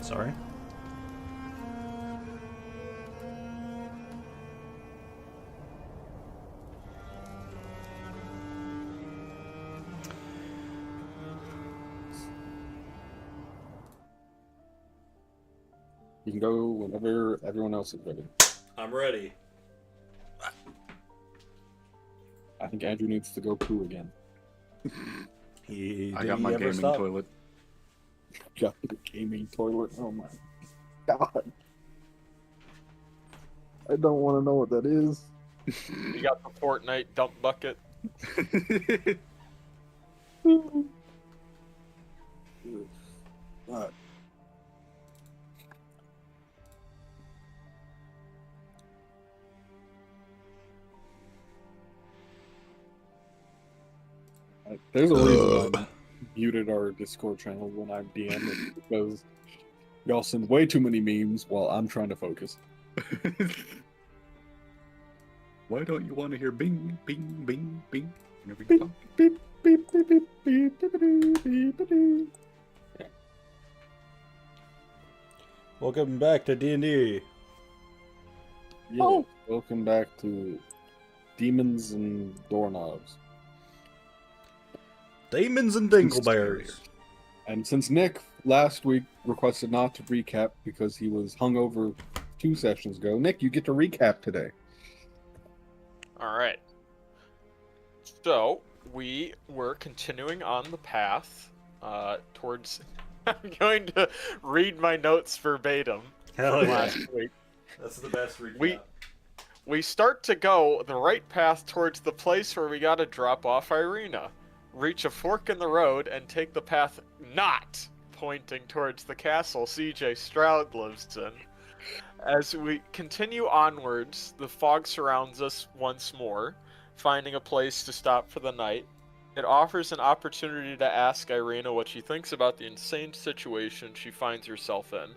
Sorry. You can go whenever everyone else is ready. I'm ready. I think Andrew needs to go poo again. I got my gaming toilet. Got the gaming toilet. Oh my god. I don't want to know what that is. You got the Fortnite dump bucket. Alright. There's a reason I muted our Discord channel when I'm DMing because y'all send way too many memes while I'm trying to focus. Why don't you want to hear bing, bing, bing, bing? Beep, beep, beep, beep, beep, beep, beep, beep, beep, beep. Welcome back to D&D. Yeah, Oh. welcome back to Demons and Doorknobs. Demons and Dingleberries. And since Nick last week requested not to recap because he was hungover 2 sessions ago, Nick, you get to recap today. Alright. So, we were continuing on the path towards... I'm going to read my notes verbatim Hell from yeah. last week. That's the best recap. We start to go the right path towards the place where we gotta drop off Irina, reach a fork in the road, and take the path not pointing towards the castle CJ Strahd lives in. As we continue onwards, the fog surrounds us once more, finding a place to stop for the night. It offers an opportunity to ask Irina what she thinks about the insane situation she finds herself in.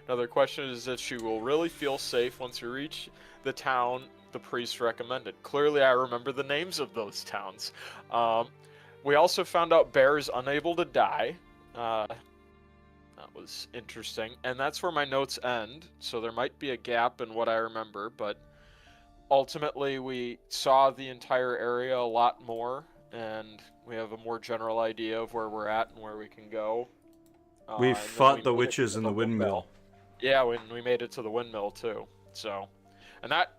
Another question is if she will really feel safe once we reach the town the priest recommended. Clearly, I remember the names of those towns. We also found out Bear is unable to die. That was interesting. And that's where my notes end, so there might be a gap in what I remember, but ultimately we saw the entire area a lot more, and we have a more general idea of where we're at and where we can go. We and then fought the made it witches to in the windmill. Yeah, we made it to the windmill too. So, and that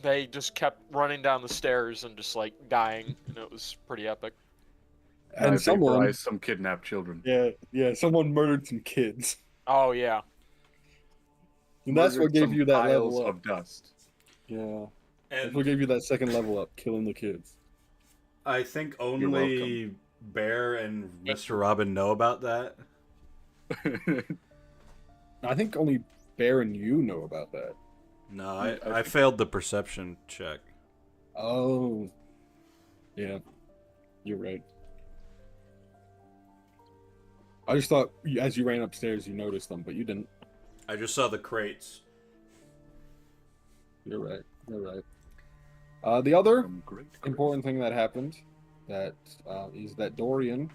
they just kept running down the stairs and just like dying, and it was pretty epic. And I someone, vaporized some kidnapped children. yeah, someone murdered some kids. Oh yeah, And that's what Murdered gave some you that piles level up. of dust. Yeah. That's And what gave you that second level up, killing the kids. I think You're only Bear and Mr. Robin know about that. I think only Bear and you know about that. No, I failed the perception check. Oh. Yeah. You're right. I just thought as you ran upstairs you noticed them, but you didn't. I just saw the crates. You're right. You're right. The other Some great important thing that happened is that Dorian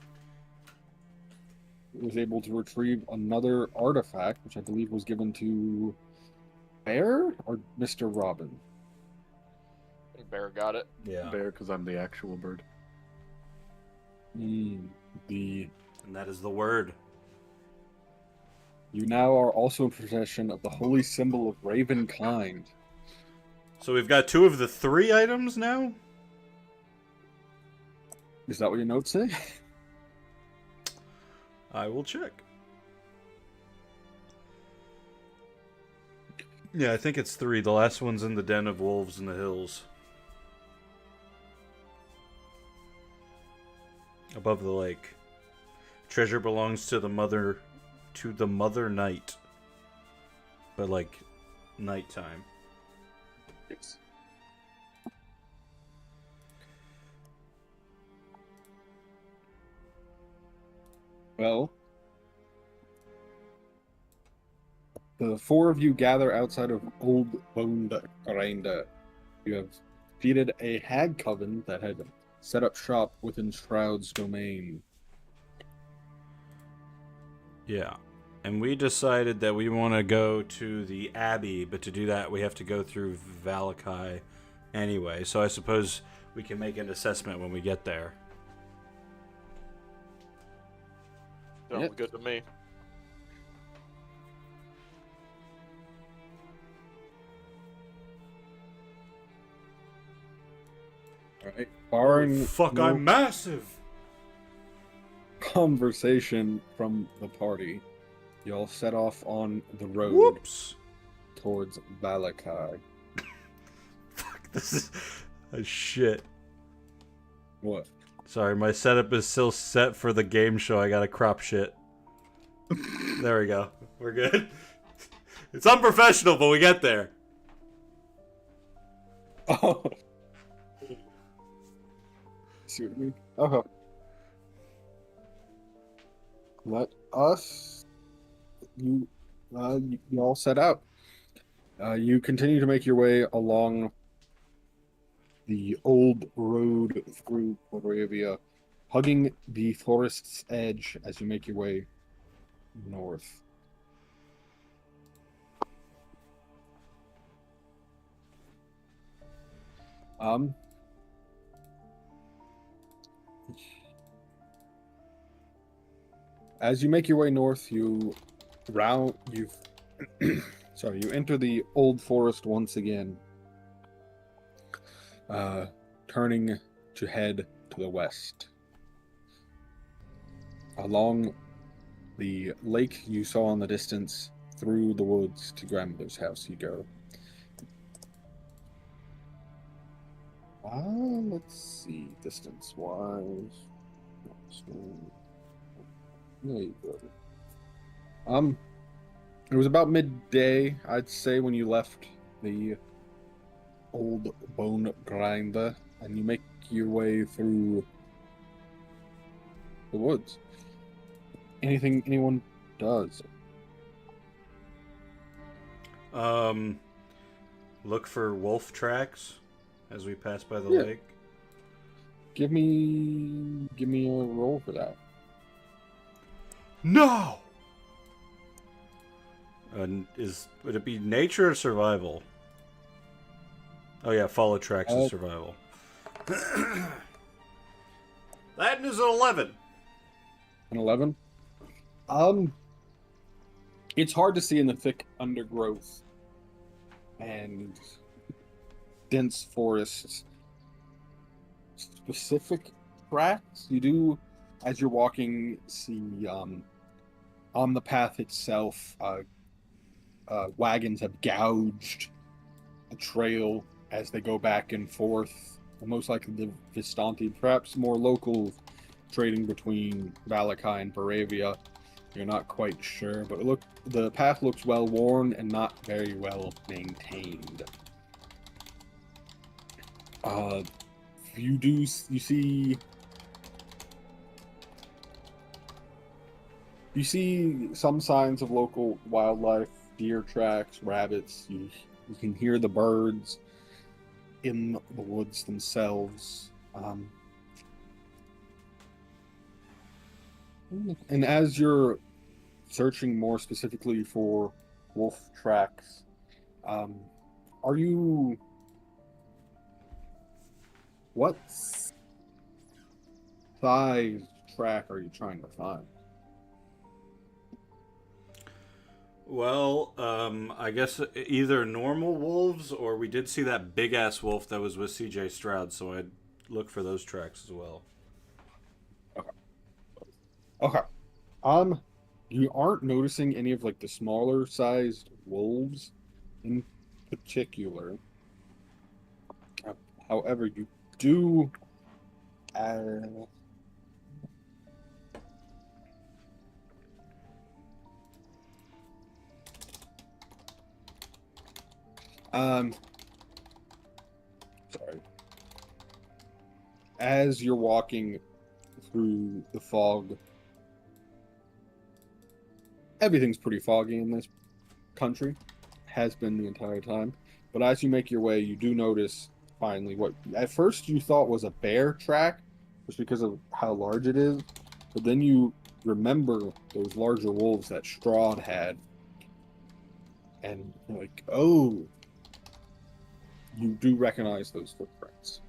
was able to retrieve another artifact, which I believe was given to Bear or Mr. Robin. I think Bear got it. Yeah. Bear, because I'm the actual bird. The And that is the word. You now are also in possession of the holy symbol of Ravenkind. So we've got 2 of the 3 items now? Is that what your notes say? I will check. Yeah, I think it's 3. The last one's in the den of wolves in the hills. Above the lake. Treasure belongs to the mother night. But like nighttime. Yes. Well, the 4 of you gather outside of Old Boned Arenda. You have defeated a hag coven that had set up shop within Strahd's domain. Yeah. And we decided that we want to go to the Abbey, but to do that we have to go through Vallaki anyway. So I suppose we can make an assessment when we get there. Sounds Yep. good to me. Alright. Barring Fuck, no I'm massive! conversation from the party, y'all set off on the road Whoops! towards Vallaki. Fuck, this is shit. What? Sorry, my setup is still set for the game show. I gotta crop shit. There we go. We're good. It's unprofessional, but we get there. Oh. See what I mean? Okay. Let us. You all set out. You continue to make your way along the old road through Moravia, hugging the forest's edge as you make your way north. As you make your way north, you enter the old forest once again, turning to head to the west. Along the lake you saw in the distance, through the woods to grandmother's house you go. Let's see, distance-wise. There you go. It was about midday, I'd say, when you left the old bone grinder, and you make your way through the woods. Anything anyone does? Look for wolf tracks as we pass by the Yeah. lake. Give me a roll for that. No. Would it be nature or survival? Oh yeah, follow tracks is survival. That is an 11. An 11? It's hard to see in the thick undergrowth and dense forests specific tracks. You do, as you're walking, see on the path itself, wagons have gouged a trail as they go back and forth. Most likely the Vistanti, perhaps more local trading between Vallaki and Moravia. You're not quite sure, but the path looks well worn and not very well maintained. You see some signs of local wildlife, deer tracks, rabbits. You can hear the birds in the woods themselves. And as you're searching more specifically for wolf tracks, what size track are you trying to find? Well, I guess either normal wolves or we did see that big ass wolf that was with CJ Strahd, so I'd look for those tracks as well. Okay. You aren't noticing any of like the smaller sized wolves. in particular. However, you do. Sorry. As you're walking through the fog, everything's pretty foggy in this country, has been the entire time. But as you make your way, you do notice finally what at first you thought was a bear track, just because of how large it is. But then you remember those larger wolves that Strahd had, and you're like, oh, you do recognize those footprints.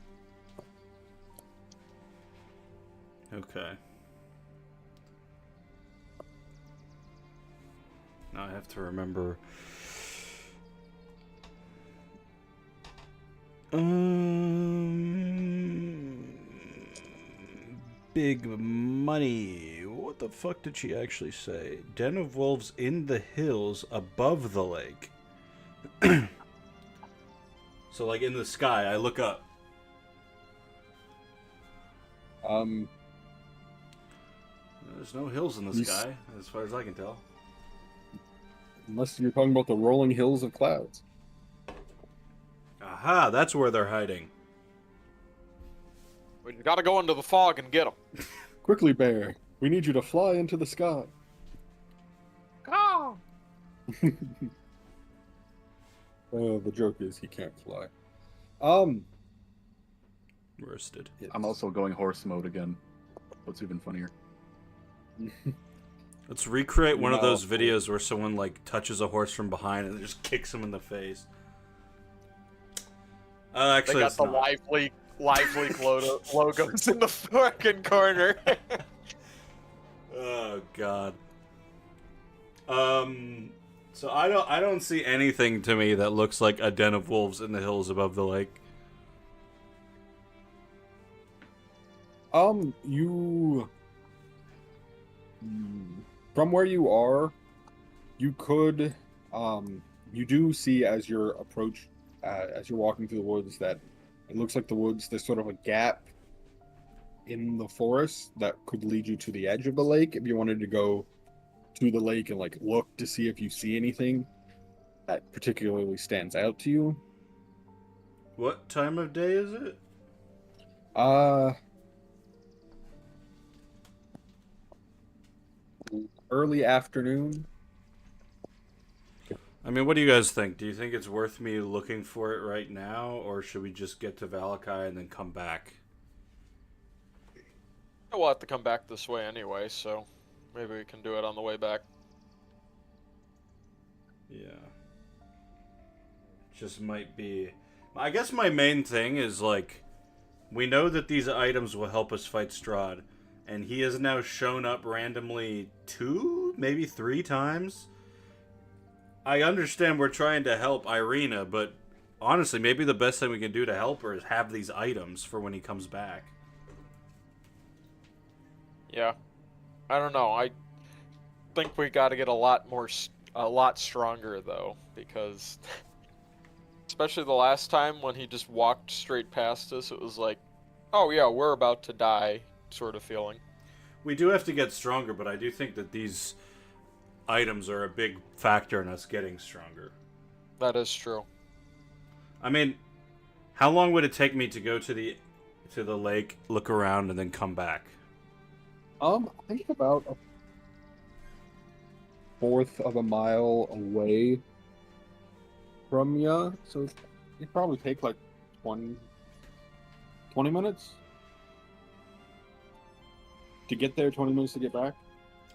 Okay. Now I have to remember. Big money. What the fuck did she actually say? Den of wolves in the hills above the lake. So, like in the sky, I look up. There's no hills in the sky, as far as I can tell. Unless you're talking about the rolling hills of clouds. Aha, that's where they're hiding. We gotta go into the fog and get them. Quickly, bear. We need you to fly into the sky. Go! The joke is he can't fly. Roasted. I'm also going horse mode again. What's even funnier? Let's recreate one of No. those videos where someone like touches a horse from behind and just kicks him in the face. They Actually, got it's the not. live leak logos in the fucking corner. Oh god. So I don't see anything to me that looks like a den of wolves in the hills above the lake. You from where you are, you could you do see as you're walking through the woods that it looks like the woods, there's sort of a gap in the forest that could lead you to the edge of the lake if you wanted to go to the lake and like look to see if you see anything that particularly stands out to you. What time of day is it? Early afternoon. I mean, what do you guys think? Do you think it's worth me looking for it right now, or should we just get to Vallaki and then come back? We'll have to come back this way anyway, so maybe we can do it on the way back. Yeah. Just might be... I guess my main thing is, like, we know that these items will help us fight Strahd, and he has now shown up randomly 2, maybe 3 times. I understand we're trying to help Irina, but honestly, maybe the best thing we can do to help her is have these items for when he comes back. Yeah. I don't know. I think we got to get a lot stronger though, because especially the last time when he just walked straight past us, it was like, oh yeah, we're about to die sort of feeling. We do have to get stronger, but I do think that these items are a big factor in us getting stronger. That is true. I mean, how long would it take me to go to the lake, look around, and then come back? I think about a fourth of a mile away from ya, so it'd probably take like 20 minutes to get there, 20 minutes to get back.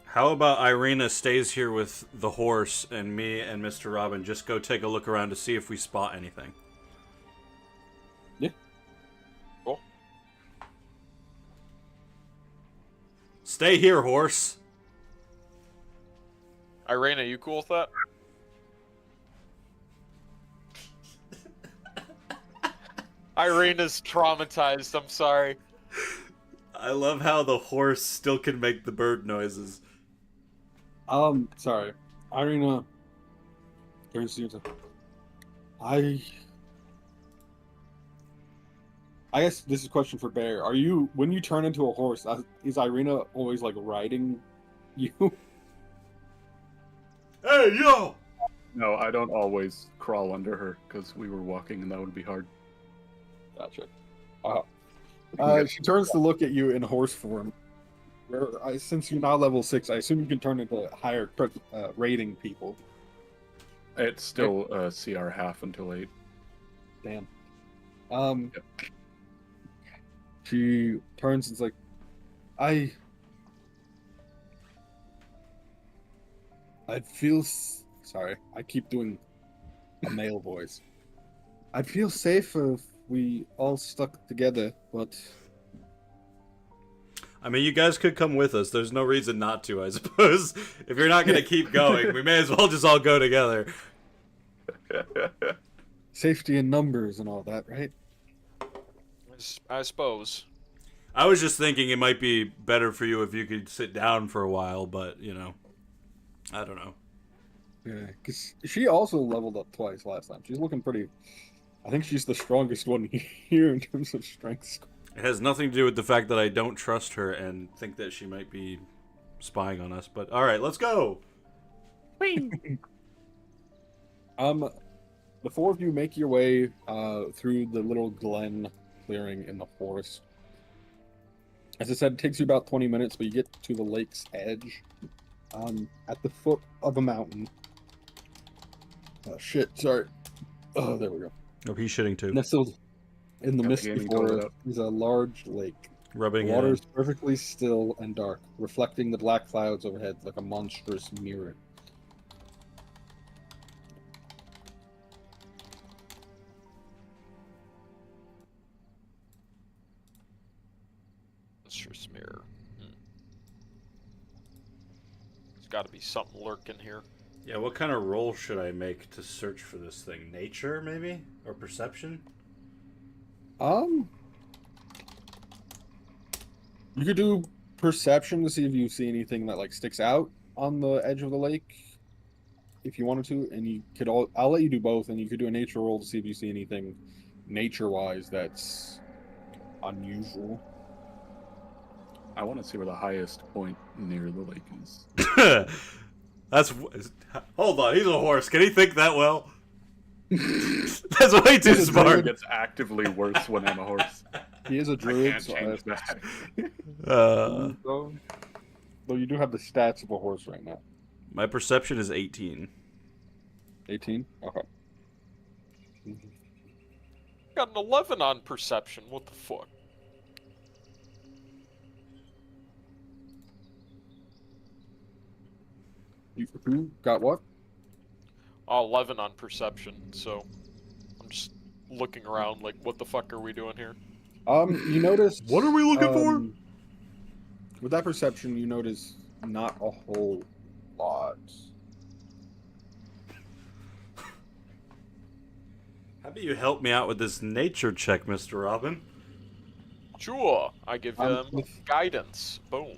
How about Irina stays here with the horse, and me and Mr. Robin just go take a look around to see if we spot anything? Yeah. Cool. Stay here, horse. Irina, you cool with that? Irina's traumatized, I'm sorry. I love how the horse still can make the bird noises. Sorry. Irina turns to you. I guess this is a question for Bear. Are you, when you turn into a horse, is Irina always like riding you? Hey, yo! No, I don't always crawl under her because we were walking and that would be hard. Gotcha. Yeah. She turns to look at you in horse form. Since you're not level 6, I assume you can turn into higher rating people. It's still CR half until 8. Damn. Yep. She turns and's like, I feel sorry. I keep doing a male voice. I'd feel safer if we all stuck together, but I mean, you guys could come with us. There's no reason not to, I suppose. If you're not going to keep going, we may as well just all go together. safety in numbers and all that, right? I suppose. I was just thinking it might be better for you if you could sit down for a while, but, you know, I don't know. Yeah, because she also leveled up twice last time. She's looking pretty. I think she's the strongest one here in terms of strength. It has nothing to do with the fact that I don't trust her and think that she might be spying on us, but all right, let's go. The four of you make your way through the little glen clearing in the forest. As I said, it takes you about 20 minutes, but you get to the lake's edge at the foot of a mountain. Oh, shit, sorry. Oh, there we go. Oh, he's shitting too. Nestled in the Got the misty gaming toilet forest up. is a large lake. Rubbing The it water in. is perfectly still and dark, reflecting the black clouds overhead like a monstrous mirror. Monstrous mirror. There's got to be something lurking here. Yeah, what kind of roll should I make to search for this thing? Nature, maybe? Or perception? You could do perception to see if you see anything that like sticks out on the edge of the lake, if you wanted to, and you could I'll let you do both, and you could do a nature roll to see if you see anything nature-wise that's unusual. I want to see where the highest point near the lake is. That's... Hold on, he's a horse. Can he think that well? That's way too It smart. gets actively worse when I'm a horse. He is a I druid, can't so change that. though you do have the stats of a horse right now. My perception is 18. 18? Okay. Got an 11 on perception. What the fuck? Who got what? 11 on perception. So I'm just looking around like, what the fuck are we doing here? You notice. What are we looking for? With that perception, you notice not a whole lot. How about you help me out with this nature check, Mr. Robin? Sure. I give them with- guidance. Boom.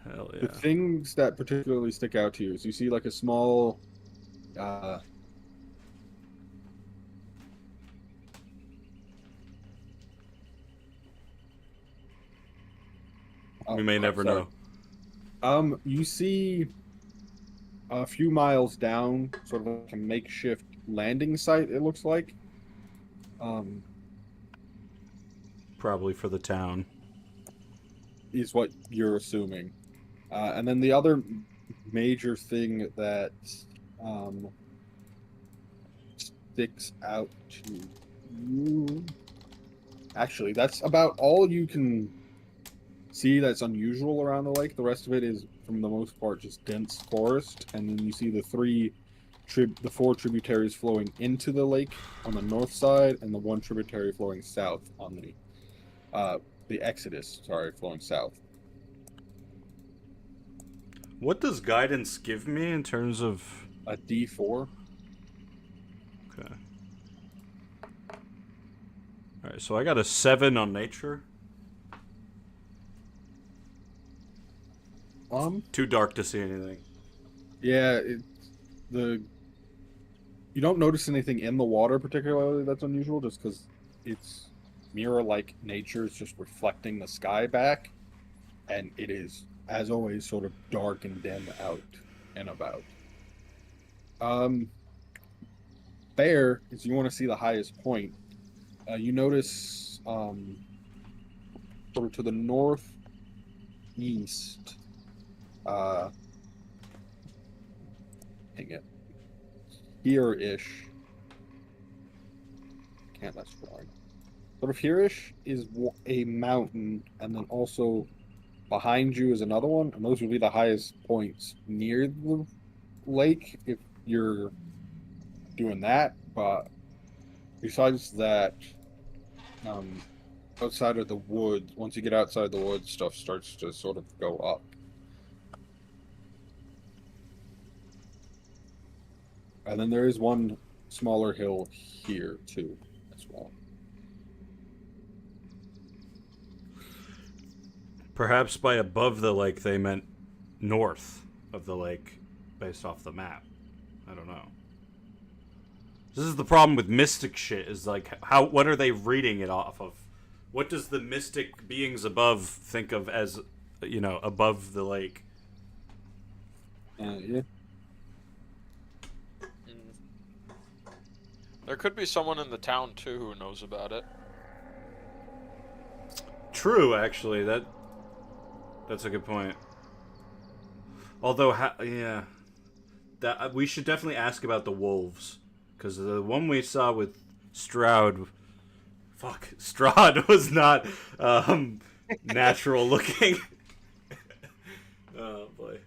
Hell The yeah. things that particularly stick out to you is you see like a small. We may never sorry. know. You see a few miles down, sort of like a makeshift landing site. It looks like. Probably for the town. Is what you're assuming. And then the other major thing that sticks out to you. Actually, that's about all you can see that's unusual around the lake. The rest of it is, from the most part, just dense forest. And then you see the four tributaries flowing into the lake on the north side, and the one tributary flowing south on the Exodus. Sorry, flowing south. What does guidance give me in terms of... A D4. Okay. Alright, so I got a 7 on nature. Um, Too dark to see anything. yeah, You don't notice anything in the water particularly that's unusual, just because it's mirror-like nature is just reflecting the sky back, and it is, as always, sort of dark and dim out and about. Um, Bear, if you want to see the highest point, you notice sort of to the northeast, uh, dang it, here-ish. Can't that's drawing. Sort of here-ish is a mountain, and then also behind you is another one, and those would be the highest points near the lake if you're doing that. But besides that, um, outside of the woods, once you get outside the woods, stuff starts to sort of go up. And then there is one smaller hill here too, as well. Perhaps by above the lake they meant north of the lake based off the map. I don't know. This is the problem with mystic shit, is like what are they reading it off of? What does the mystic beings above think of as, above the lake? Yeah. There could be someone in the town too who knows about it. True, actually, that's a good point. Although, that we should definitely ask about the wolves, because the one we saw with Strahd, Strahd was not natural looking. Oh boy.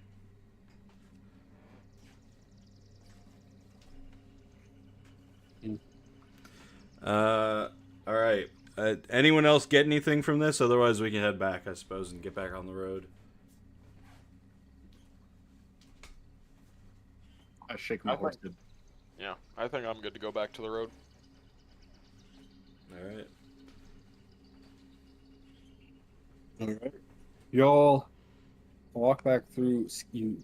All right. Anyone else get anything from this? Otherwise, we can head back, I suppose, and get back on the road. I shake my horse. Yeah, I think I'm good to go back to the road. All right. All right. Y'all walk back through. You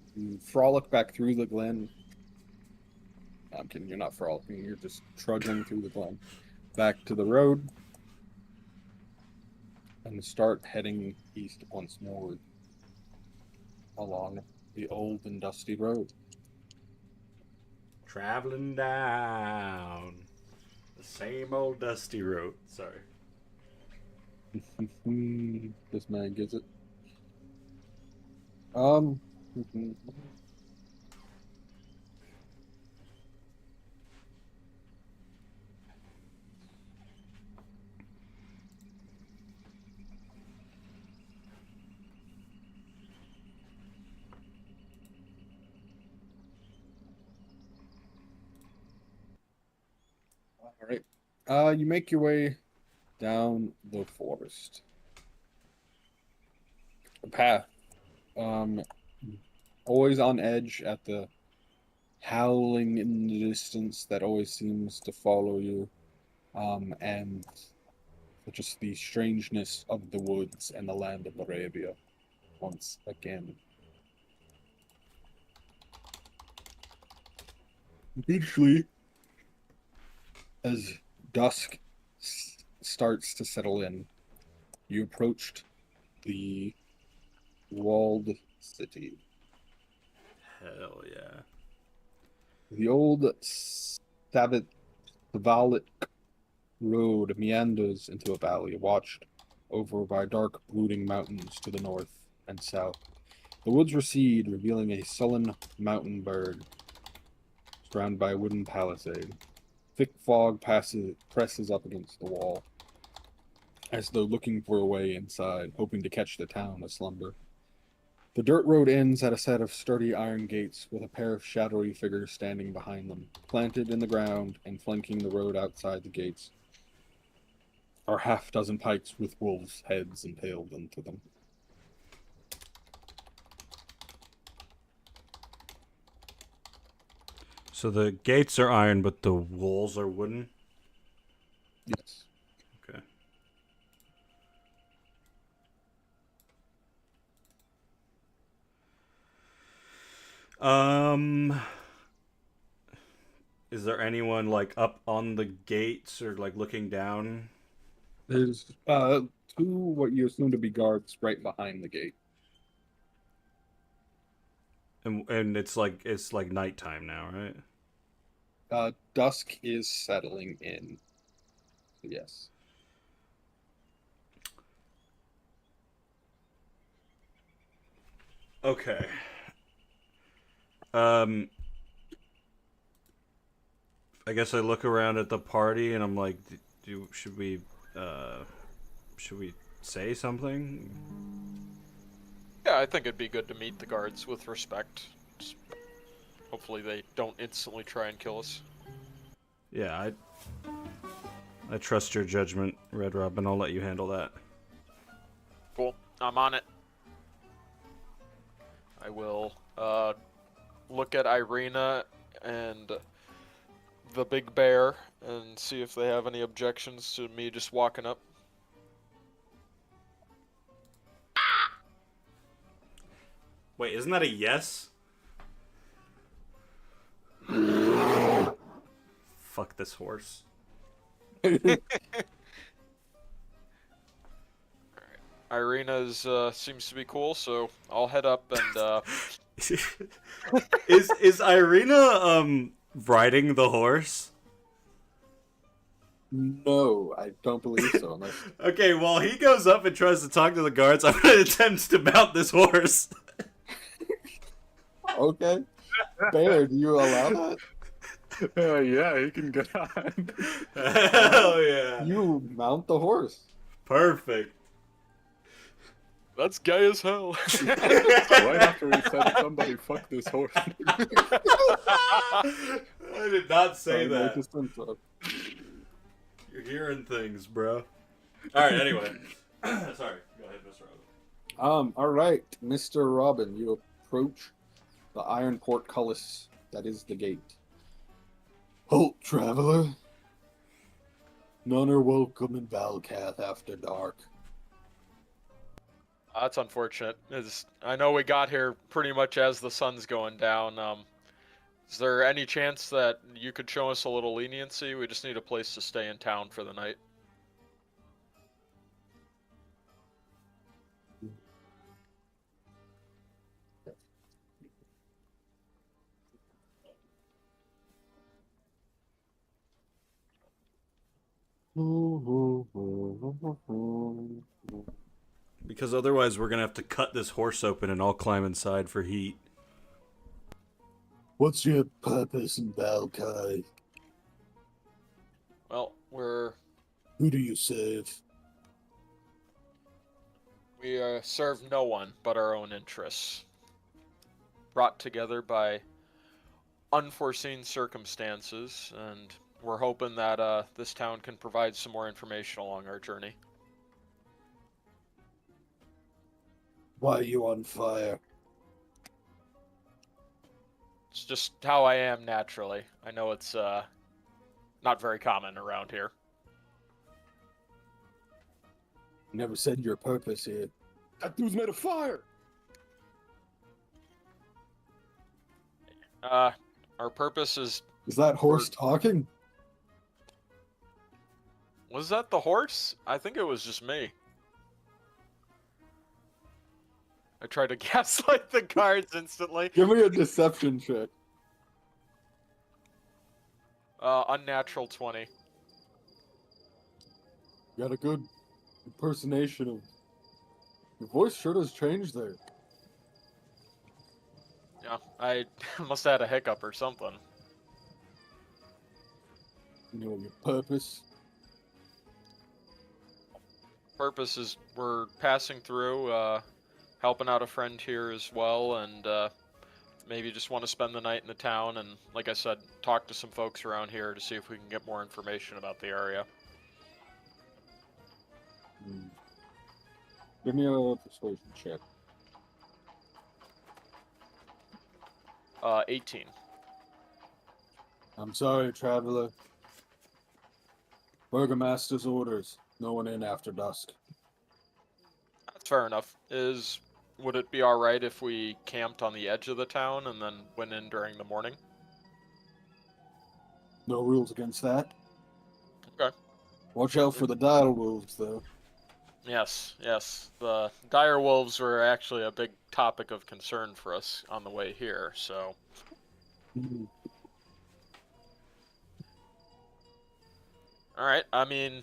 frolic back through the glen. I'm kidding. You're not frolicking. You're just trudging through the glen, back to the road, and start heading east once more along the old and dusty road. Traveling down the same old dusty road. Sorry. This man gets it. All right. You make your way down the forest. The path. Always on edge at the howling in the distance that always seems to follow you. And just the strangeness of the woods and the land of Arabia once again. Eventually, as dusk starts to settle in, you approached the walled city. Hell yeah. The old Vallak road meanders into a valley, watched over by dark, brooding mountains to the north and south. The woods recede, revealing a sullen mountain bird surrounded by a wooden palisade. Thick fog presses up against the wall, as though looking for a way inside, hoping to catch the town aslumber. The dirt road ends at a set of sturdy iron gates with a pair of shadowy figures standing behind them. Planted in the ground and flanking the road outside the gates are half-dozen pikes with wolves' heads impaled into them. So the gates are iron, but the walls are wooden? Yes. Okay. Is there anyone like up on the gates or like looking down? There's two what you assume to be guards right behind the gate. And it's like nighttime now, right? Dusk is settling in. Yes. Okay. Um, I guess I look around at the party and I'm like, should we say something? Yeah, I think it'd be good to meet the guards with respect. Hopefully they don't instantly try and kill us. Yeah, I trust your judgment, Red Robin. I'll let you handle that. Cool. I'm on it. I will look at Irina and the big bear and see if they have any objections to me just walking up. Wait, isn't that a yes? Fuck this horse. Irina's seems to be cool, so I'll head up and Is Irina riding the horse? No, I don't believe so. Unless Okay, while he goes up and tries to talk to the guards, I'm gonna attempt to mount this horse. okay, Bear, do you allow that? Yeah, he can get on. Hell yeah. You mount the horse. Perfect. that's gay as hell. Right after he said somebody fuck this horse. I did not say Sorry, make that. this intro. You're hearing things, bro. Alright, anyway. Sorry. Go ahead, Mr. Robin. All right, Mr. Robin, you approach the iron portcullis that is the gate. Halt, traveler. None are welcome in Valkath after dark. That's unfortunate. I know we got here pretty much as the sun's going down. Is there any chance that you could show us a little leniency? We just need a place to stay in town for the night. Because otherwise we're gonna have to cut this horse open and all climb inside for heat. What's your purpose in Valkai? Well, Who do you serve? we serve no one but our own interests. Brought together by unforeseen circumstances, and we're hoping that this town can provide some more information along our journey. Why are you on fire? It's just how I am naturally. I know it's not very common around here. Never said your purpose here. That dude's made of fire. Our purpose is... Is that horse talking? Was that the horse? I think it was just me. I tried to gaslight the guards instantly. Give me a deception check. Unnatural 20. You got a good impersonation of... Your voice sure does change there. Yeah, I must have had a hiccup or something. You know your purpose. Purpose is we're passing through, helping out a friend here as well, and maybe just want to spend the night in the town, and like I said, talk to some folks around here to see if we can get more information about the area. Give me a persuasion check. 18. I'm sorry, traveler. Burgomaster's orders. No one in after dusk. That's fair enough. Would it be alright if we camped on the edge of the town and then went in during the morning? No rules against that. Okay. Watch out for the dire wolves, though. Yes, yes. The dire wolves were actually a big topic of concern for us on the way here, so. Mhm. Alright, I mean,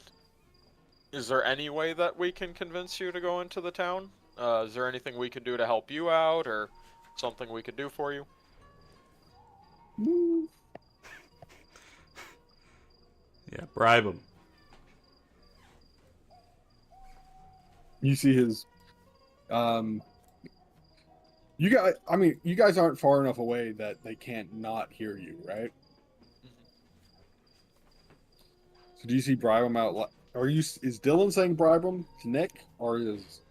is there any way that we can convince you to go into the town? Is there anything we could do to help you out, or something we could do for you? Mm. Yeah, bribe him. You see his, you guys. I mean, you guys aren't far enough away that they can't not hear you, right? So do you see bribe him out? Are you? Is Dylan saying bribe him to Nick, or is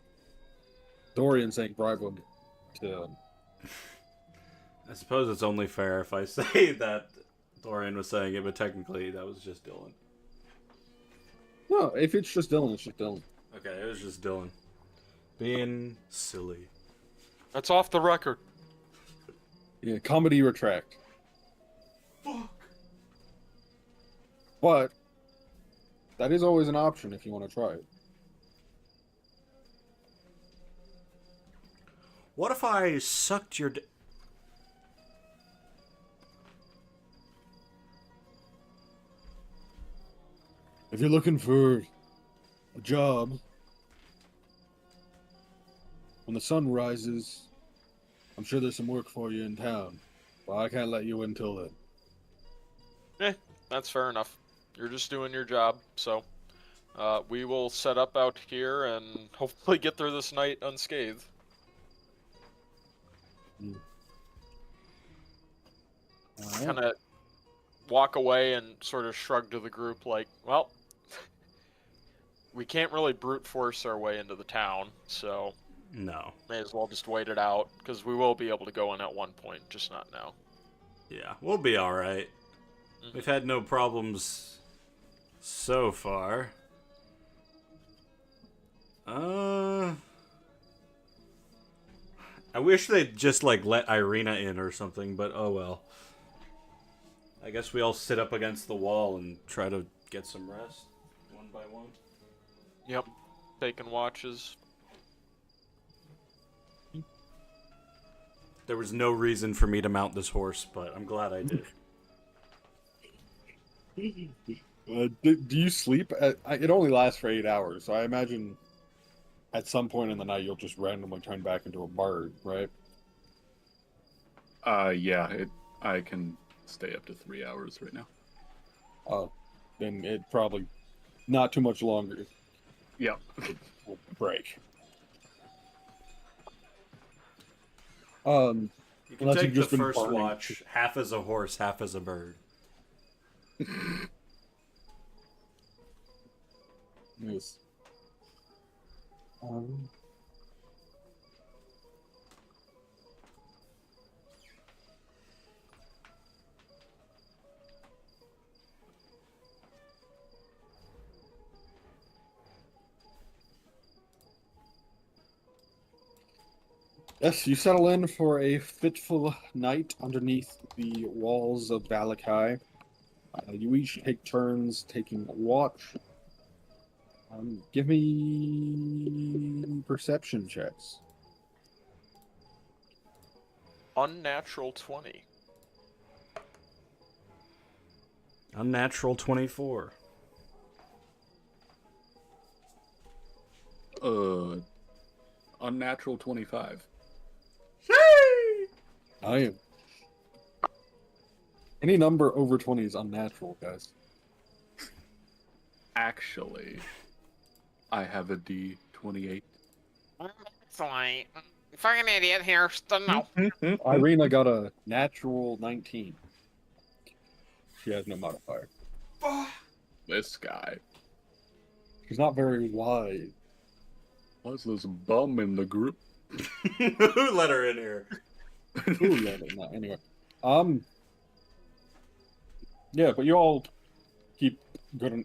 Dorian saying bribe him to? I suppose it's only fair if I say that Dorian was saying it, but technically that was just Dylan. No, if it's just Dylan, it's just Dylan. Okay, it was just Dylan. Being silly. That's off the record. Yeah, comedy retract. Fuck. But that is always an option if you want to try it. What if I sucked your If you're looking for a job, when the sun rises, I'm sure there's some work for you in town. But I can't let you in till then. That's fair enough. You're just doing your job, so we will set up out here and hopefully get through this night unscathed. Alright. Kind of walk away and sort of shrug to the group like, well, we can't really brute force our way into the town, so No. may as well just wait it out, because we will be able to go in at one point, just not now. Yeah, we'll be alright. Mhm. We've had no problems so far. I wish they'd just, like, let Irina in or something, but oh well. I guess we all sit up against the wall and try to get some rest, one by one. Yep, taking watches. There was no reason for me to mount this horse, but I'm glad I did. Do you sleep? It only lasts for 8 hours, so I imagine at some point in the night you'll just randomly turn back into a bird, right? Yeah, I can stay up to 3 hours right now. Then it probably not too much longer Yeah. will break. You can Unless take you've the just been first burning. watch half as a horse, half as a bird. Yes. Yes, you settle in for a fitful night underneath the walls of Vallaki. You each take turns taking watch. Give me perception checks. Unnatural 20. Unnatural 24. Unnatural 25. I am. Any number over 20 is unnatural, guys. Actually, I have a D28. Sorry. Fucking idiot here. No. Irina got a natural 19. She has no modifier. This guy. She's not very wise. What's this bum in the group? Who let her in here? Ooh, yeah, no, anyway. Yeah, but you all keep good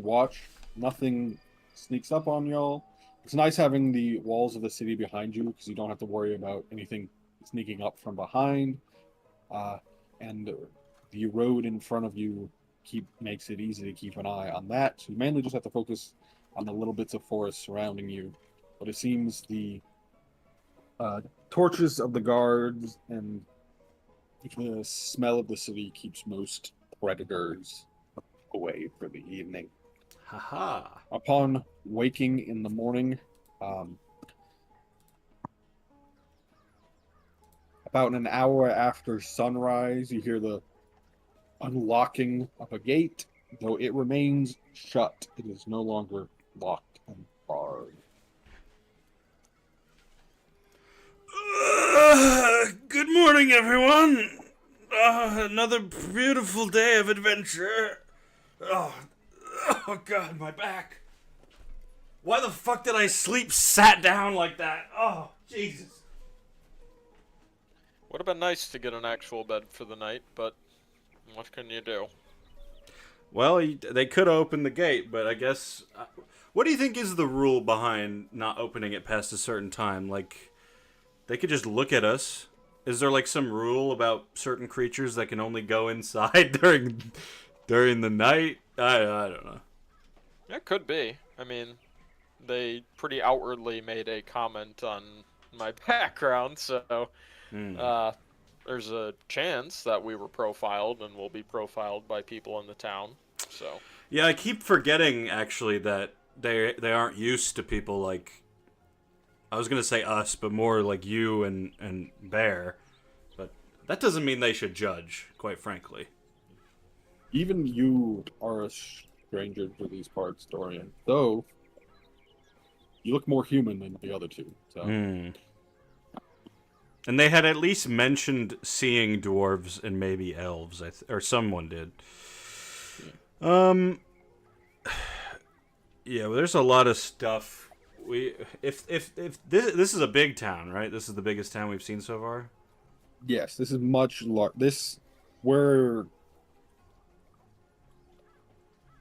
watch. Nothing sneaks up on y'all. It's nice having the walls of the city behind you because you don't have to worry about anything sneaking up from behind. And the road in front of you makes it easy to keep an eye on that. So you mainly just have to focus on the little bits of forest surrounding you. But it seems the torches of the guards and the smell of the city keeps most predators away for the evening. Haha. Upon waking in the morning, about an hour after sunrise, you hear the unlocking of a gate, though it remains shut. It is no longer locked and barred. Good morning, everyone. Another beautiful day of adventure. Oh, God, my back. Why the fuck did I sleep sat down like that? Oh, Jesus. Would have been nice to get an actual bed for the night, but what can you do? Well, they could open the gate, but I guess... what do you think is the rule behind not opening it past a certain time? Like, they could just look at us. Is there, like, some rule about certain creatures that can only go inside during the night? I don't know. It could be. I mean, they pretty outwardly made a comment on my background, so there's a chance that we were profiled and will be profiled by people in the town. So yeah, I keep forgetting actually that they aren't used to people like, I was gonna say us, but more like you and Bear. But that doesn't mean they should judge, quite frankly. Even you are a stranger to these parts, Dorian. Though you look more human than the other two. So. And they had at least mentioned seeing dwarves and maybe elves, or someone did. Yeah, well, there's a lot of stuff. If this is a big town, right? This is the biggest town we've seen so far. Yes, this is much large. We're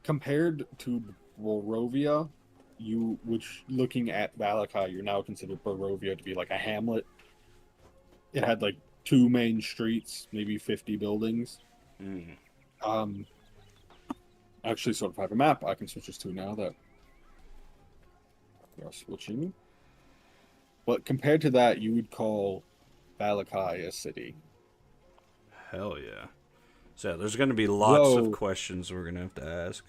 compared to Barovia, which looking at Vallaki, you're now considered Barovia to be like a hamlet. It had like 2 main streets, maybe 50 buildings. I actually sort of have a map I can switch this to now that we are switching. But compared to that, you would call Vallaki a city. Hell yeah. So there's going to be lots of questions we're going to have to ask.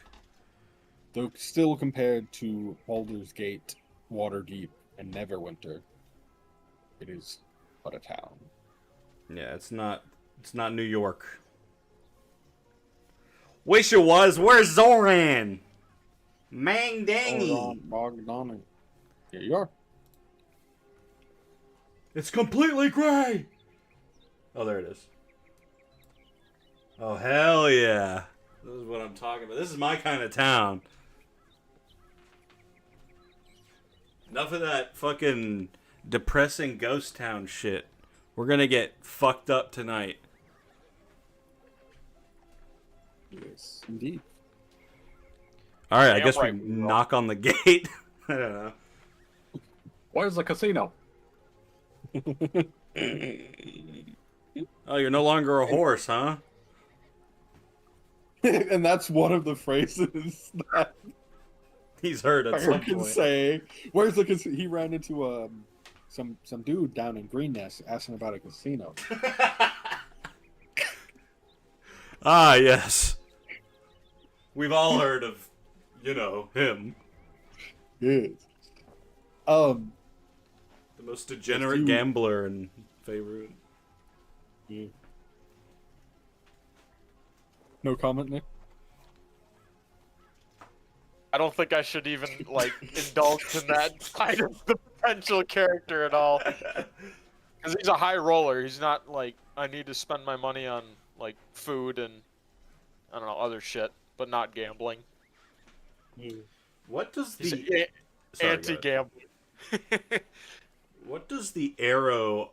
Though still compared to Baldur's Gate, Waterdeep, and Neverwinter, it is but a town. Yeah, it's not New York. Wish it was. Where's Zoran? Mang dangy. Bogdani. Here you are. It's completely gray. Oh, there it is. Oh, hell yeah. This is what I'm talking about. This is my kind of town. Enough of that fucking depressing ghost town shit. We're gonna get fucked up tonight. Yes, indeed. Alright, I Damn guess right we we will. knock on the gate. I don't know. Where's the casino? Oh, you're no longer a horse, huh? And that's one of the phrases that He's heard at I some can point. say. Where's the casino? He ran into some dude down in Green Nest asking about a casino. Ah, yes. We've all heard of, him. Yes. The most degenerate Dude. gambler in Faerun. Yeah. No comment, Nick? I don't think I should even indulge in that side of the potential character at all. Because he's a high roller. He's not I need to spend my money on food and I don't know other shit, but not gambling. What does He's the Sorry, go ahead. anti-gambling. What does the arrow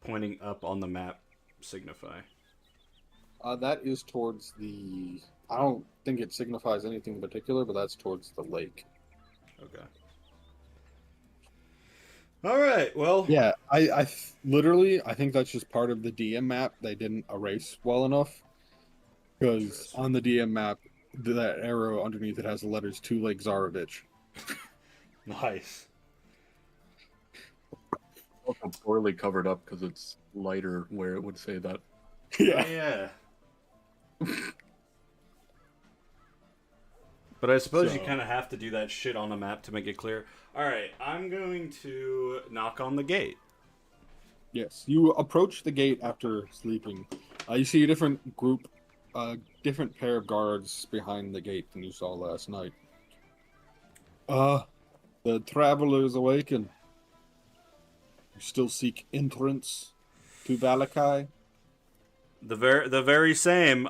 pointing up on the map signify? That is towards the... I don't think it signifies anything in particular, but that's towards the lake. Okay. All right. Well. Yeah, literally, I think that's just part of the DM map they didn't erase well enough. Because on the DM map, that arrow underneath it has the letters Two Leg Zarovich. Nice. Also poorly covered up because it's lighter where it would say that. Yeah. Yeah. But I suppose you So- kind of have to do that shit on a map to make it clear. All right, I'm going to knock on the gate. Yes, you approach the gate after sleeping. You see a different group, different pair of guards behind the gate than you saw last night. The travelers awaken. You still seek entrance to Vallaki? The very same.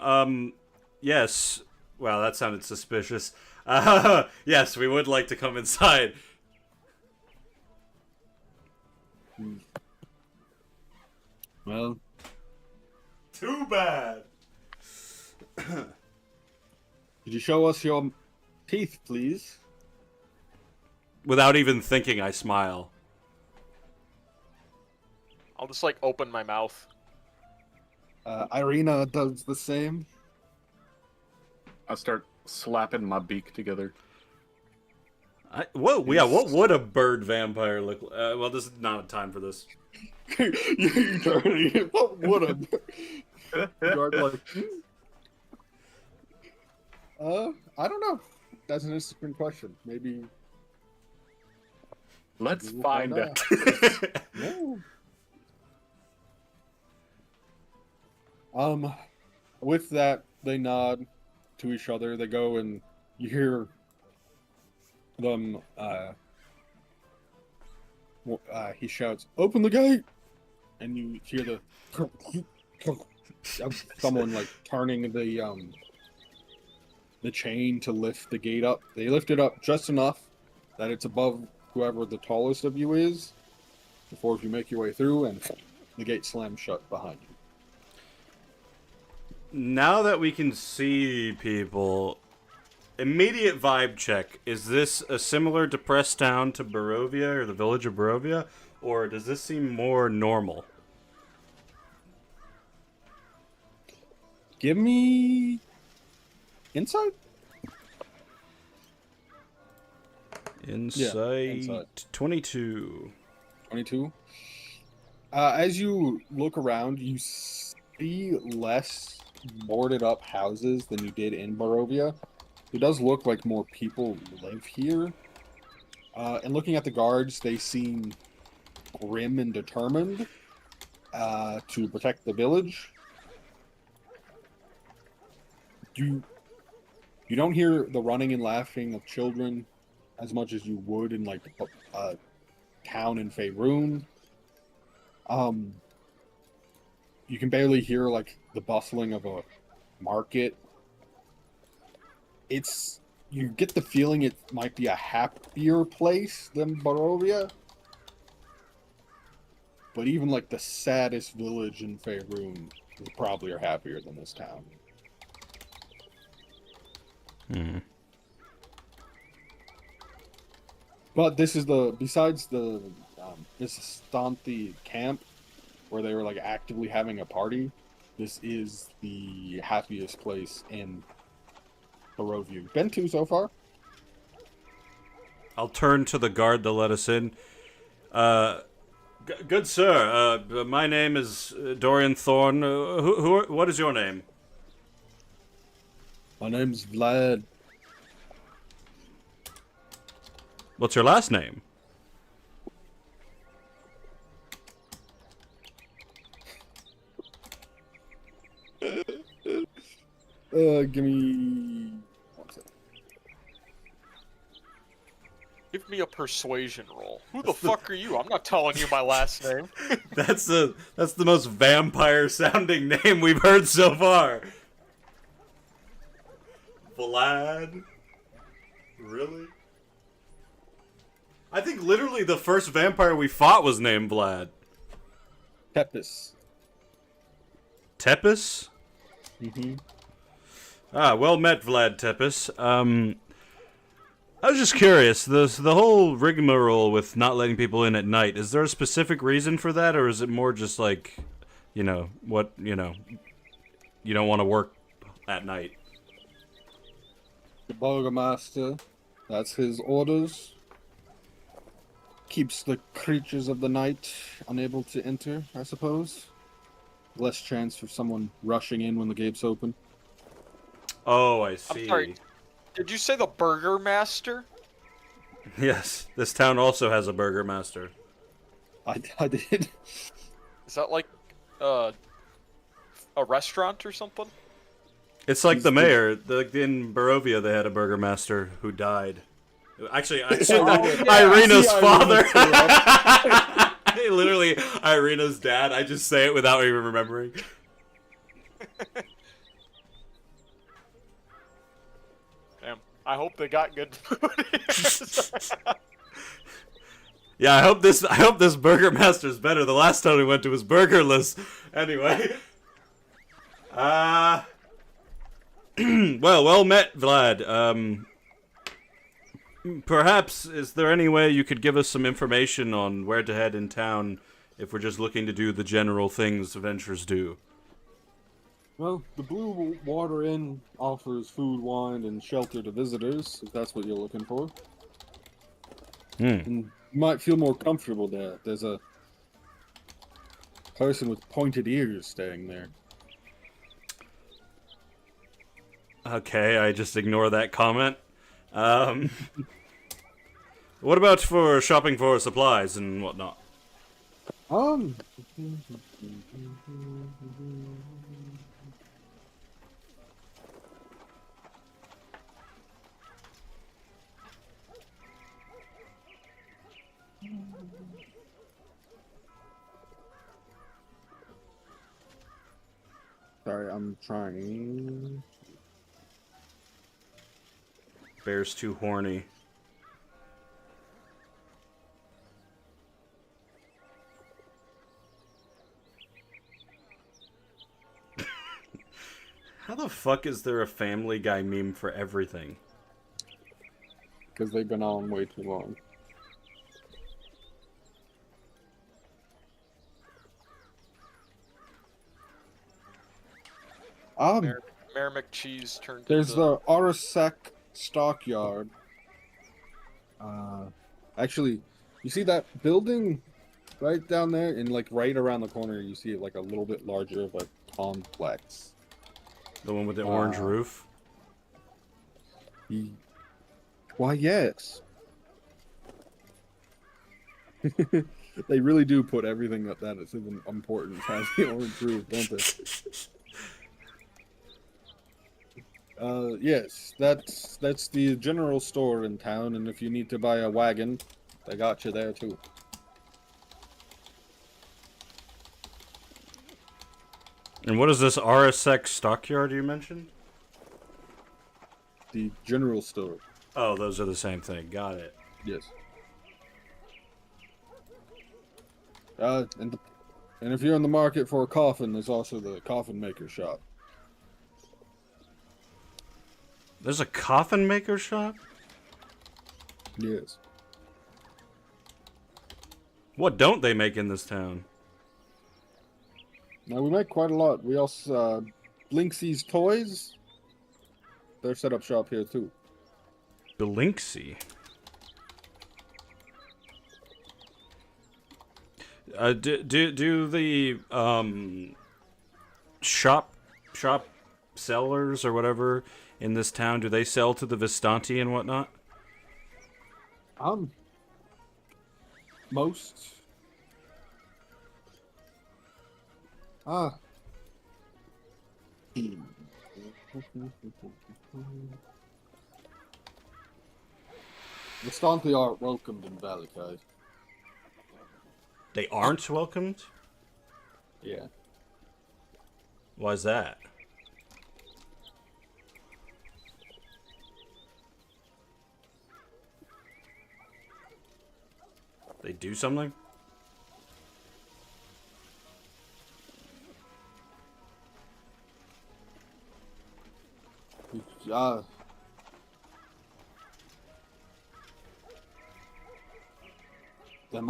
Yes. Wow, that sounded suspicious. Yes, we would like to come inside. Well, Too bad. could you show us your teeth, please? Without even thinking, I smile. I'll just like open my mouth. Irina does the same. I start slapping my beak together. Whoa, yeah, what would a bird vampire look like? Well, this is not a time for this. You dirty. What would a guard like? I don't know. That's an interesting question. Maybe. Let's We'll find find out. No. With that, they nod to each other. They go and you hear them. He shouts, "Open the gate!" And you hear the of someone like turning the chain to lift the gate up. They lift it up just enough that it's above whoever the tallest of you is before you make your way through, and the gate slams shut behind you. Now that we can see people, immediate vibe check. Is this a similar depressed town to Barovia or the village of Barovia? Or does this seem more normal? Give me insight. Insight 22. 22. As you look around, you see less boarded up houses than you did in Barovia. It does look like more people live here. And looking at the guards, they seem grim and determined to protect the village. You don't hear the running and laughing of children as much as you would in like a town in Faerun. You can barely hear like the bustling of a market. You get the feeling it might be a happier place than Barovia. But even like the saddest village in Faerun is probably are happier than this town. Hmm. But this is besides the this Stanthi camp where they were like actively having a party. This is the happiest place in Barovia. Been to so far? I'll turn to the guard to let us in. Good sir, my name is Dorian Thorne. What is your name? My name's Vlad. What's your last name? Give me one second. Give me a persuasion roll. Who the fuck are you? I'm not telling you my last name. That's the most vampire sounding name we've heard so far. Vlad? Really? I think literally the first vampire we fought was named Vlad. Tepis. Tepis? Mm-hmm. Ah, well met, Vlad Tepis. I was just curious. The whole rigmarole with not letting people in at night. Is there a specific reason for that, or is it more just like, you know, you don't want to work at night? The Burgomaster, that's his orders. Keeps the creatures of the night unable to enter, I suppose. Less chance for someone rushing in when the gates open. Oh, I see. I'm sorry. Did you say the Burgermaster? Yes, this town also has a burgermaster. I did. Is that like a restaurant or something? It's like He's the the- mayor. In Barovia, they had a burgermaster who died. Actually, yeah, Irina's I see father. Irina's Literally, Irina's dad. I just say it without even remembering. Damn. I hope they got good food here. Yeah, I hope this burgermaster's better. The last time we went to was burgerless. Anyway. Well met, Vlad. Perhaps, is there any way you could give us some information on where to head in town if we're just looking to do the general things adventurers do? Well, the Blue Water Inn offers food, wine, and shelter to visitors, if that's what you're looking for. And you might feel more comfortable there. There's a person with pointed ears staying there. Okay, I just ignore that comment. What about for shopping for supplies and whatnot? Sorry, I'm trying. Bear's too horny. How the fuck is there a Family Guy meme for everything? Because they've been on way too long. Mayor McCheese turned There's into... the Arasek Stockyard. Actually, you see that building right down there, and like right around the corner, you see like a little bit larger of a complex. The one with the orange Wow. roof? Why, yes. They really do put everything that is even important has the orange roof, don't they? Yes, that's the general store in town, and if you need to buy a wagon, they got you there too. And what is this RSX stockyard you mentioned? The general store, Oh, those are the same thing. Got it. yes. And if you're in the market for a coffin, there's also the coffin maker shop. There's a coffin maker shop? Yes. What don't they make in this town? Now we make quite a lot. We also Blinksy's Toys. They're set up shop here too. Belinksy. Do the shop sellers or whatever in this town, do they sell to the Vistanti and whatnot? Most. Vistanti aren't welcomed in Vallaki. They aren't welcomed? Yeah. Why's that? They do something? They're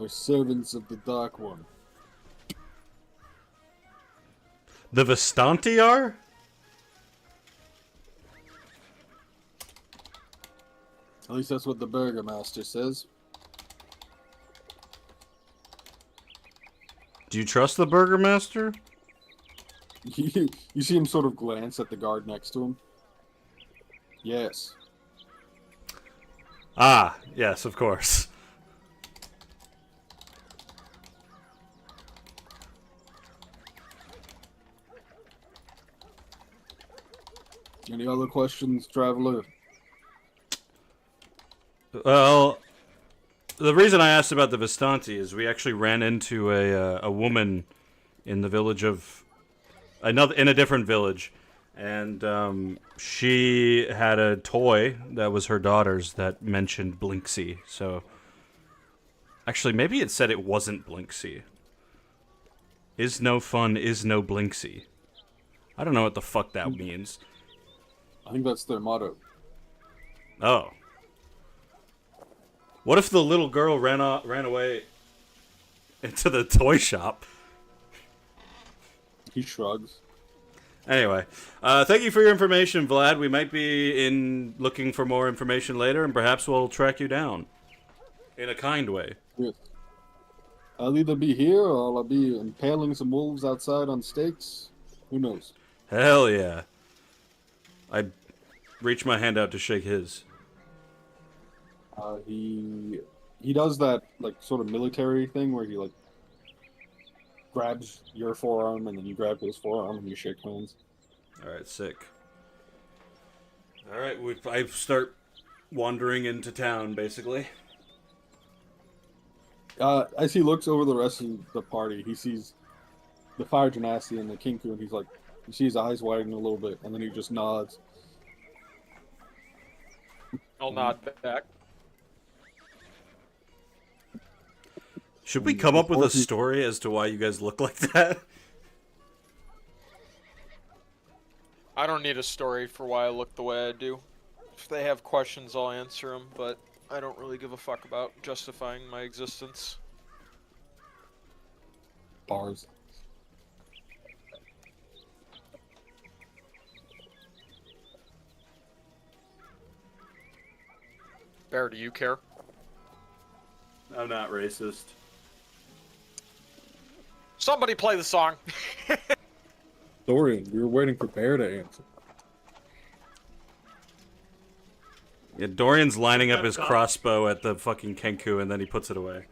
servants of the Dark One. The Vistanti are? At least that's what the Burgomaster says. Do you trust the Burgermaster? You see him sort of glance at the guard next to him. Yes. Ah, yes, of course. Any other questions, traveler? Well, the reason I asked about the Vistanti is we actually ran into a woman in the village of in a different village, and she had a toy that was her daughter's that mentioned Blinksy. So, actually, maybe it said it wasn't Blinksy. Is no fun, is no Blinksy. I don't know what the fuck that means. I think that's their motto. Oh. What if the little girl ran away into the toy shop? He shrugs. Anyway, thank you for your information, Vlad. We might be looking for more information later, and perhaps we'll track you down. In a kind way. Yes. I'll either be here or I'll be impaling some wolves outside on stakes. Who knows? Hell yeah. I reach my hand out to shake his. He does that like sort of military thing where he like grabs your forearm and then you grab his forearm and you shake hands. Alright, sick. Alright, I start wandering into town, basically. As he looks over the rest of the party, he sees the Fire Genasi and the Kinku, and he's like, you see his eyes widen a little bit, and then he just nods. I'll nod back. Should we come up with a story as to why you guys look like that? I don't need a story for why I look the way I do. If they have questions, I'll answer them, but I don't really give a fuck about justifying my existence. Bars. Bear, do you care? I'm not racist. Somebody play the song! Dorian, we were waiting for Bear to answer. Yeah, Dorian's lining up his crossbow at the fucking Kenku, and then he puts it away.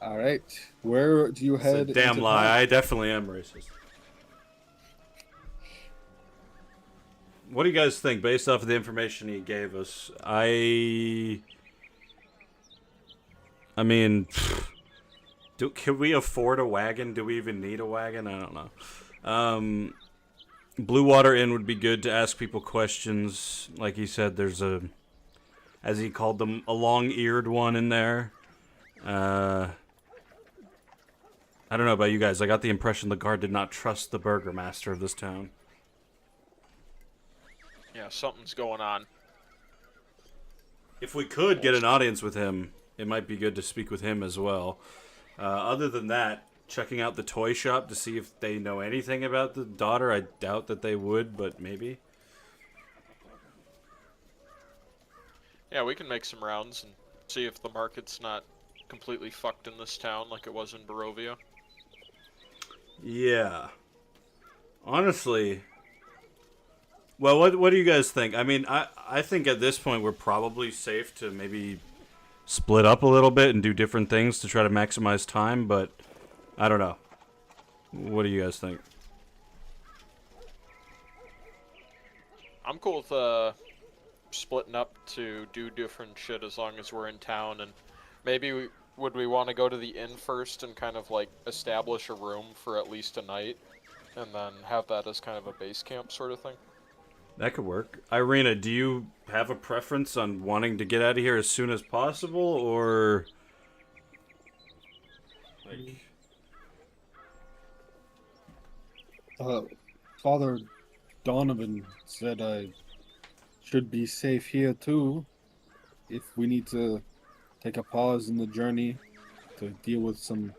Alright, where do you It's a head? damn into lie. town? I definitely am racist. What do you guys think, based off of the information he gave us? I mean, can we afford a wagon? Do we even need a wagon? I don't know. Blue Water Inn would be good to ask people questions. Like he said, there's as he called them, a long-eared one in there. I don't know about you guys. I got the impression the guard did not trust the burgomaster of this town. Yeah, something's going on. If we could get an audience with him, it might be good to speak with him as well. Other than that, checking out the toy shop to see if they know anything about the daughter. I doubt that they would, but maybe. Yeah, we can make some rounds and see if the market's not completely fucked in this town like it was in Barovia. Yeah. Honestly, well, what do you guys think? I mean, I think at this point we're probably safe to maybe split up a little bit and do different things to try to maximize time, but I don't know. What do you guys think? I'm cool with splitting up to do different shit as long as we're in town, and maybe would we want to go to the inn first and kind of like establish a room for at least a night, and then have that as kind of a base camp sort of thing? That could work. Irina, do you have a preference on wanting to get out of here as soon as possible, or like... Father Donovan said I should be safe here too. If we need to take a pause in the journey to deal with some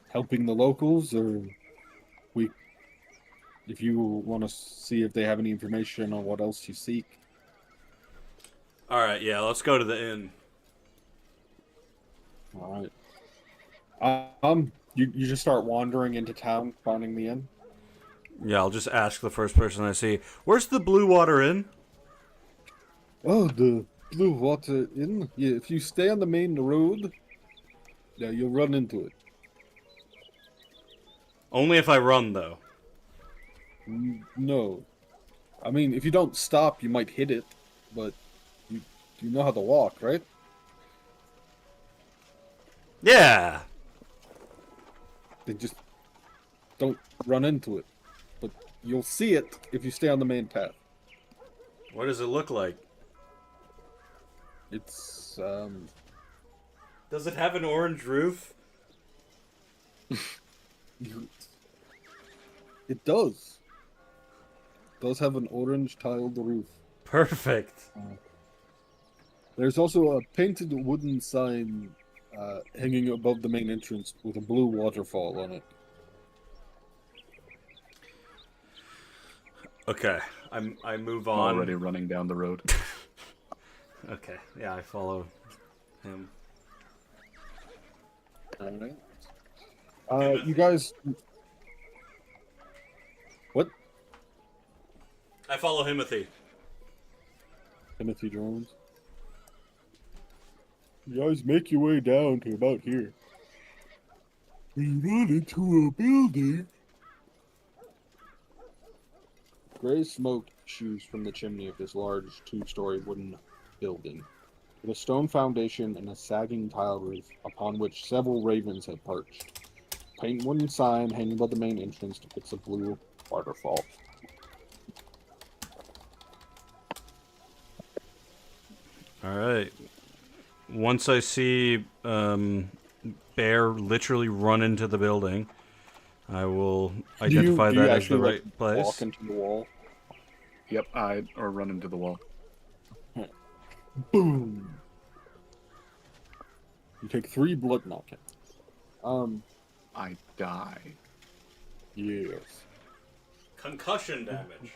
helping the locals, or we, if you want to see if they have any information on what else you seek. All right, yeah, let's go to the inn. All right. You just start wandering into town, finding the inn. Yeah, I'll just ask the first person I see. Where's the Blue Water Inn? Oh, the Blue Water Inn. Yeah, if you stay on the main road, yeah, you'll run into it. Only if I run, though. No, I mean if you don't stop, you might hit it, but you know how to walk, right? Yeah. They just don't run into it, but you'll see it if you stay on the main path. What does it look like? It's Does it have an orange roof? it does. It does have an orange tiled roof. Perfect. There's also a painted wooden sign hanging above the main entrance with a blue waterfall on it. Okay, I move I'm on. already running down the road. Okay, yeah, I follow him. Alright. You guys. What? I follow Timothy. Timothy Jones. You guys make your way down to about here. We run into a building. Gray smoke issues from the chimney of this large two-story wooden building, with a stone foundation and a sagging tile roof upon which several ravens had perched. Paint wooden sign hanging above the main entrance depicts a blue waterfall. All right. Once I see Bear literally run into the building, I will identify Do you that as the actually, like, right place. walk into the wall? Yep, or run into the wall. Boom! You take 3 blood knockouts. I die. Yes. Concussion damage.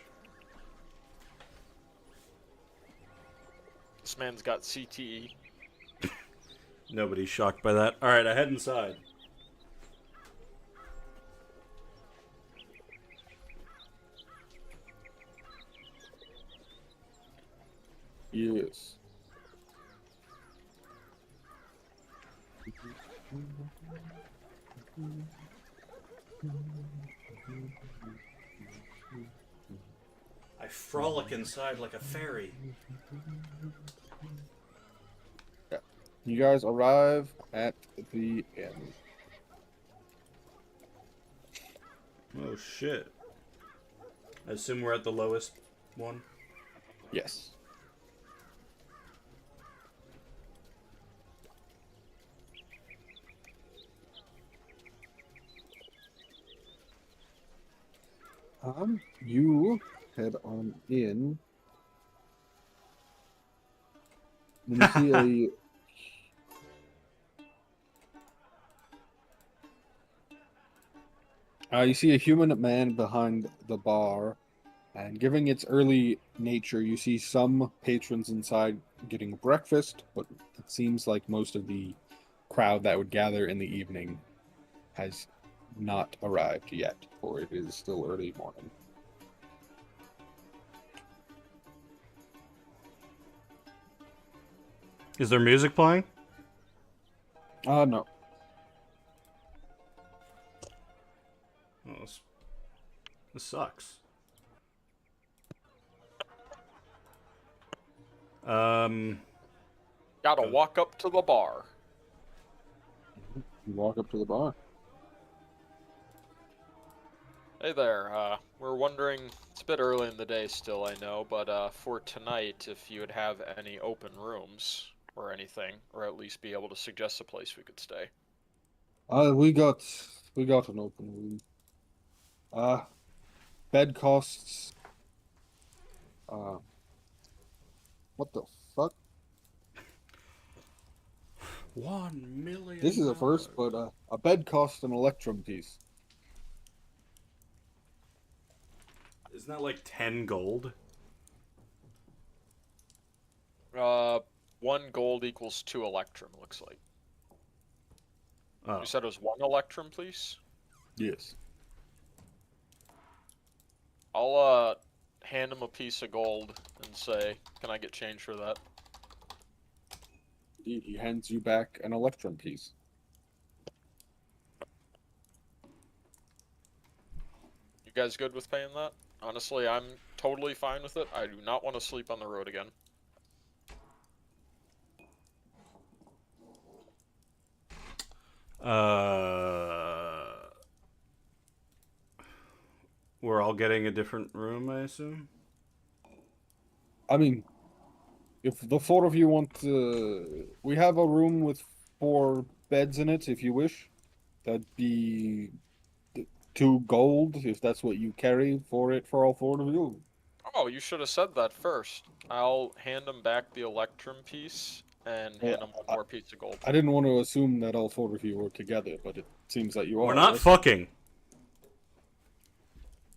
This man's got CTE. Nobody's shocked by that. All right, I head inside. Yes. I frolic inside like a fairy. You guys arrive at the inn. Oh shit. I assume we're at the lowest one. Yes. You head on in. And you see you see a human man behind the bar, and given its early nature, you see some patrons inside getting breakfast, but it seems like most of the crowd that would gather in the evening has not arrived yet, for it is still early morning. Is there music playing? No. Oh, this sucks. Gotta walk up to the bar. You walk up to the bar. Hey there, we're wondering, it's a bit early in the day still, I know, but for tonight, if you would have any open rooms or anything, or at least be able to suggest a place we could stay. We got an open room. bed costs. What the fuck? 1 million. This is a first, but a bed costs an electrum piece. Isn't that like 10 gold? 1 gold equals 2 electrum, looks like. Oh. You said it was 1 electrum, please? Yes. I'll, hand him a piece of gold and say, can I get change for that? He hands you back an electrum piece. You guys good with paying that? Honestly, I'm totally fine with it. I do not want to sleep on the road again. We're all getting a different room, I assume? I mean, if the 4 of you want to... We have a room with 4 beds in it, if you wish. That'd be 2 gold, if that's what you carry for it for all 4 of you. Oh, you should have said that first. I'll hand him back the electrum piece and hand him 1 more piece of gold. I didn't want to assume that all 4 of you were together, but it seems that you are. We're not yes? fucking.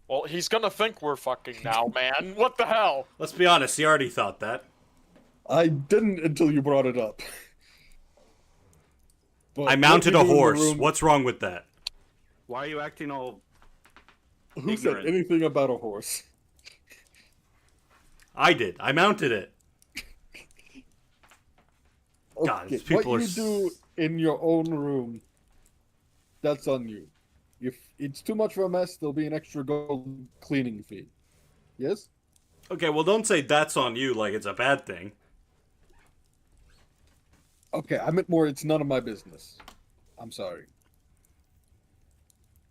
Well, he's gonna think we're fucking now, man. What the hell? Let's be honest, he already thought that. I didn't until you brought it up. But I mounted what a you do in the horse. room- What's wrong with that? Why are you acting all... Who said ignorant? anything about a horse? I did. I mounted it. God, Okay, these people what are you do in your own room, that's on you. If it's too much of a mess, there'll be an extra gold cleaning fee. Yes? Okay, well, don't say that's on you like it's a bad thing. Okay, I meant more it's none of my business. I'm sorry.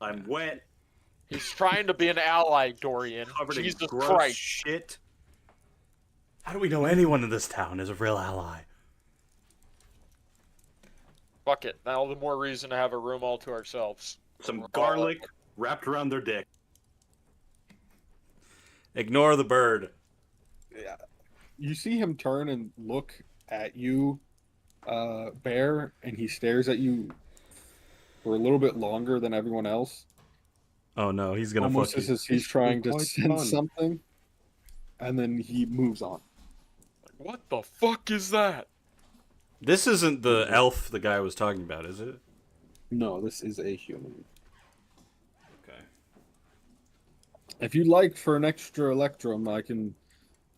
I'm wet, He's trying to be an ally, Dorian. covered Jesus in gross Christ. shit. How do we know anyone in this town is a real ally? Fuck it. Now the more reason to have a room all to ourselves. Some garlic wrapped around their dick. Ignore the bird. Yeah. You see him turn and look at you, Bear, and he stares at you for a little bit longer than everyone else. Oh no, he's gonna Almost fuck as you. if he's trying to quite sense fun. something, and then he moves on. What the fuck is that? This isn't the elf the guy was talking about, is it? No, this is a human. Okay. If you'd like for an extra electrum, I can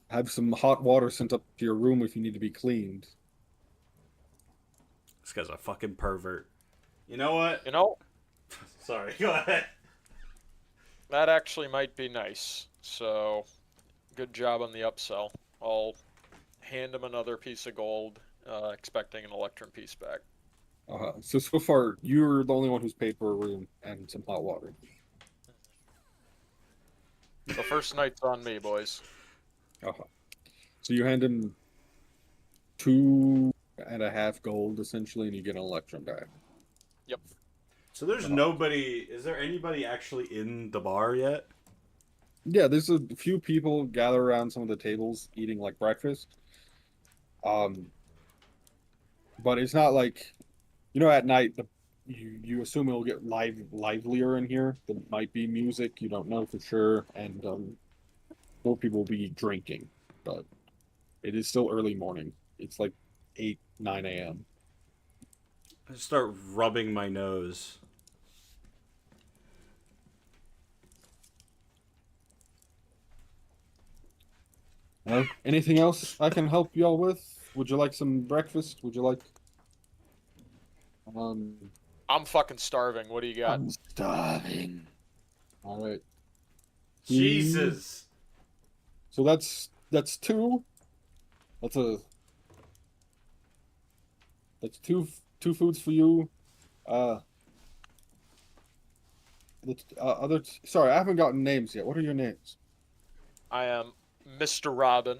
have some hot water sent up to your room if you need to be cleaned. This guy's a fucking pervert. You know what? You know, Sorry, go ahead. that actually might be nice. So, good job on the upsell. I'll hand him another piece of gold, expecting an electrum piece back. So far, you're the only one who's paid for a room and some hot water. The first night's on me, boys. So you hand him 2.5 gold, essentially, and you get an electrum back. Yep. So there's nobody. Is there anybody actually in the bar yet? Yeah, there's a few people gather around some of the tables eating like breakfast. But it's not like, at night you assume it'll get livelier in here. There might be music, you don't know for sure, and more people will be drinking. But it is still early morning. It's like 8-9 a.m. I start rubbing my nose. Anything else I can help y'all with? Would you like some breakfast? Would you like? I'm fucking starving. What do you got? I'm starving. All right. Jesus. So that's 2. That's two foods for you. Sorry, I haven't gotten names yet. What are your names? I am Mr. Robin.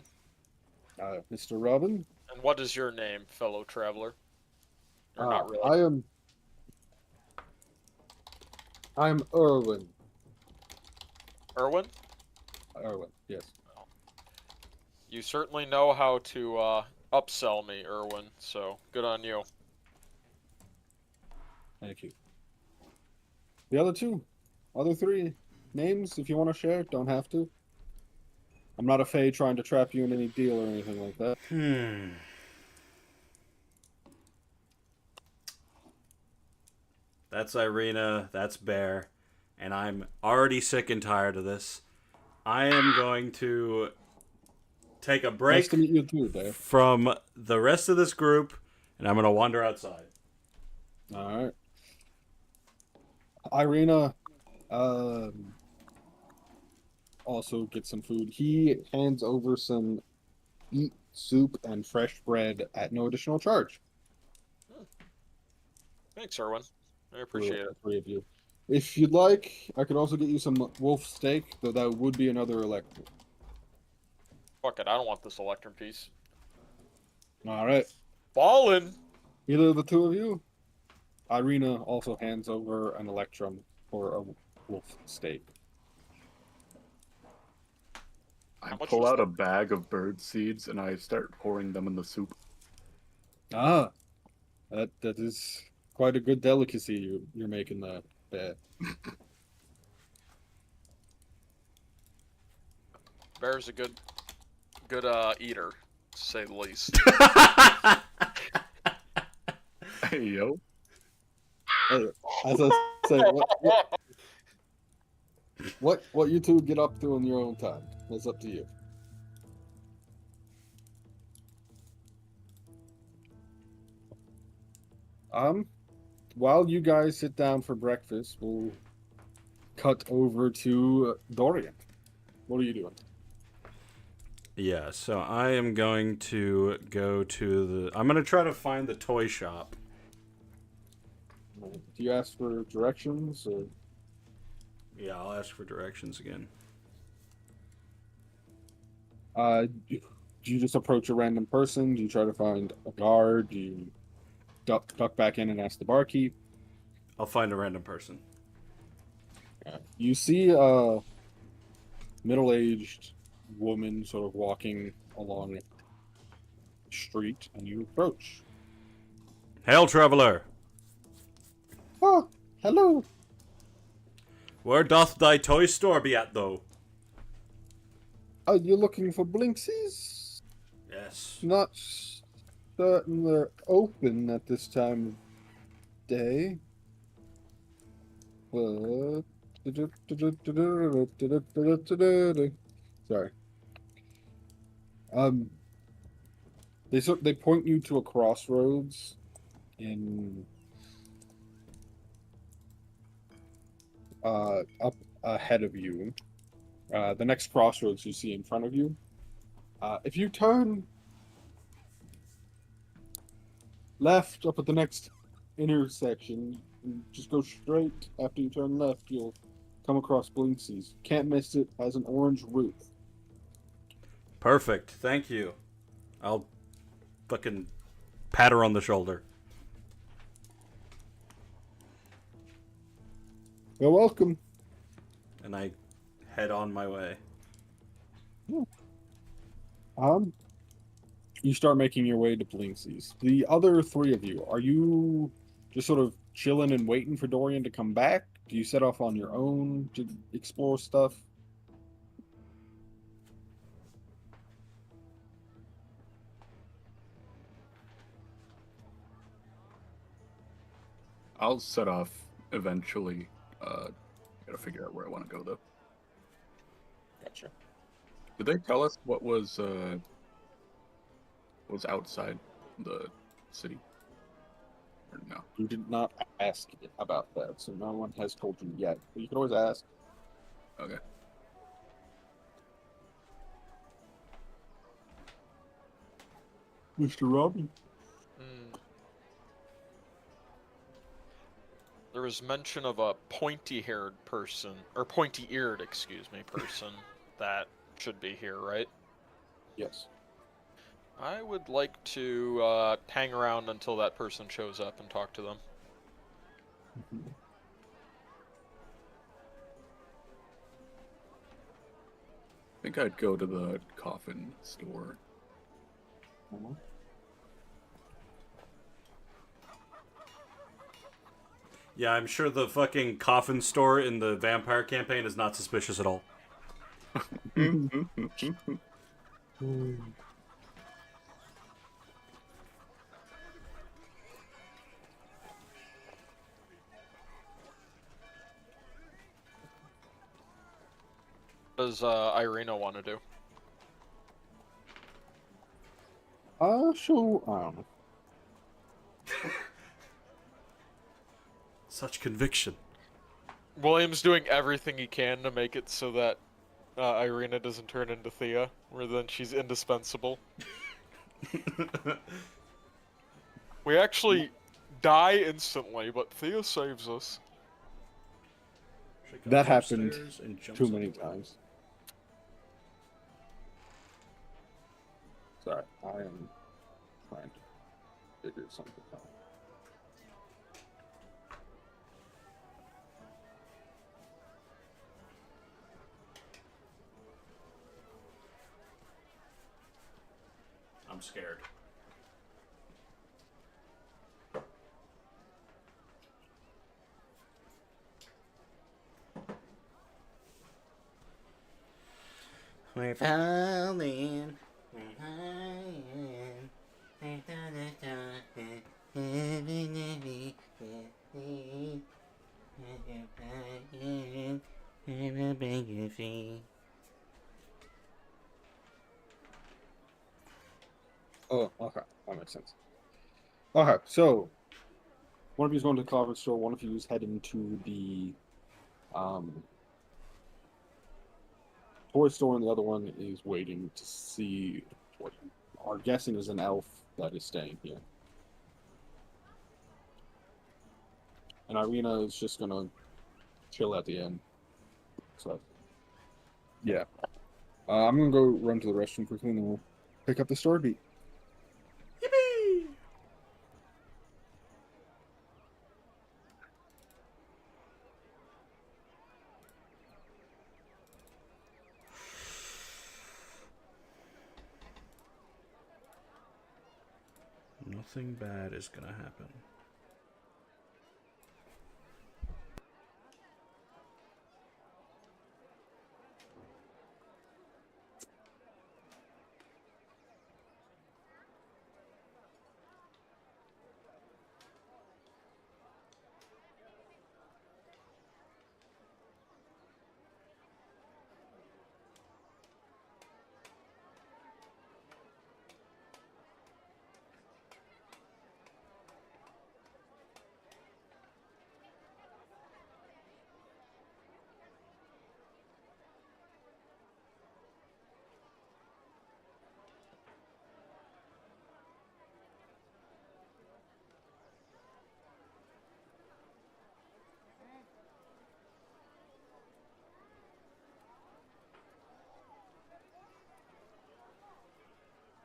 Mr. Robin. And what is your name, fellow traveler? Or not really. I'm Erwin. Erwin, Erwin, yes. you certainly know how to upsell me, Erwin. So good on you. Thank you. The other three names, if you want to share, don't have to. I'm not a fae trying to trap you in any deal or anything like that. That's Irina, that's Bear, and I'm already sick and tired of this. I am going to take a Nice break to meet you too, Bear. from the rest of this group, and I'm going to wander outside. All right. Irina also gets some food. He hands over some meat, soup, and fresh bread at no additional charge. Thanks, Erwin. I For appreciate the it. three of you. If you'd like, I could also get you some wolf steak, though that would be another electric. Fuck it, I don't want this electrum piece. All right. Ballin'! Either of the two of you. Irina also hands over an electrum for a wolf steak. I How much pull was out that? a bag of bird seeds and I start pouring them in the soup. Ah, that is quite a good delicacy you're making that. Bear's a good eater, to say the least. Hey, yo. Hey, as I say, what you two get up to in your own time. That's up to you. While you guys sit down for breakfast, we'll cut over to Dorian. What are you doing? Yeah, so I am going to go to the... I'm going to try to find the toy shop. Do you ask for directions or? Yeah, I'll ask for directions again. Do you just approach a random person? Do you try to find a guard? Do you duck back in and ask the barkeep? I'll find a random person. You see a middle-aged woman sort of walking along the street, and you approach. Hail, traveler! Oh, hello. Where doth thy toy store be at, though? Are you looking for Blinksies? Yes. Not certain they're open at this time of day. But... Sorry. They point you to a crossroads in up ahead of you. The next crossroads you see in front of you. If you turn left up at the next intersection, and just go straight after you turn left, you'll come across Blinksies. Can't miss it. Has an orange roof. Perfect. Thank you. I'll fucking pat her on the shoulder. You're welcome. And I head on my way. You start making your way to Blinksies. The other three of you, are you just sort of chilling and waiting for Dorian to come back? Do you set off on your own to explore stuff? I'll set off eventually. Gotta figure out where I want to go, though. Gotcha. Did they tell us what was outside the city? Or no? You did not ask about that, so no one has told you yet. But you can always ask. Okay. Mr. Robbie. There was mention of a pointy-haired person, or pointy-eared, excuse me, person that should be here, right? Yes. I would like to hang around until that person shows up and talk to them. think I'd go to the coffin store. Yeah, I'm sure the fucking coffin store in the vampire campaign is not suspicious at all. What does Irina want to do? Sure. I don't know. Such conviction. William's doing everything he can to make it so that Irina doesn't turn into Thea, where then she's indispensable. We actually die instantly, but Thea saves us. She comes That happened upstairs and jumps Too on many the wall. times. Sorry, I am trying to figure something out. I'm scared. We're falling. Oh, okay, that makes sense. Okay, so one of you is going to the closet store. One of you is heading to the toy store, and the other one is waiting to see what you are guessing is an elf that is staying here. And Irina is just gonna chill at the end. So, yeah. I'm gonna go run to the restroom quickly, and then we'll pick up the story beat. Yippee! Nothing bad is gonna happen.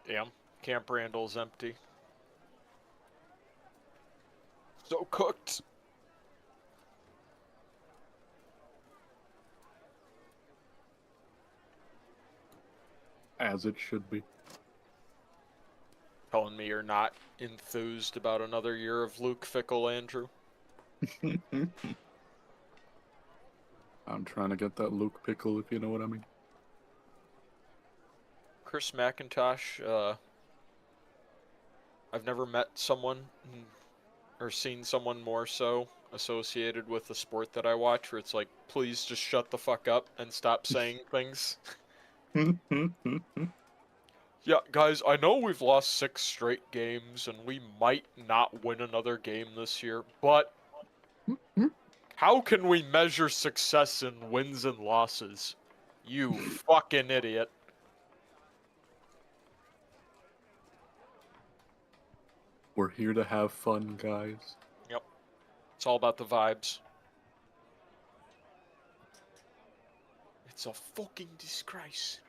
Damn, Camp Randall's empty. So cooked. As it should be. Telling me you're not enthused about another year of Luke Fickle, Andrew? I'm trying to get that Luke pickle, if you know what I mean. Chris McIntosh, I've never met someone or seen someone more so associated with the sport that I watch where it's like, please just shut the fuck up and stop saying things. Yeah, guys, I know we've lost 6 straight games and we might not win another game this year, but how can we measure success in wins and losses? You fucking idiot. We're here to have fun, guys. Yep. It's all about the vibes. It's a fucking disgrace.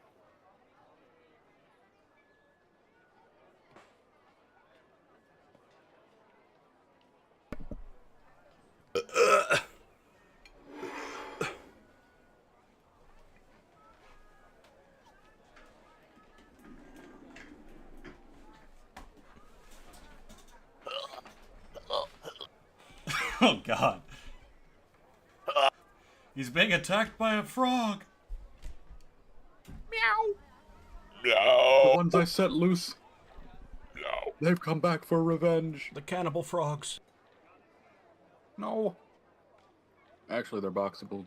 Oh God. He's being attacked by a frog. The No. ones I set loose, No. they've come back for revenge. The cannibal frogs. No. Actually, they're boxable.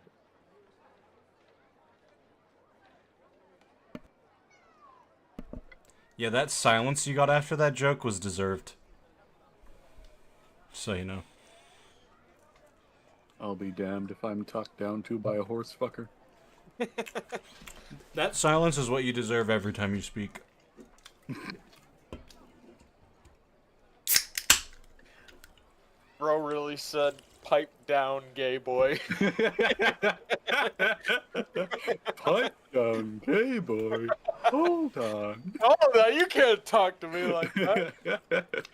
Yeah, that silence you got after that joke was deserved. So you know. I'll be damned if I'm talked down to by a horse fucker. That silence is what you deserve every time you speak. Bro really said, pipe down, gay boy. Pipe down, gay boy. Hold on. Oh, now you can't talk to me like that.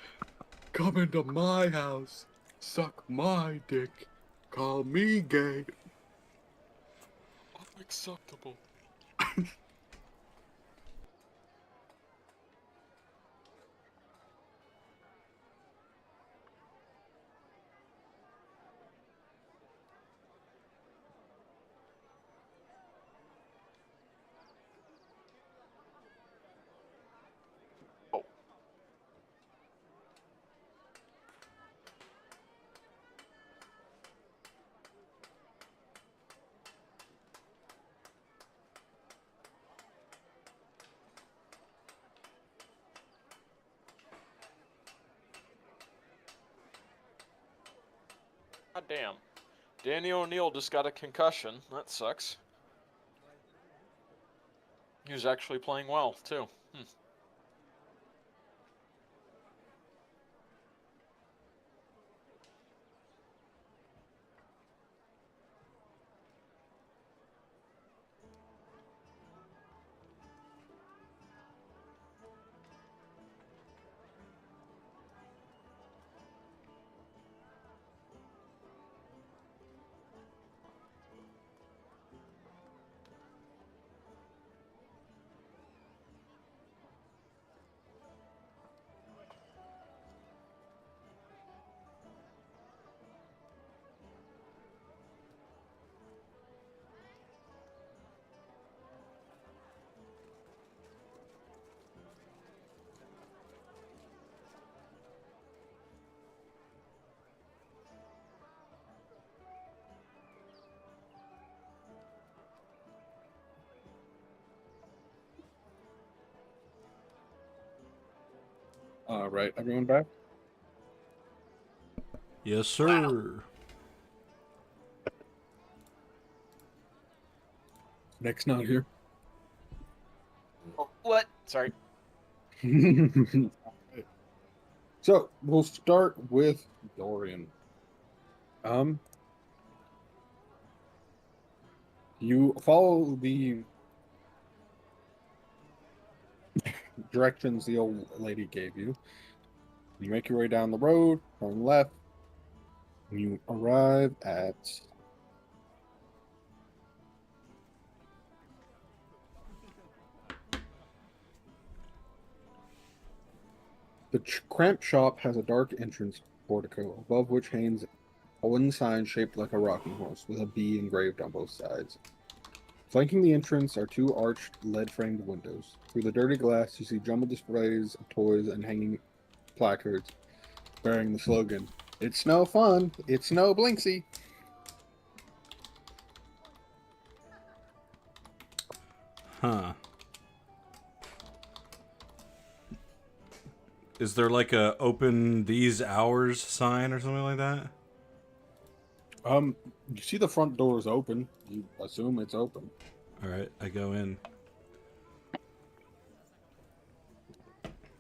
Come into my house. Suck my dick. Call me gay. Unacceptable. God damn. Danny O'Neill just got a concussion. That sucks. He was actually playing well, too. All right, everyone back? Yes, sir. Nick's not here. Oh, what? Sorry. So we'll start with Dorian. You follow the directions the old lady gave you. You make your way down the road, turn left, and you arrive at the cramped shop. Has a dark entrance portico, above which hangs a wooden sign shaped like a rocking horse with a bee engraved on both sides. Flanking the entrance are two arched, lead-framed windows. Through the dirty glass, you see jumbled displays of toys and hanging placards bearing the slogan, "It's no fun, it's no Blinksy." Huh. Is there like a open these hours sign or something like that? You see the front door is open. You assume it's open. Alright, I go in.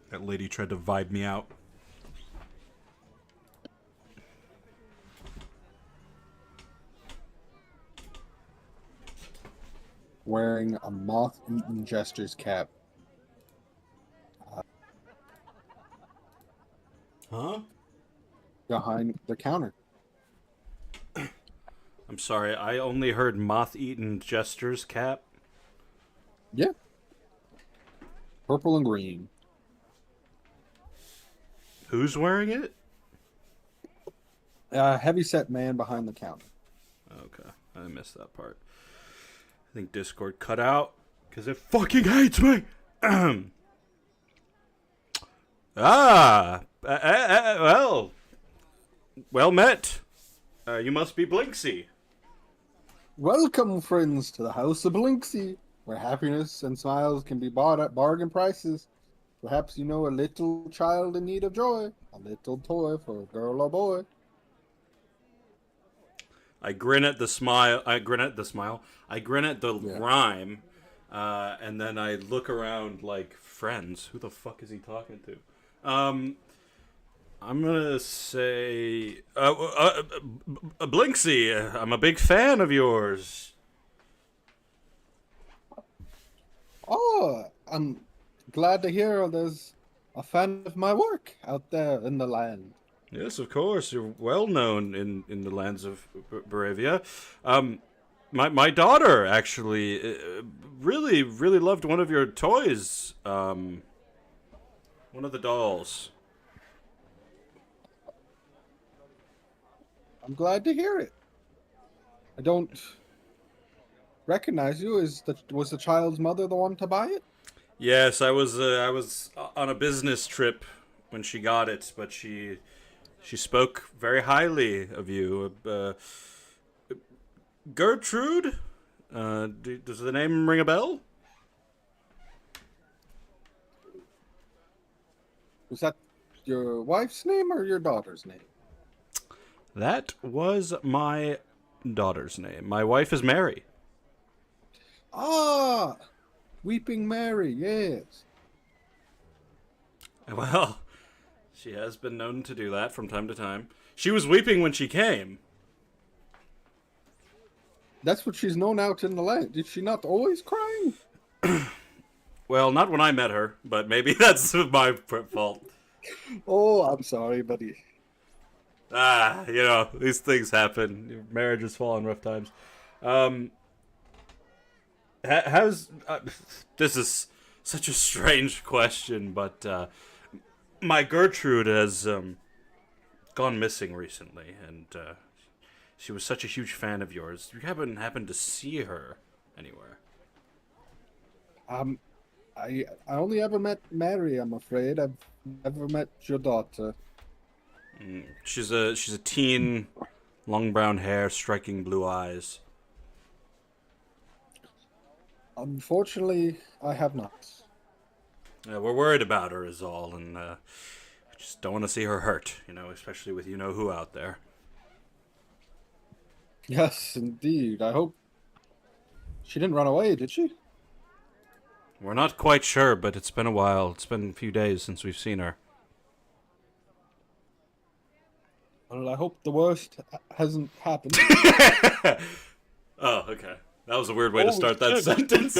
That lady tried to vibe me out. Wearing a moth-eaten jester's cap. Huh? Behind the counter. I'm sorry, I only heard moth-eaten jester's cap. Yeah. Purple and green. Who's wearing it? A heavy-set man behind the counter. Okay, I missed that part. I think Discord cut out because it fucking hates me. Well met. You must be Blinksy. Welcome, friends, to the House of Blinksy, where happiness and smiles can be bought at bargain prices. Perhaps you know a little child in need of joy, a little toy for a girl or boy. I grin at the smile. I grin at the rhyme, and then I look around like, friends. Who the fuck is he talking to? I'm gonna say, Blinksy. I'm a big fan of yours. Oh, I'm glad to hear there's a fan of my work out there in the land. Yes, of course. You're well known in the lands of Baravia. My daughter actually really loved one of your toys. One of the dolls. I'm glad to hear it. I don't recognize you. Was the child's mother the one to buy it? Yes, I was on a business trip when she got it, but she spoke very highly of you. Gertrude? Does the name ring a bell? Was that your wife's name or your daughter's name? That was my daughter's name. My wife is Mary. Ah, Weeping Mary, yes. Well, she has been known to do that from time to time. She was weeping when she came. That's what she's known out in the land. Is she not always crying? Well, not when I met her, but maybe that's my fault. Oh, I'm sorry, buddy. These things happen. Marriages fall on rough times. This is such a strange question, but my Gertrude has gone missing recently, and she was such a huge fan of yours. You haven't happened to see her anywhere? I only ever met Mary, I'm afraid. I've never met your daughter. She's a teen, long brown hair, striking blue eyes. Unfortunately, I have not. We're worried about her is all, and we just don't want to see her hurt, especially with you-know-who out there. Yes, indeed. I hope she didn't run away, did she? We're not quite sure, but it's been a while. It's been a few days since we've seen her. Well, I hope the worst hasn't happened. Oh, okay. That was a weird way to start that sentence.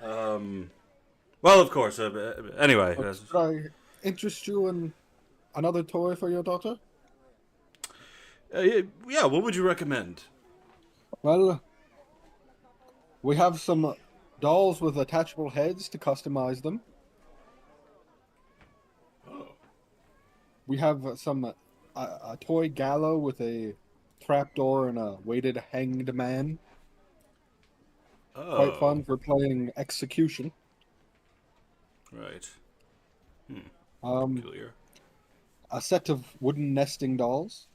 Well, of course. Anyway. Should I interest you in another toy for your daughter? Yeah, what would you recommend? Well, we have some dolls with attachable heads to customize them. Oh. We have a toy gallows with a trapdoor and a weighted hanged man. Oh. Quite fun for playing execution. Right. Peculiar. A set of wooden nesting dolls.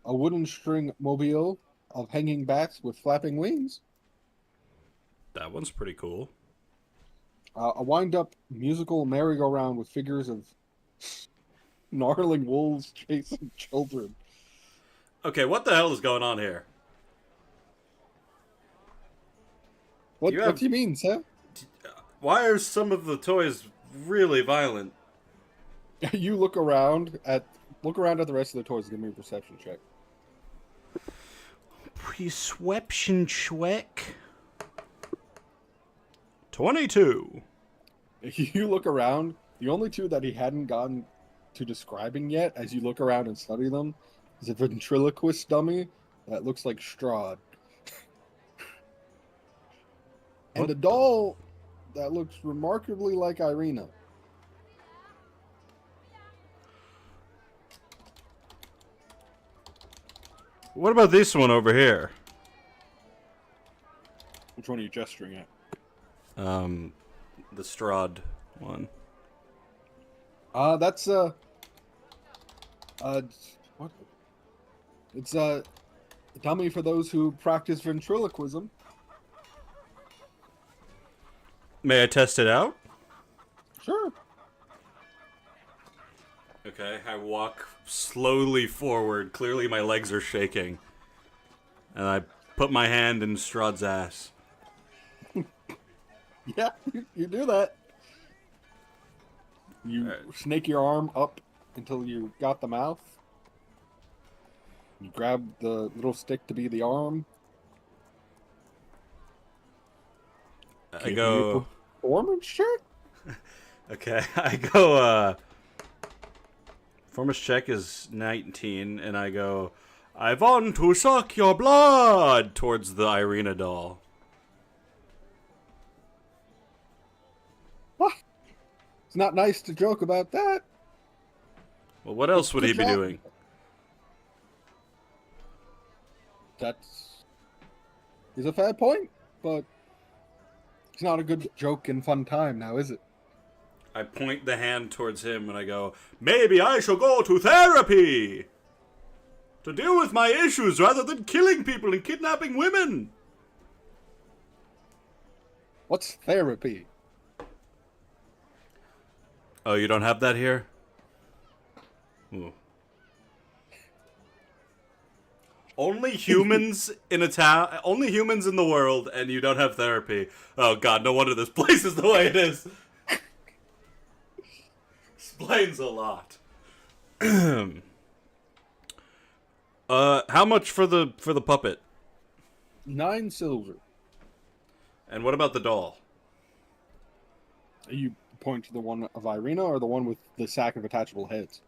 A wooden string mobile of hanging bats with flapping wings. That one's pretty cool. A wind-up musical merry-go-round with figures of gnarling wolves chasing children. Okay, what the hell is going on here? What do you mean, sir? Why are some of the toys really violent? You look around at the rest of the toys and give me a perception check. Perception check. 22. You look around. The only two that he hadn't gotten to describing yet, as you look around and study them, is a ventriloquist dummy that looks like Strahd. And a doll that looks remarkably like Irina. What about this one over here? Which one are you gesturing at? The Strahd one. That's what? It's a dummy for those who practice ventriloquism. May I test it out? Sure. Okay, I walk slowly forward. Clearly my legs are shaking. And I put my hand in Strahd's ass. Yeah, you do that. You snake your arm up until you got the mouth. You grab the little stick to be the arm. I go... Performance check? Okay, I go, performance check is 19, and I go, I want to suck your blood towards the Irina doll. What? It's not nice to joke about that. Well, what else would he be doing? That's is a fair point, but it's not a good joke and fun time now, is it? I point the hand towards him and I go, maybe I shall go to therapy to deal with my issues rather than killing people and kidnapping women. What's therapy? Oh, you don't have that here? Ooh. Only humans in a town, only humans in the world, and you don't have therapy. Oh god, no wonder this place is the way it is. Explains a lot. How much for the puppet? 9 silver. And what about the doll? Are you pointing to the one of Irina or the one with the sack of attachable heads?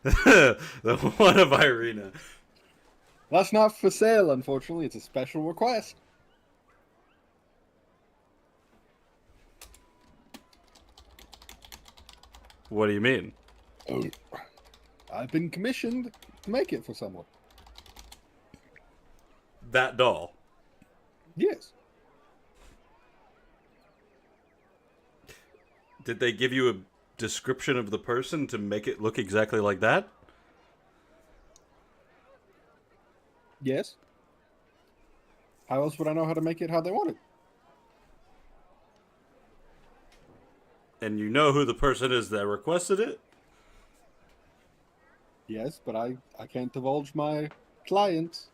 The one of Irina. That's not for sale, unfortunately. It's a special request. What do you mean? Oh, I've been commissioned to make it for someone. That doll. Yes. Did they give you a description of the person to make it look exactly like that? Yes. How else would I know how to make it how they want it? And you know who the person is that requested it? Yes, but I can't divulge my clients.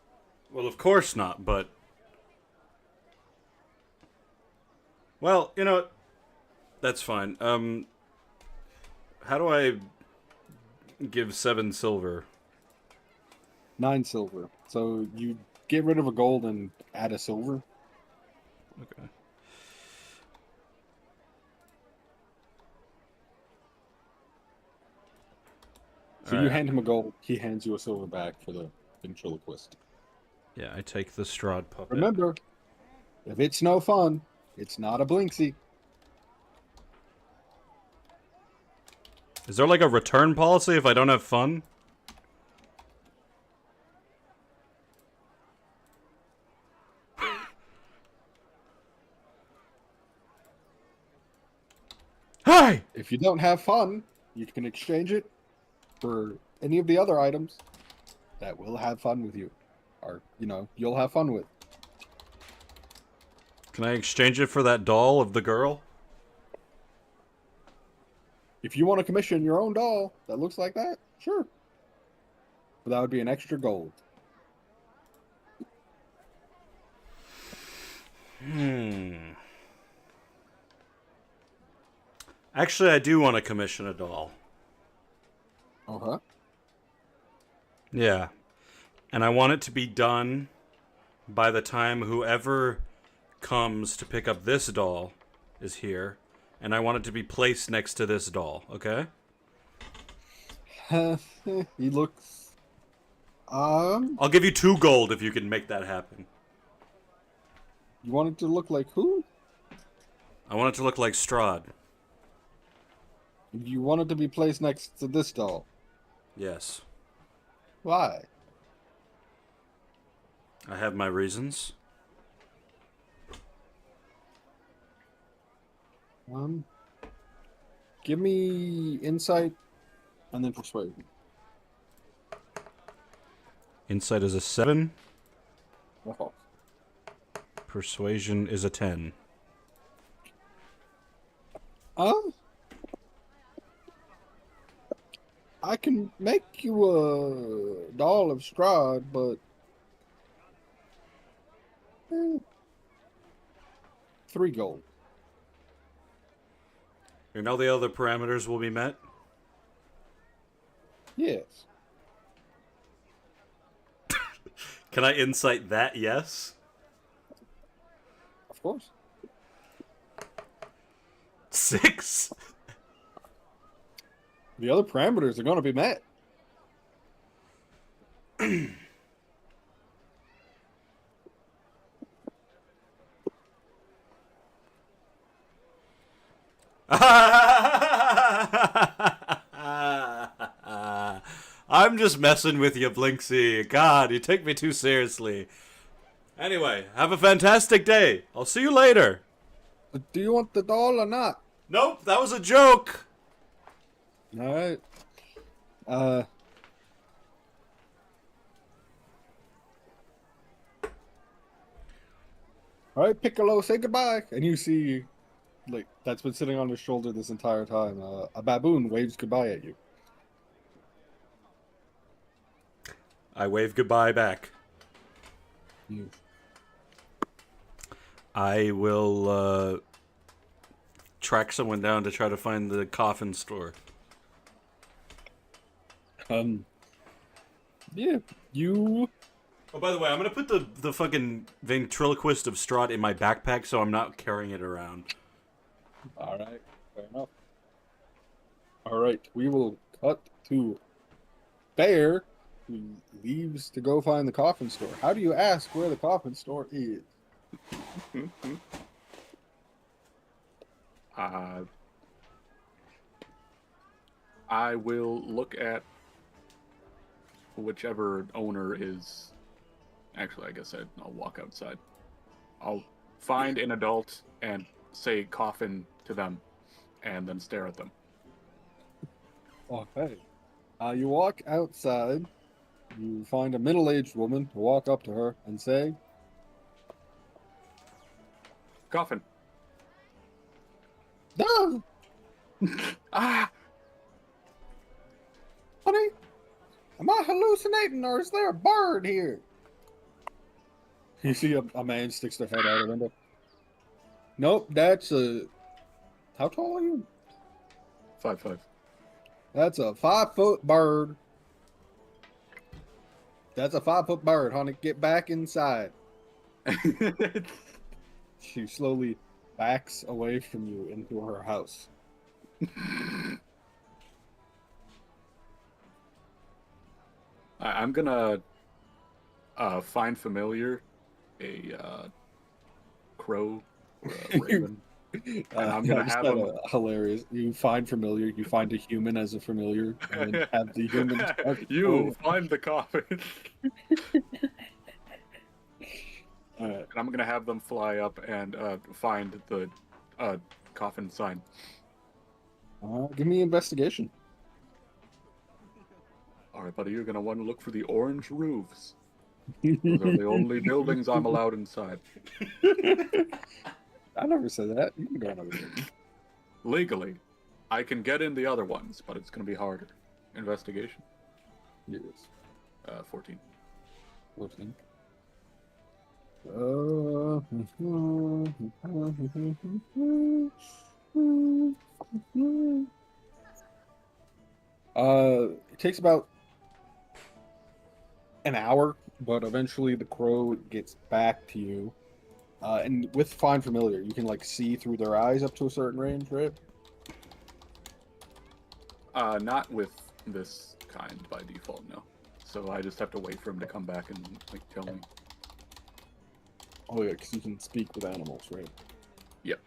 Well, of course not, but... Well, you know what? That's fine. How do I give 7 silver? 9 silver. So you get rid of a gold and add a silver. Okay. So you Alright. hand him a gold, he hands you a silver back for the ventriloquist. Yeah, I take the Strahd puppet. Remember, if it's no fun, it's not a blinksy. Is there like a return policy if I don't have fun? Hi! If you don't have fun, you can exchange it for any of the other items that will have fun with you. Or, you know, you'll have fun with. Can I exchange it for that doll of the girl? If you want to commission your own doll that looks like that, sure. But that would be an extra gold. Actually, I do want to commission a doll. Uh-huh. Yeah. And I want it to be done by the time whoever comes to pick up this doll is here. And I want it to be placed next to this doll, okay? He looks... I'll give you 2 gold if you can make that happen. You want it to look like who? I want it to look like Strahd. You want it to be placed next to this doll. Yes. Why? I have my reasons. Give me insight and then persuasion. Insight is a 7. Oh. Persuasion is a 10. I can make you a doll of Strahd, but 3 gold. And all the other parameters will be met? Yes. Can I insight that? Yes? Of course. 6? The other parameters are going to be met. I'm just messing with you, Blinksy. God, you take me too seriously. Anyway, have a fantastic day. I'll see you later. But do you want the doll or not? Nope, that was a joke. All right. All right, Piccolo, say goodbye. And you see, like, that's been sitting on his shoulder this entire time. A baboon waves goodbye at you. I wave goodbye back. You. I will track someone down to try to find the coffin store. Yeah, you. Oh, by the way, I'm gonna put the fucking ventriloquist of Strahd in my backpack so I'm not carrying it around. All right, fair enough. All right, we will cut to Bear, who leaves to go find the coffin store. How do you ask where the coffin store is? I will look at whichever owner is. Actually, I guess I'll walk outside. I'll find an adult and say coffin to them, and then stare at them. Okay. You walk outside. You find a middle-aged woman to walk up to her and say, Coffin. "No, Ah! honey, am I hallucinating or is there a bird here?" You see a man sticks their head out the window. Nope, that's a... How tall are you? 5'5". That's a 5-foot bird. That's a 5-foot bird, honey. Get back inside. She slowly backs away from you into her house. I'm gonna find familiar a crow or a raven. And I'm gonna have them. Hilarious. You find familiar. You find a human as a familiar, and then have the human. You find the coffin. All right. And I'm gonna have them fly up and find the coffin sign. Give me investigation. All right, buddy, you're gonna want to look for the orange roofs. Those are the only buildings I'm allowed inside. I never said that. You can go another building. Legally, I can get in the other ones, but it's gonna be harder. Investigation. Yes. 14. 14. It takes about an hour, but eventually the crow gets back to you. And with Find Familiar, you can like see through their eyes up to a certain range, right? Not with this kind by default, no. So I just have to wait for him to come back and like tell me. Oh yeah, because you can speak with animals, right? Yep.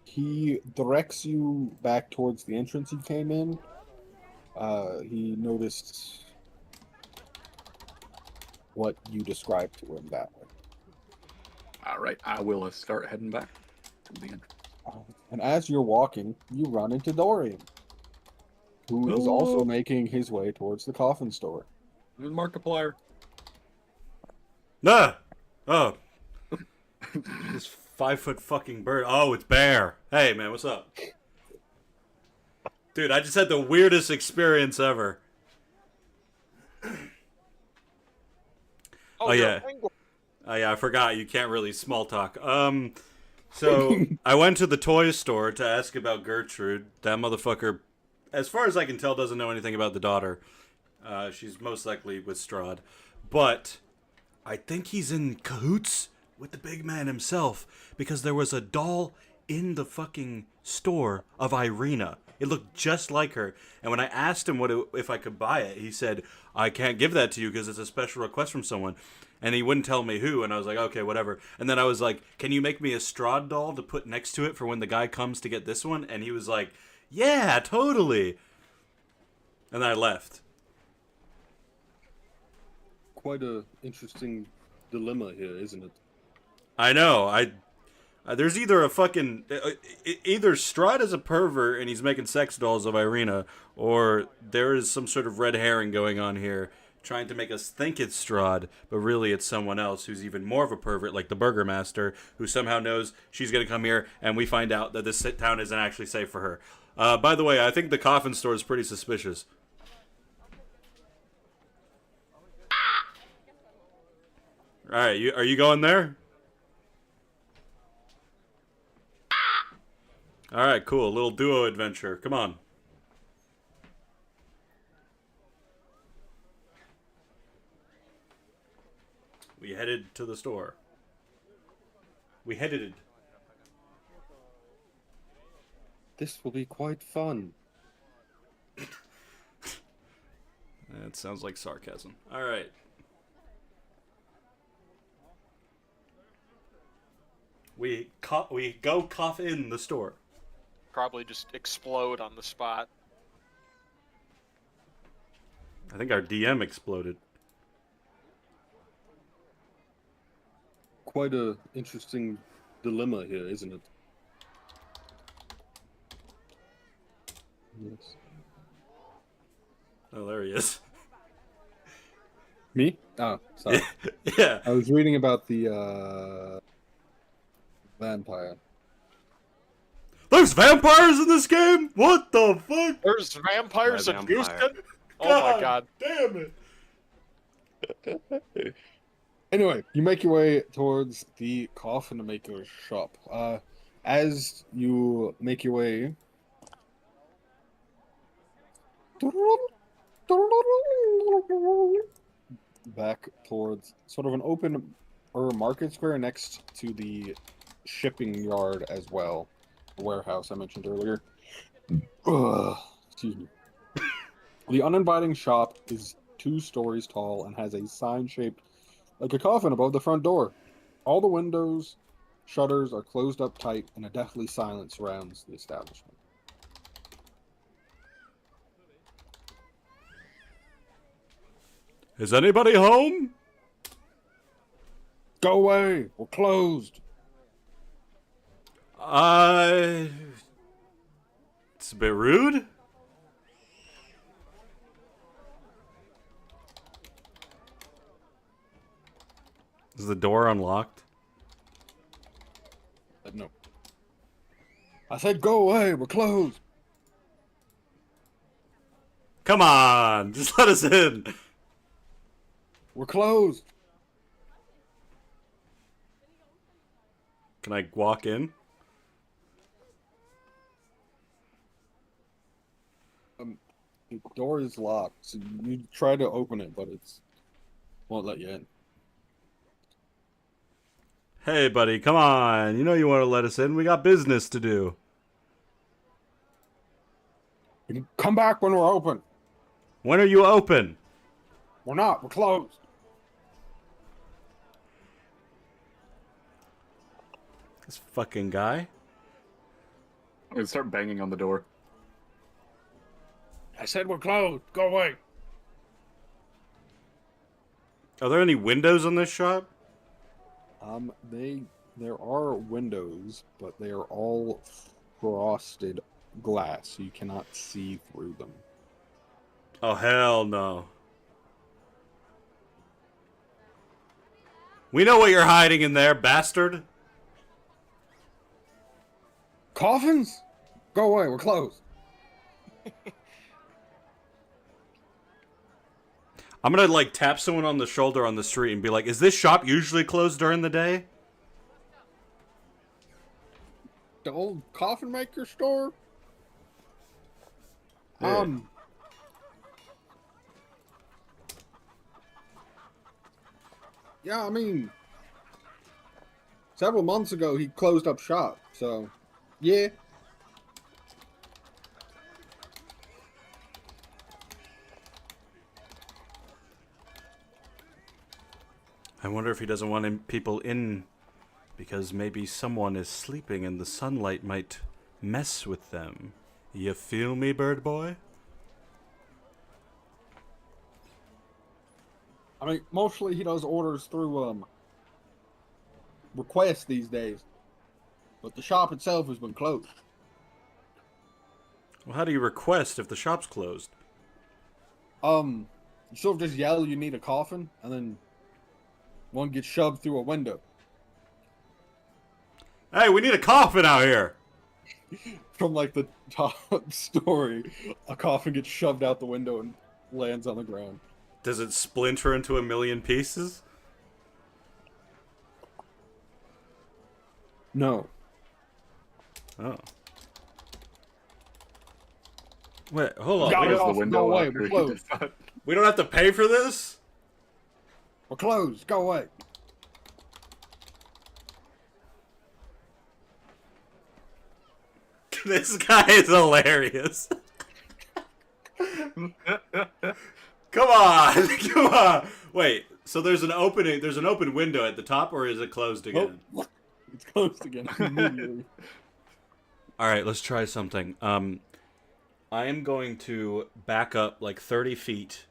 He directs you back towards the entrance you came in. He noticed what you described to him that way. All right, I will start heading back to the entrance. And as you're walking, you run into Dorian, who is also making his way towards the coffin store. There's Markiplier. Nah! Oh. This 5-foot fucking bird. Oh, it's Bear. Hey, man, what's up? Dude, I just had the weirdest experience ever. Oh, yeah. Oh, yeah, I forgot. You can't really small talk. So, I went to the toy store to ask about Gertrude. That motherfucker, as far as I can tell, doesn't know anything about the daughter. She's most likely with Strahd. But I think he's in cahoots with the big man himself, because there was a doll in the fucking store of Irina. It looked just like her. And when I asked him if I could buy it, he said, I can't give that to you because it's a special request from someone. And he wouldn't tell me who, and I was like, okay, whatever. And then I was like, can you make me a Strahd doll to put next to it for when the guy comes to get this one? And he was like, yeah, totally. And then I left. Quite a interesting dilemma here, isn't it? I know. There's either a fucking... either Strahd is a pervert and he's making sex dolls of Irina, or there is some sort of red herring going on here, trying to make us think it's Strahd, but really it's someone else who's even more of a pervert, like the Burger Master, who somehow knows she's going to come here, and we find out that this town isn't actually safe for her. By the way, I think the coffin store is pretty suspicious. Alright, are you going there? Alright, cool. A little duo adventure. Come on. We headed to the store. We headed. This will be quite fun. That sounds like sarcasm. Alright. We go cough in the store. Probably just explode on the spot. I think our DM exploded. Quite a interesting dilemma here, isn't it? Yes. Oh, there he is. Me? Oh, sorry. Yeah. I was reading about the vampire. There's vampires in this game? What the fuck? There's vampires in Vampire. Houston? Oh my god. Damn it. Anyway, you make your way towards the coffin maker's shop. As you make your way, back towards sort of an open or market square next to the shipping yard as well, the warehouse I mentioned earlier. Excuse me. The uninviting shop is 2 stories tall and has a sign shaped like a coffin above the front door. All the windows, shutters are closed up tight, and a deathly silence surrounds the establishment. Is anybody home? Go away! We're closed! It's a bit rude. Is the door unlocked? No. I said go away! We're closed! Come on, just let us in. We're closed! Can I walk in? The door is locked, so you try to open it, but it's won't let you in. Hey, buddy, come on. You know you want to let us in. We got business to do. You can come back when we're open. When are you open? We're not. We're closed. This fucking guy. I'm gonna start banging on the door. I said we're closed. Go away. Are there any windows in this shop? There are windows, but they are all frosted glass, so you cannot see through them. Oh, hell no. We know what you're hiding in there, bastard. Coffins? Go away, we're closed. I'm gonna, like, tap someone on the shoulder on the street and be like, is this shop usually closed during the day? The old coffin maker store? Yeah. Yeah, I mean, several months ago he closed up shop, so yeah. I wonder if he doesn't want people in because maybe someone is sleeping and the sunlight might mess with them. You feel me, bird boy? I mean, mostly he does orders through requests these days, but the shop itself has been closed. Well, how do you request if the shop's closed? You sort of just yell you need a coffin, and then one gets shoved through a window. Hey, we need a coffin out here! From like the top story, a coffin gets shoved out the window and lands on the ground. Does it splinter into a million pieces? No. Oh. Wait, hold on. Got We it. don't, Off, go away, we're closed. we don't have to pay for this? We're closed. Go away. This guy is hilarious. Come on, come on. Wait, so there's an opening, there's an open window at the top, or is it closed again? Oh, it's closed again immediately. All right, let's try something. I am going to back up like 30 feet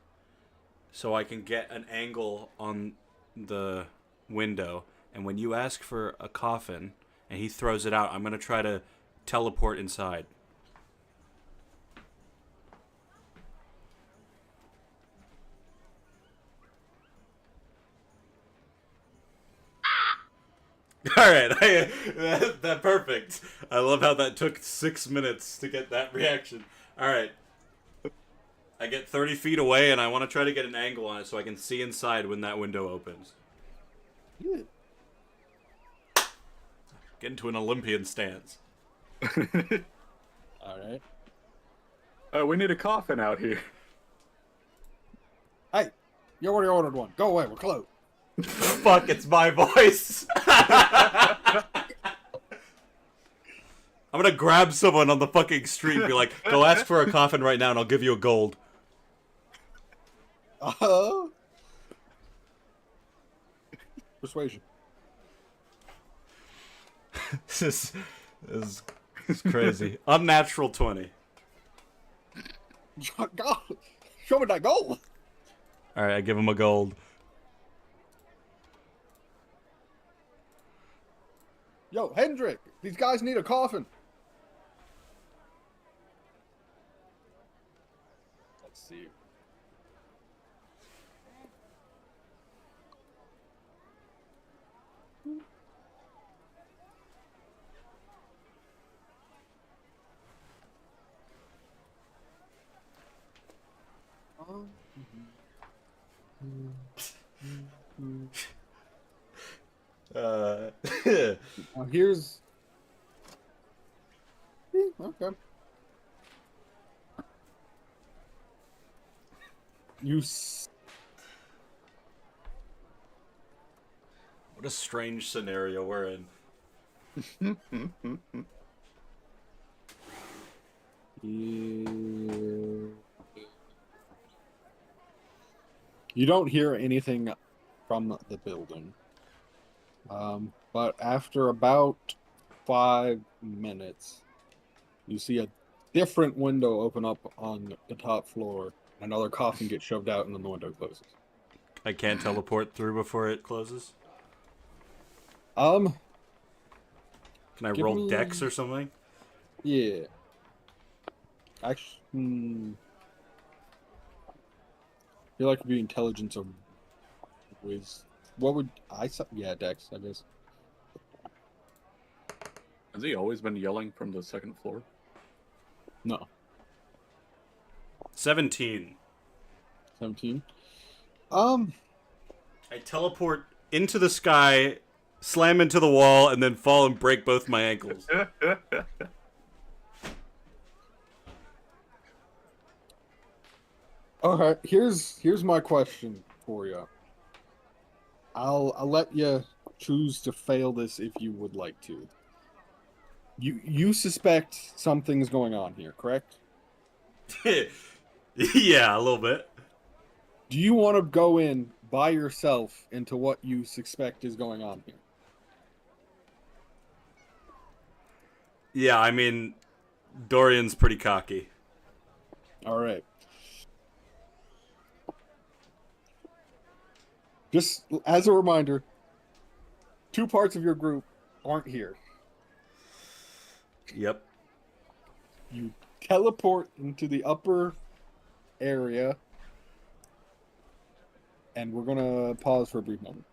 so I can get an angle on the window. And when you ask for a coffin and he throws it out, I'm going to try to teleport inside. All right, that perfect. I love how that took 6 minutes to get that reaction. All right, I get 30 feet away, and I want to try to get an angle on it so I can see inside when that window opens. Yeah. Get into an Olympian stance. All right. We need a coffin out here. Hey, you already ordered one. Go away. We're closed. Fuck, it's my voice. I'm gonna grab someone on the fucking street and be like, go ask for a coffin right now and I'll give you a gold. Persuasion. This is crazy. Unnatural 20. God, show me that gold. Alright, I give him a gold. Yo, Hendrik, these guys need a coffin. Let's see. Here's. Okay. What a strange scenario we're in. You don't hear anything from the building. But after about 5 minutes, you see a different window open up on the top floor. Another coffin gets shoved out and then the window closes. I can't teleport through before it closes? Um, Can I Give roll me- dex or something? yeah. Actually, I feel like it'd be intelligence or whiz. What would I say? Yeah, Dex, I guess. Has he always been yelling from the second floor? No, 17. 17. I teleport into the sky, slam into the wall, and then fall and break both my ankles. Okay, here's my question for you. I'll let you choose to fail this if you would like to. You suspect something's going on here, correct? Yeah, a little bit. Do you want to go in by yourself into what you suspect is going on here? Yeah, I mean, Dorian's pretty cocky. All right. Just as a reminder, 2 parts of your group aren't here. Yep. You teleport into the upper area, and we're gonna pause for a brief moment.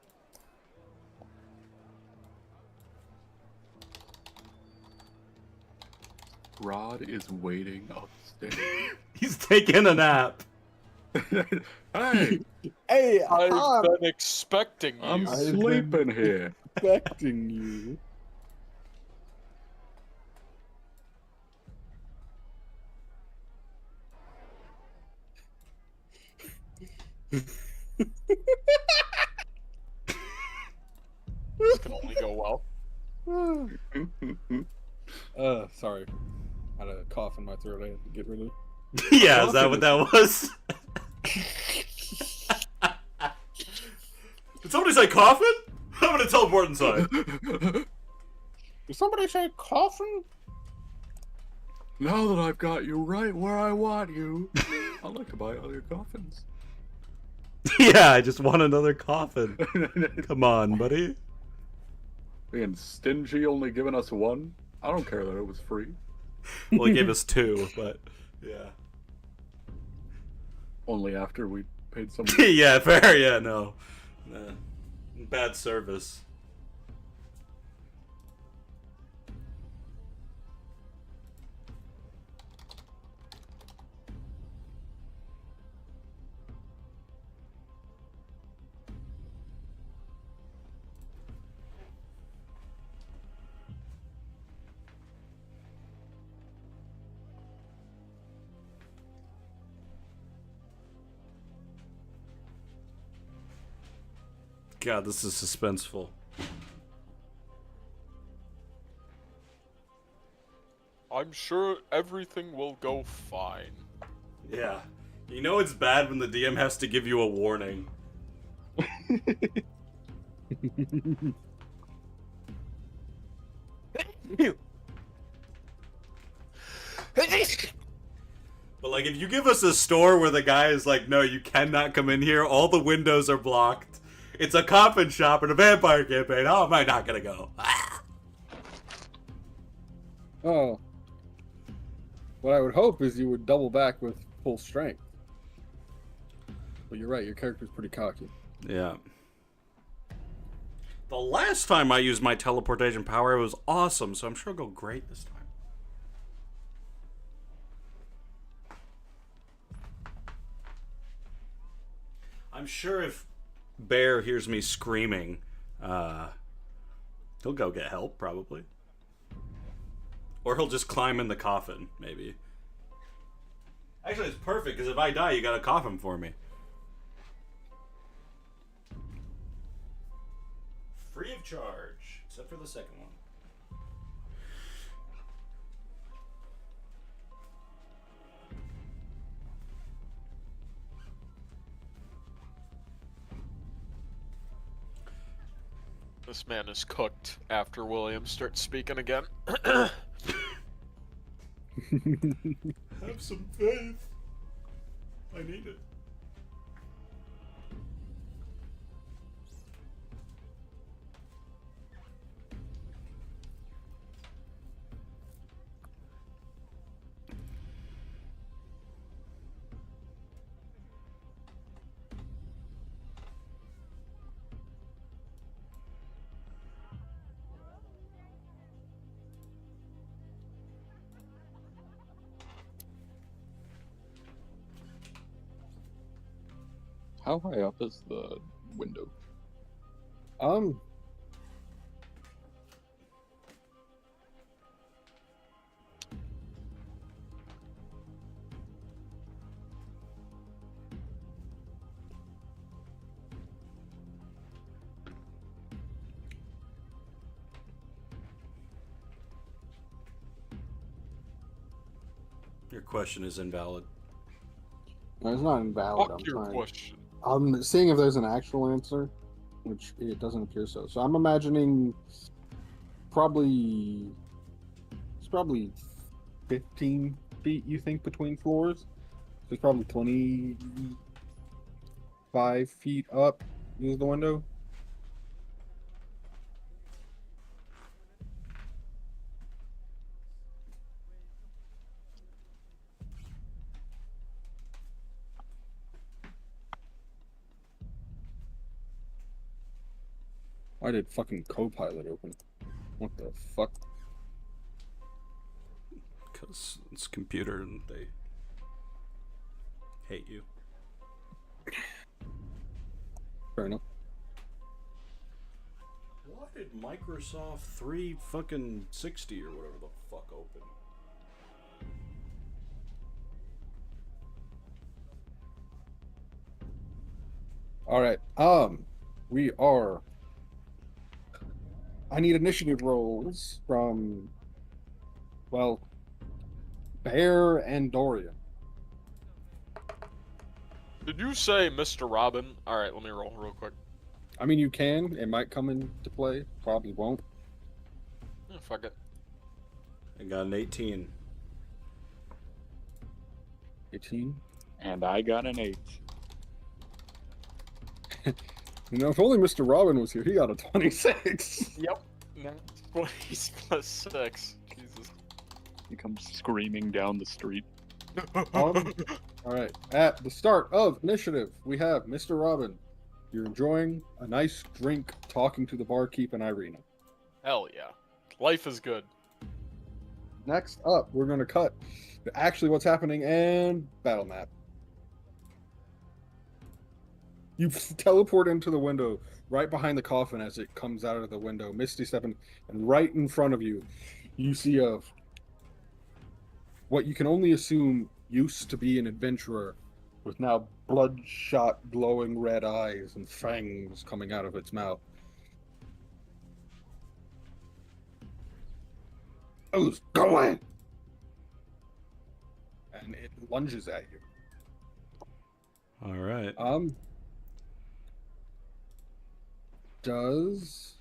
Rod is waiting upstairs. He's taking a nap. Hey, Hey, I've I'm been expecting you. I'm I've sleeping here. expecting you. This can only go well. Sorry. I had a cough in my throat I had to get rid of. Yeah, is that what that was? Did somebody say coffin? I'm gonna teleport inside. Did somebody say coffin? Now that I've got you right where I want you, I'd like to buy all your coffins. Yeah, I just want another coffin. Come on, buddy. Being stingy, only giving us one. I don't care that it was free. Well, he gave us 2, but yeah. Only after we paid some. Yeah, fair. Yeah, no. Nah. Bad service. God, this is suspenseful. I'm sure everything will go fine. Yeah. You know it's bad when the DM has to give you a warning. But like, if you give us a store where the guy is like, no, you cannot come in here, all the windows are blocked, it's a coffin shop and a vampire campaign, how am I not gonna go? Oh. What I would hope is you would double back with full strength. But you're right, your character's pretty cocky. Yeah. The last time I used my teleportation power, it was awesome, so I'm sure it'll go great this time. I'm sure if Bear hears me screaming, he'll go get help, probably. Or he'll just climb in the coffin, maybe. Actually, it's perfect, because if I die, you got a coffin for me. Free of charge, except for the second one. This man is cooked after William starts speaking again. Have some faith. I need it. How high up is the window? Um, Your question is invalid. no, it's not invalid. Fuck I'm your trying. question. I'm seeing if there's an actual answer, which it doesn't appear so. So I'm imagining probably it's probably 15 feet. You think between floors? So it's probably 25 feet up. Is the window? Why did fucking Copilot open? What the fuck? Because it's computer and they hate you. Fair enough. Why did Microsoft 3 fucking 60 or whatever the fuck open? All right. We are. I need initiative rolls from, well, Bear and Dorian. Did you say Mr. Robin? Alright, let me roll real quick. I mean, you can. It might come into play. Probably won't. Fuck it. I got an 18. 18. And I got an 8. You know, if only Mr. Robin was here, he got a 26. Yep. 20 plus 6. Jesus. He comes screaming down the street. All right. At the start of initiative, we have Mr. Robin. You're enjoying a nice drink talking to the barkeep and Irina. Hell yeah. Life is good. Next up, we're going to cut to actually what's happening and battle map. You teleport into the window right behind the coffin as it comes out of the window, misty stepping, and right in front of you, you see what you can only assume used to be an adventurer with now bloodshot, glowing red eyes and fangs coming out of its mouth. Who's going? And it lunges at you. All right. Does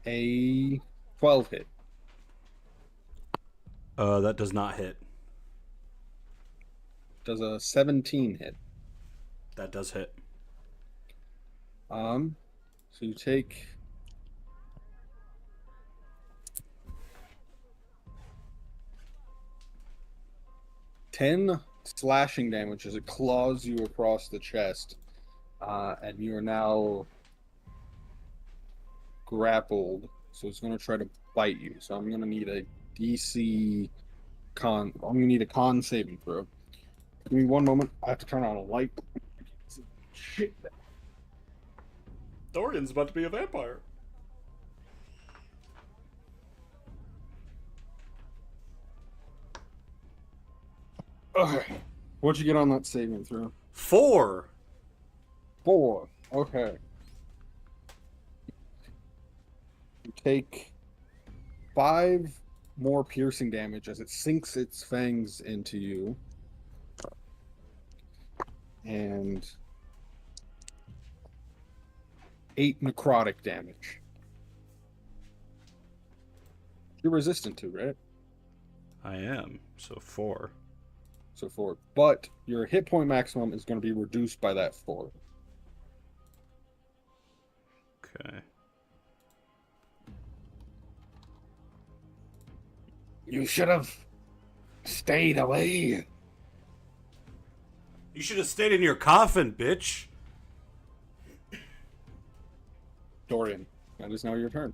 a 12 hit? That does not hit. Does a 17 hit? That does hit. So you take 10 slashing damage as it claws you across the chest, and you are now grappled. So it's going to try to bite you. So I'm going to need a DC con. I'm going to need a con saving throw. Give me one moment. I have to turn on a light. Shit. Dorian's about to be a vampire. Okay. What'd you get on that saving throw? 4. 4. Okay. You take 5 more piercing damage as it sinks its fangs into you. And 8 necrotic damage. You're resistant to, right? I am. So 4. So 4. But your hit point maximum is going to be reduced by that 4. Okay. You should have stayed away. You should have stayed in your coffin, bitch. Dorian, that is now your turn.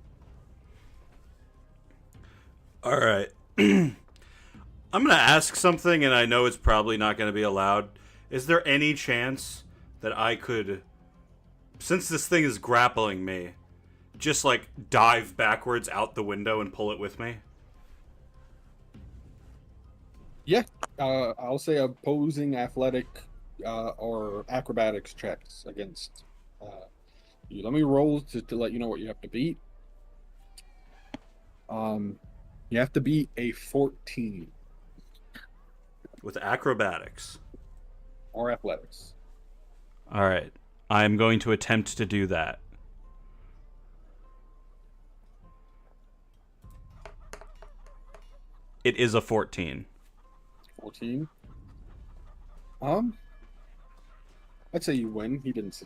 All right. I'm going to ask something, and I know it's probably not going to be allowed. Is there any chance that I could, since this thing is grappling me, just like dive backwards out the window and pull it with me? Yeah, I'll say opposing athletic or acrobatics checks against you. Let me roll to let you know what you have to beat. You have to beat a 14 With acrobatics. or athletics. All right. I'm going to attempt to do that. It is a 14. 14. I'd say you win. He didn't.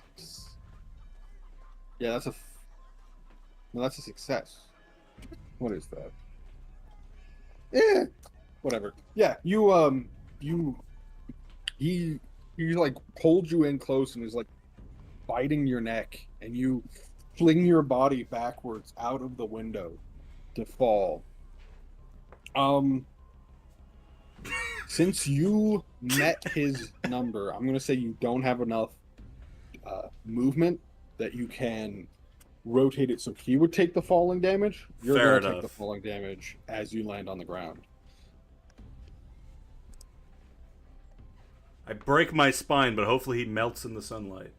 Yeah, no, that's a success. What is that? Yeah, whatever. Yeah, he like pulled you in close and is like biting your neck, and you fling your body backwards out of the window to fall. Since you met his number, I'm gonna say you don't have enough movement that you can rotate it so he would take the falling damage. You're Fair gonna take the enough. falling damage as you land on the ground. I break my spine, but hopefully he melts in the sunlight.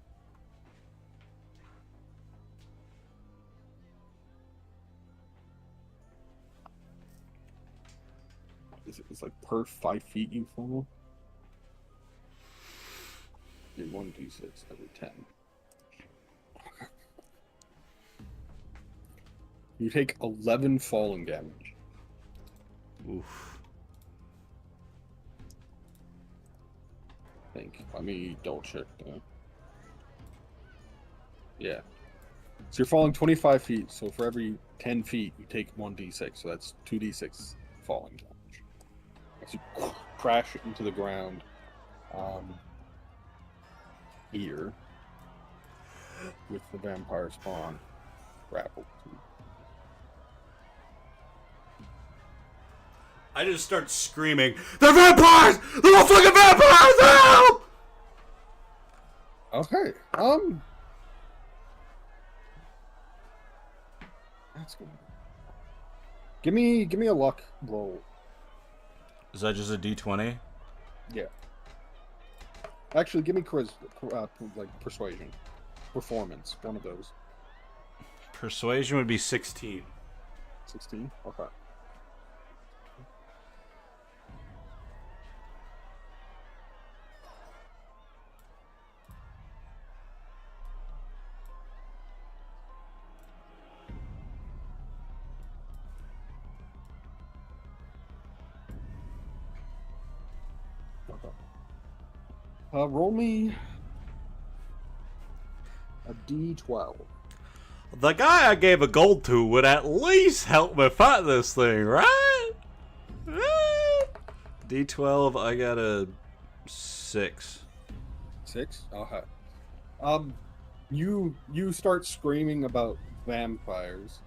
It's like per 5 feet you fall. You're 1d6 every 10. You take 11 falling damage. Oof. I think. Let me double check. Yeah. So you're falling 25 feet. So for every 10 feet, you take 1d6. So that's 2d6 falling damage. As you crash into the ground here with the vampire spawn grappled. I just start screaming, "They're vampires! They're fucking vampires! Help!" Okay. That's good. Give me a luck roll. Is that just a d20? Yeah. Actually, give me like persuasion, performance. One of those. Persuasion would be 16. 16. Okay. Roll me a d12. The guy I gave a gold to would at least help me fight this thing, right? D12, I got a 6. 6? Okay. You start screaming about vampires.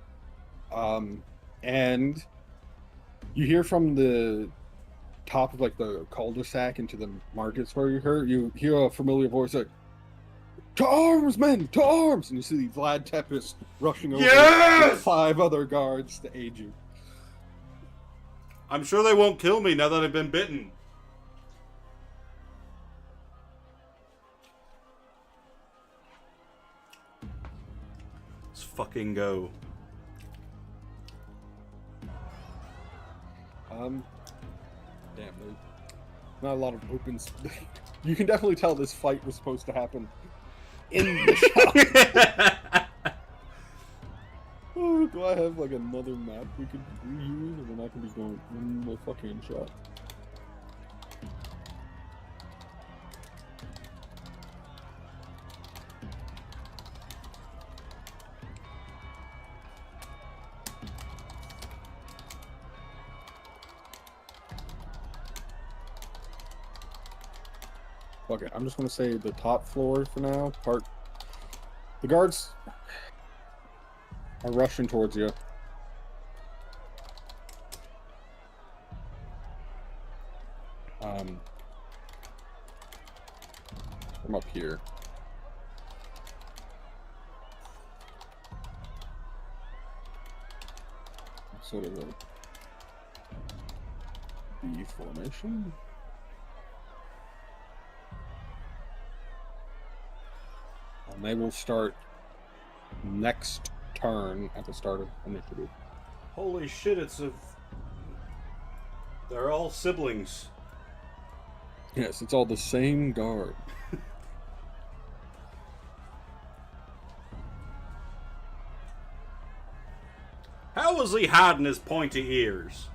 And you hear from the top of like the cul-de-sac into the markets where you hear a familiar voice like, "To arms, men! To arms!" And you see Vlad Tepes rushing over with 5 other guards to aid you. I'm sure they won't kill me now that I've been bitten. Let's fucking go. Damn, there's not a lot of open. You can definitely tell this fight was supposed to happen in the shop. Oh, do I have like another map we could reuse, or we're not gonna be going in the fucking shop? Okay, I'm just gonna say the top floor for now. The guards are rushing towards you. From up here. sort of a B formation. And they will start next turn at the start of initiative. Holy shit, they're all siblings. Yes, it's all the same guard. How was he hiding his pointy ears?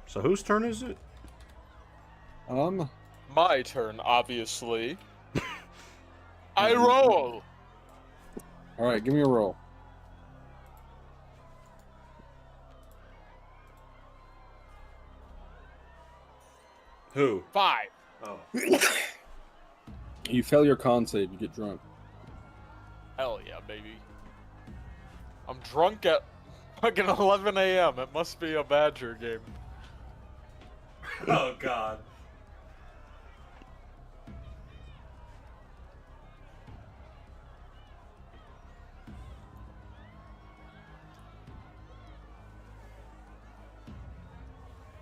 So whose turn is it? My turn, obviously. I roll! Alright, give me a roll. Who? 5. Oh. You fail your con save, you get drunk. Hell yeah, baby. I'm drunk at fucking 11 a.m. It must be a Badger game. Oh god.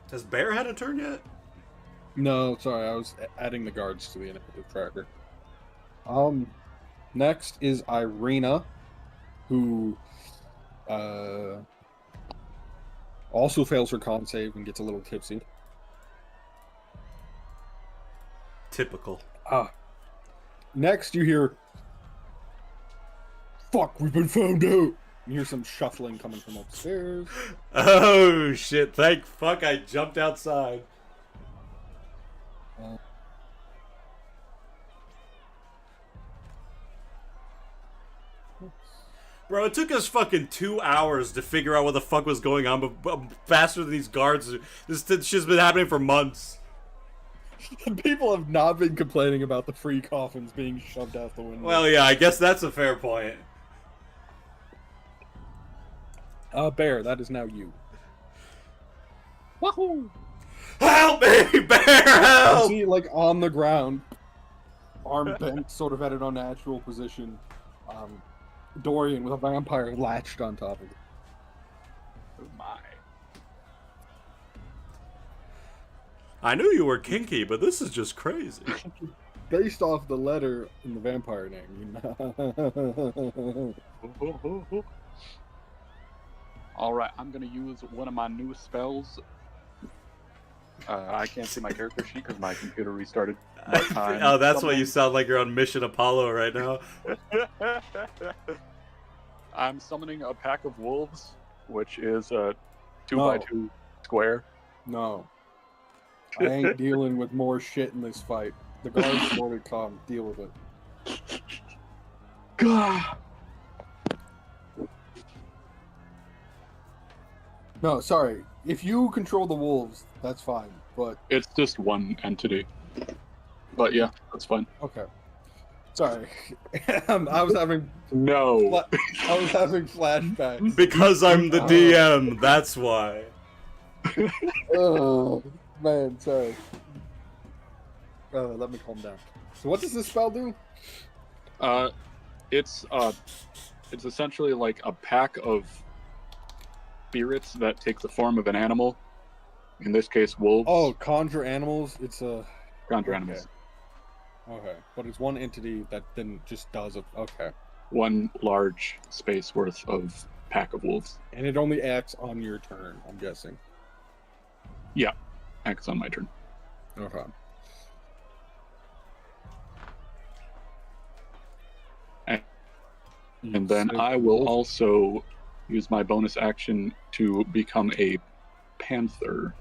Has Bear had a turn yet? No, sorry, I was adding the guards to the initiative tracker. Next is Irina, who also fails her con save and gets a little tipsy. Typical. Next you hear, "Fuck, we've been found out!" You hear some shuffling coming from upstairs. Oh shit, thank fuck I jumped outside. Bro, it took us fucking 2 hours to figure out what the fuck was going on, but faster than these guards. This shit's been happening for months. People have not been complaining about the free coffins being shoved out the window. Well, yeah, I guess that's a fair point. Bear, that is now you. Wahoo! Help me, Bear, help! You see, like, on the ground, arm bent, sort of at an unnatural position, Dorian with a vampire latched on top of it. Oh my. I knew you were kinky, but this is just crazy. Based off the letter in the vampire name, you know. Alright, I'm gonna use one of my new spells. I can't see my character sheet because my computer restarted. Oh, that's why you sound like you're on Mission Apollo right now. I'm summoning a pack of wolves, which is a 2 No. by 2 square. No. I ain't dealing with more shit in this fight. The guards have already come. Deal with it. Gah! No, sorry. If you control the wolves, that's fine. But, It's just one entity. But yeah, that's fine. okay. Sorry. I was having No. flashbacks. Because I'm the DM, that's why. Oh, man, sorry. Let me calm down. So what does this spell do? It's essentially like a pack of spirits that take the form of an animal. In this case, wolves. Oh, conjure animals. It's a... Conjure okay. animals. Okay, but it's one entity that then just does it. Okay. One large space worth of pack of wolves. And it only acts on your turn, I'm guessing. Yeah, acts on my turn. Okay. And then I will also use my bonus action to become a panther.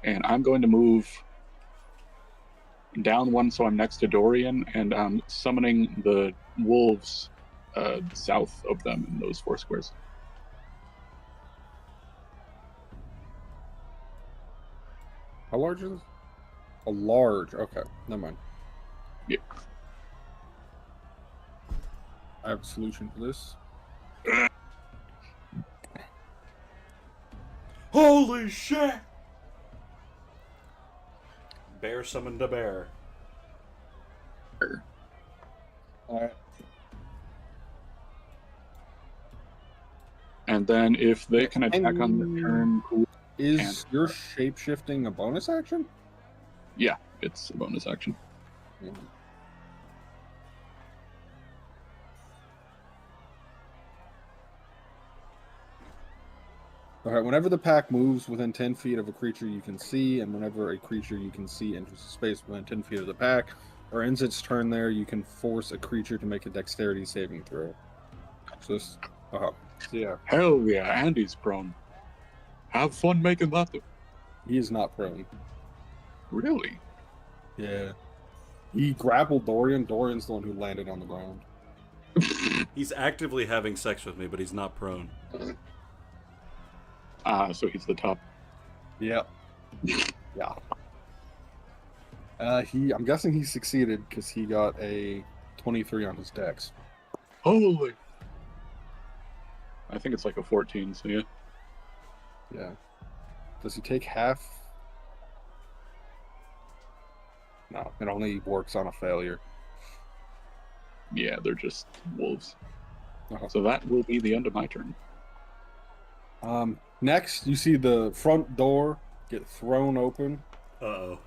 And I'm going to move down one so I'm next to Dorian, and I'm summoning the wolves south of them in those 4 squares. How large is this? A large. Okay, never mind. Yeah. I have a solution for this. Holy shit! Bear summoned a bear. All right. And then if they can attack on the turn, cool. Is your shape shifting a bonus action? Yeah, it's a bonus action. Mhm. All right. Whenever the pack moves within 10 feet of a creature you can see, and whenever a creature you can see enters a space within 10 feet of the pack, or ends its turn there, you can force a creature to make a dexterity saving throw. So this, so yeah, Hell yeah, Andy's prone. Have fun making that. he is not prone. Really? Yeah. He grappled Dorian. Dorian's the one who landed on the ground. He's actively having sex with me, but he's not prone. So he's the top. Yep. Yeah. I'm guessing he succeeded because he got a 23 on his dex. Holy. I think it's like a 14, so yeah. Yeah. Does he take half? No, it only works on a failure. Yeah, they're just wolves. Uh-huh. So that will be the end of my turn. Next, you see the front door get thrown open, Uh-oh.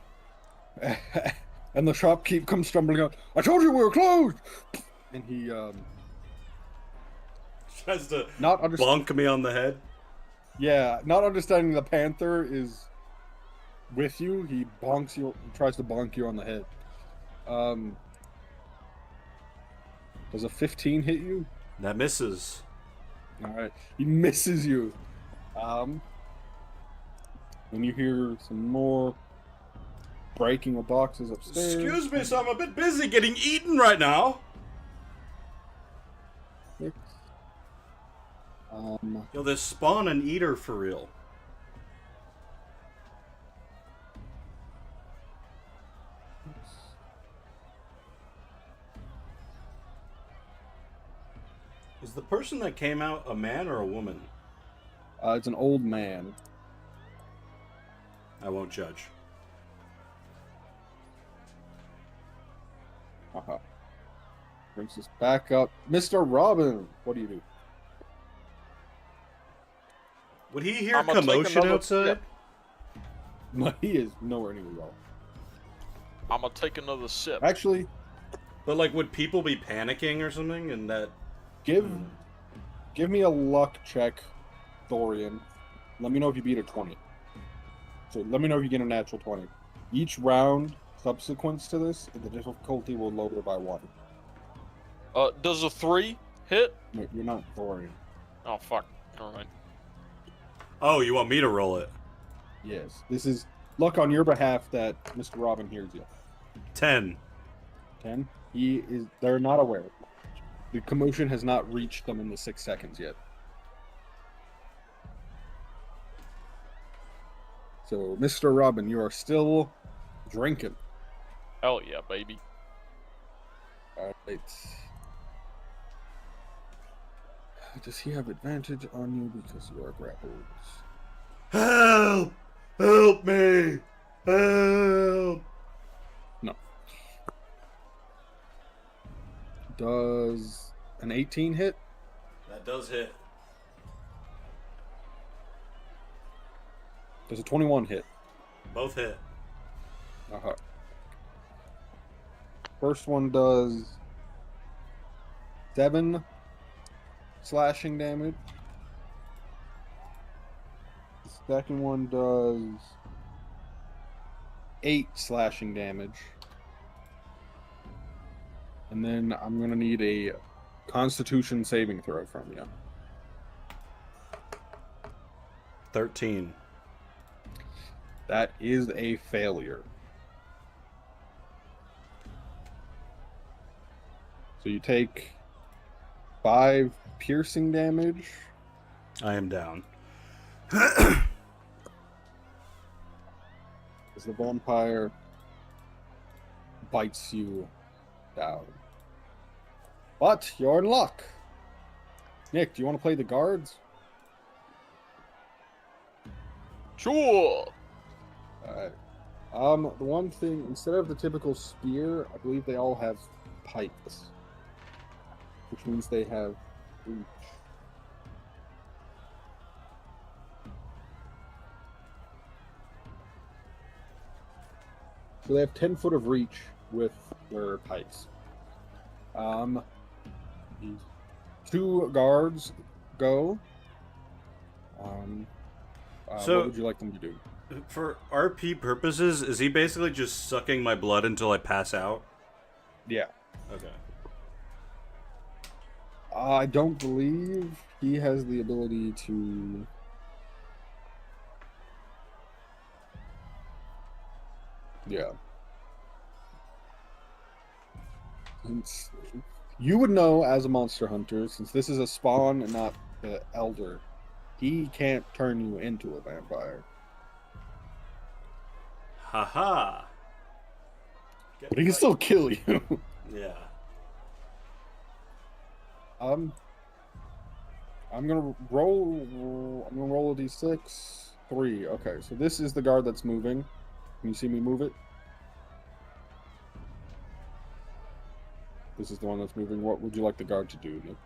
and the shopkeep comes stumbling out. I told you we were closed. And he Tries to not bonk me on the head. Yeah, not understanding the panther is with you. He bonks you, tries to bonk you on the head. Does a 15 hit you? That misses. All right, he misses you. When you hear some more breaking of boxes upstairs. Excuse me, so I'm a bit busy getting eaten right now. Yo, this spawn an eater for real. Is the person that came out a man or a woman? It's an old man. I won't judge. Brings us back up. Mr. Robin, what do you do? Would he hear I'ma take commotion another outside? No, he is nowhere near you all. I'm gonna take another sip. Actually, But like, would people be panicking or something? And that give me a luck check, Dorian. Let me know if you beat a 20. So let me know if you get a natural 20. Each round subsequent to this, the difficulty will lower by 1. Does a 3 hit? No, you're not Dorian. Oh fuck. Never mind. Oh, you want me to roll it? Yes. This is luck on your behalf that Mr. Robin hears you. 10. 10. They're not aware. The commotion has not reached them in the 6 seconds yet. So, Mr. Robin, you are still drinking. Hell yeah, baby. Alright. Does he have advantage on you because you are grappled? Help! Help me! Help! No. Does an 18 hit? That does hit. Does a 21 hit? Both hit. Uh-huh. First one does 7 slashing damage. The second one does 8 slashing damage. And then I'm going to need a Constitution saving throw from you. 13. That is a failure. So you take 5 piercing damage. I am down. As the vampire bites you down. But you're in luck. Nick, do you want to play the guards? Sure. Alright. The one thing, instead of the typical spear, I believe they all have pikes. Which means they have reach. So they have 10 foot of reach with their pikes. The 2 guards go. So- what would you like them to do? For RP purposes, is he basically just sucking my blood until I pass out? Yeah. Okay. I don't believe he has the ability to. Yeah. Since you would know as a monster hunter, since this is a spawn and not the elder, he can't turn you into a vampire. Haha. But he can still kill you. Yeah. I'm gonna roll. I'm gonna roll a d6. 3. Okay, so this is the guard that's moving. Can you see me move it? This is the one that's moving. What would you like the guard to do, Nick?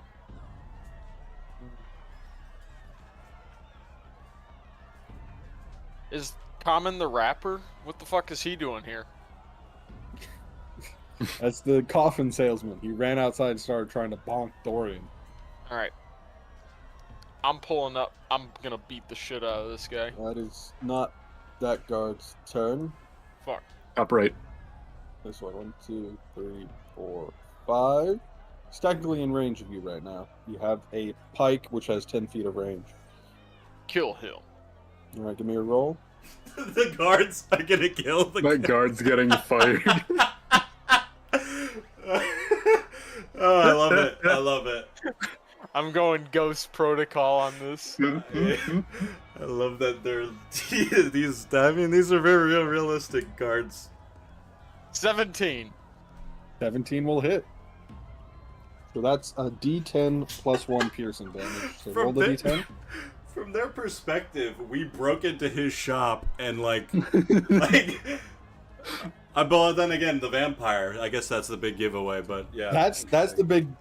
Is Common the rapper? What the fuck is he doing here? That's the coffin salesman. He ran outside and started trying to bonk Dorian. Alright. I'm pulling up. I'm gonna beat the shit out of this guy. That is not that guard's turn. Fuck. Upright. This one. 1, 2, 3, 4, 5. He's technically in range of you right now. You have a pike which has 10 feet of range. Kill him. Alright, give me a roll. The guards are gonna kill the That guard's getting fired. Oh, I love it. I love it. I'm going ghost protocol on this. I love that they're these. I mean, these are very realistic guards. 17. 17 will hit. So that's a d10 plus 1 piercing damage. So roll the d10. From their perspective, we broke into his shop and like, but then again, the vampire. I guess that's the big giveaway. But yeah, That's the thing.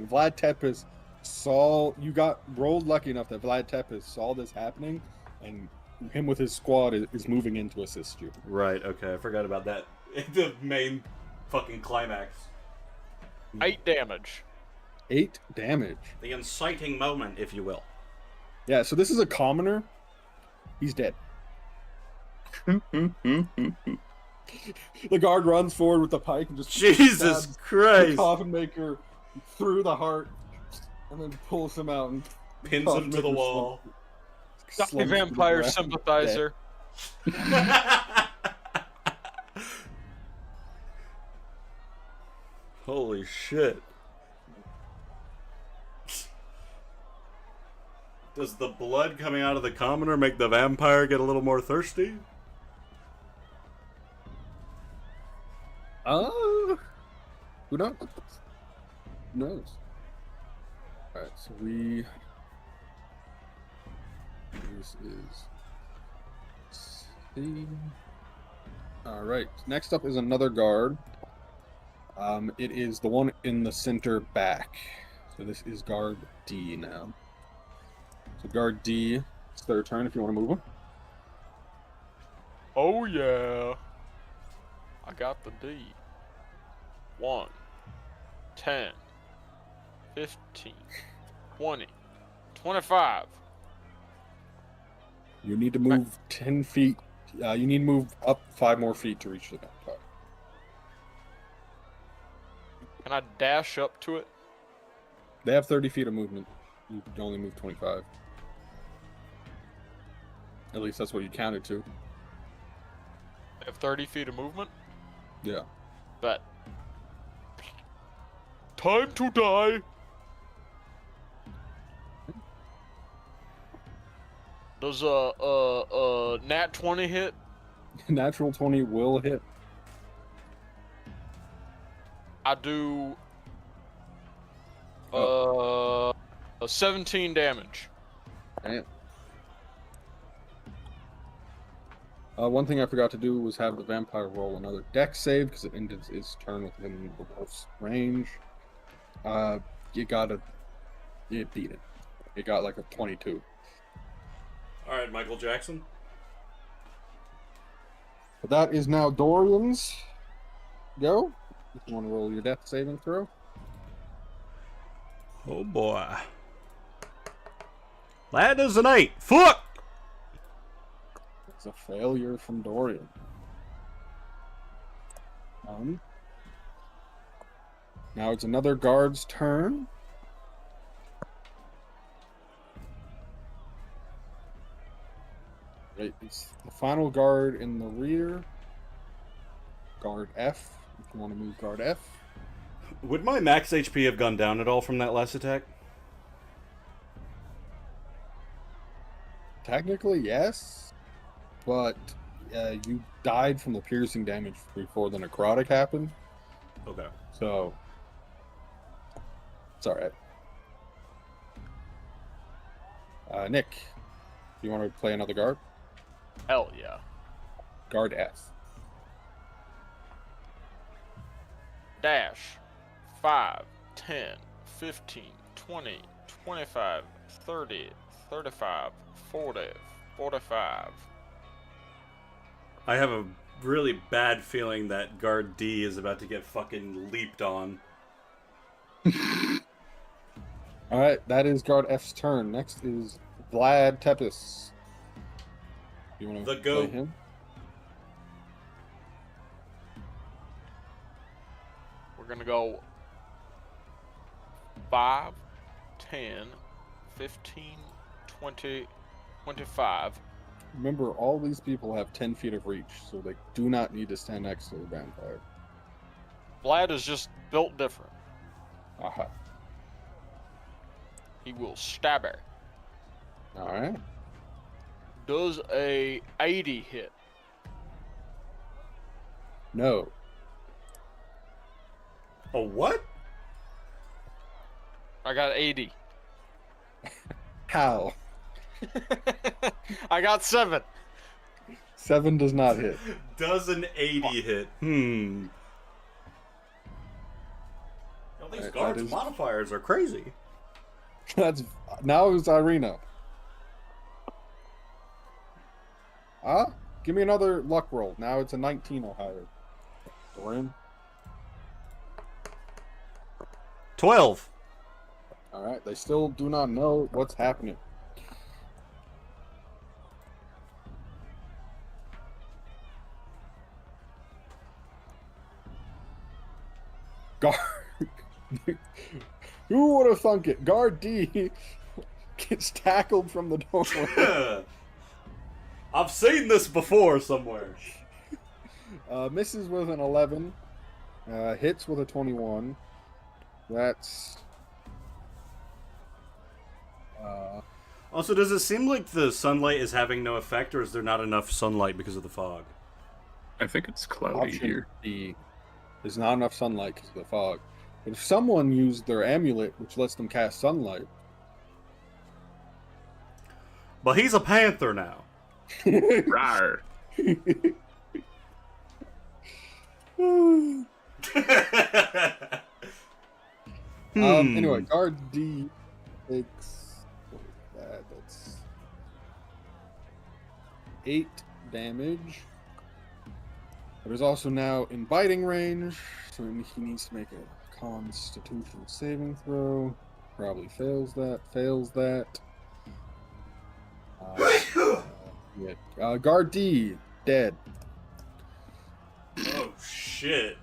Vlad Tepes saw you got rolled lucky enough that Vlad Tepes saw this happening, and him with his squad is moving in to assist you. Right. Okay, I forgot about that. The main fucking climax. 8 damage. 8 damage. The inciting moment, if you will. Yeah. So this is a commoner. He's dead. The guard runs forward with the pike and just Jesus stabs the Christ! coffin maker through the heart, and then pulls him out and Pins coffin him to the maker wall. slumps Sorry, to the vampire ground, sympathizer. Holy shit. Does the blood coming out of the commoner make the vampire get a little more thirsty? Who knows? Who knows? Alright, so this is C. Alright, next up is another guard. It is the one in the center back. So this is guard D now. So guard D, it's their turn if you want to move them. Oh yeah. I got the D. 1, 10, 15, 20, 25. You need to move 10 feet. You need to move up 5 more feet to reach the vampire. Can I dash up to it? They have 30 feet of movement. You can only move 25. At least that's what you counted to. They have 30 feet of movement? Yeah. Bet. Time to die! Does a nat 20 hit? Natural 20 will hit. I do a 17 damage. Damn. One thing I forgot to do was have the vampire roll another dex save because it ended its turn within the wolf's range. You beat it. It got like a 22. All right, Michael Jackson. But that is now Dorian's go. If you want to roll your death saving throw. Oh boy. That is an 8. Fuck! It's a failure from Dorian. Now it's another guard's turn. Right, it's the final guard in the rear. Guard F, if you want to move guard F. Would my max HP have gone down at all from that last attack? Technically, yes. But you died from the piercing damage before the necrotic happened. Okay. So, it's alright. Nick, you want to play another guard? Hell yeah. Guard F. Dash 5, 10, 15, 20, 25, 30, 35, 40, 45. I have a really bad feeling that guard D is about to get fucking leaped on. Alright, that is guard F's turn. Next is Vlad Tepes. You want to The play goat. him? We're gonna go 5, 10, 15, 20, 25. Remember, all these people have 10 feet of reach, so they do not need to stand next to the vampire. Vlad is just built different. Aha. He will stab her. Alright. Does a 80 hit? No. A what? I got 80. How? I got 7. 7 does not hit. Does an 80 hit? Yo, these Alright, guards' that is- modifiers are crazy. That's now it's Irina. Give me another luck roll. Now it's a 19 or higher. Dorian. 12. Alright, they still do not know what's happening. Guard. Who would have thunk it? Guard D gets tackled from the doorway. I've seen this before somewhere. Misses with an 11. Hits with a 21. That's... Also, does it seem like the sunlight is having no effect, or is there not enough sunlight because of the fog? I think it's cloudy option here. D. There's not enough sunlight because of the fog. But if someone used their amulet, which lets them cast sunlight... But he's a panther now. Rawr. Anyway, guard D takes... What is that? That's 8 damage. But is also now in biting range, so he needs to make a Constitution saving throw. Probably fails that. Fails that. Guard D, dead. Oh shit.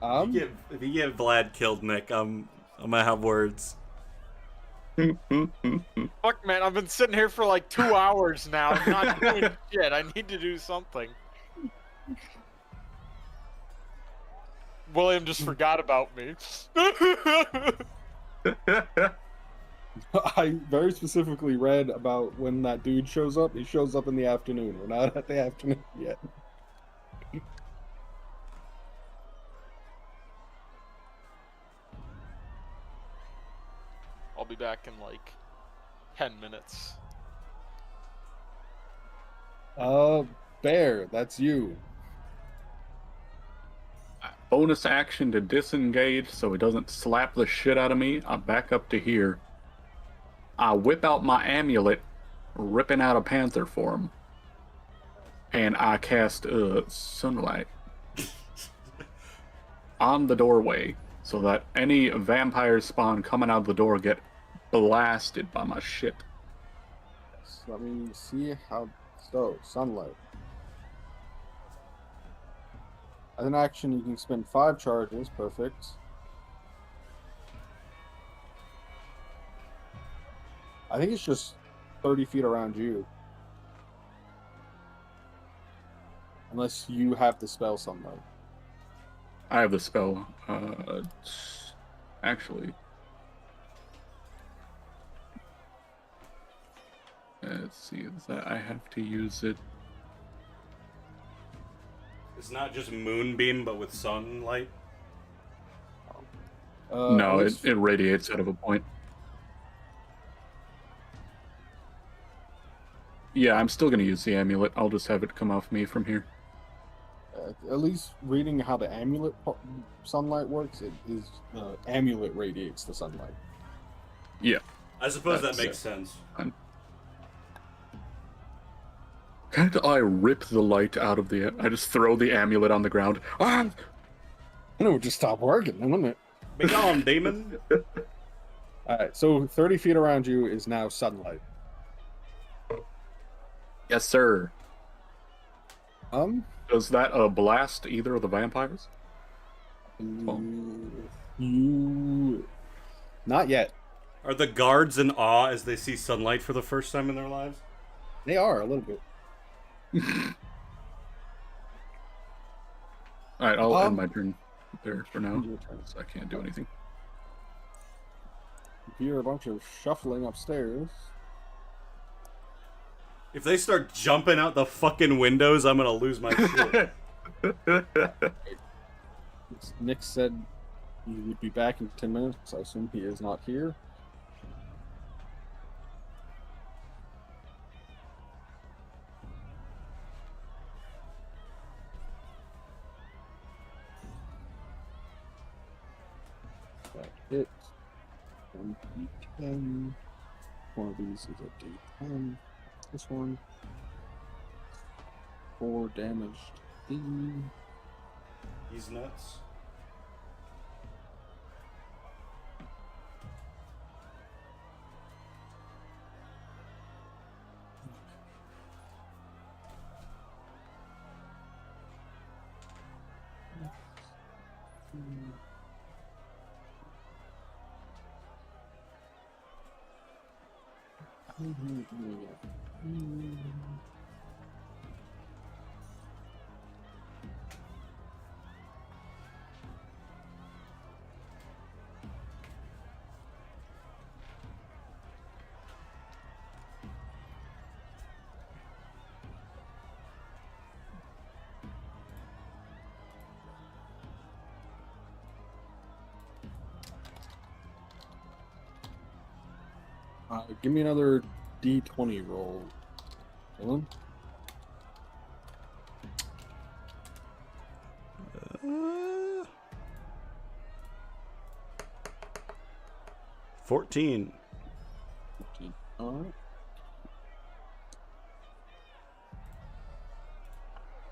If you get Vlad killed, Nick, I'm gonna have words. Fuck, man, I've been sitting here for like 2 hours now. I'm not doing shit. I need to do something. William just forgot about me. I very specifically read about when that dude shows up. He shows up in the afternoon. We're not at the afternoon yet. I'll be back in like 10 minutes. Bear, that's you. Bonus action to disengage so he doesn't slap the shit out of me. I back up to here. I whip out my amulet, ripping out a panther form. And I cast sunlight on the doorway so that any vampire spawn coming out of the door get blasted by my shit. So let me see how. So, sunlight. As an action, you can spend 5 charges. Perfect. I think it's just 30 feet around you. Unless you have the spell sunlight. I have the spell. Actually. Let's see, is that I have to use it. It's not just moonbeam, but with sunlight. No, Alex, it radiates out of a point. Yeah, I'm still going to use the amulet. I'll just have it come off me from here. at least reading how the amulet sunlight works, it is amulet radiates the sunlight. Yeah. I suppose that That's makes sense. Can't I rip the light out of the... I just throw the amulet on the ground. Ah! And it would just stop working, wouldn't it? Be gone, demon. Alright, so 30 feet around you is now sunlight. Yes, sir. Um, Does that blast either of the vampires? you... Not yet. Are the guards in awe as they see sunlight for the first time in their lives? They are, a little bit. Alright, I'll end my turn there for now. Your turn. So I can't do anything. You hear a bunch of shuffling upstairs. If they start jumping out the fucking windows, I'm gonna lose my shit. Nick said he would be back in 10 minutes. I assume he is not here. That hit. 1d10. One of these is a d10. This one. 4 damage to D. He's nuts. Give me another D20 roll. Dylan? Uh, 14. Alright.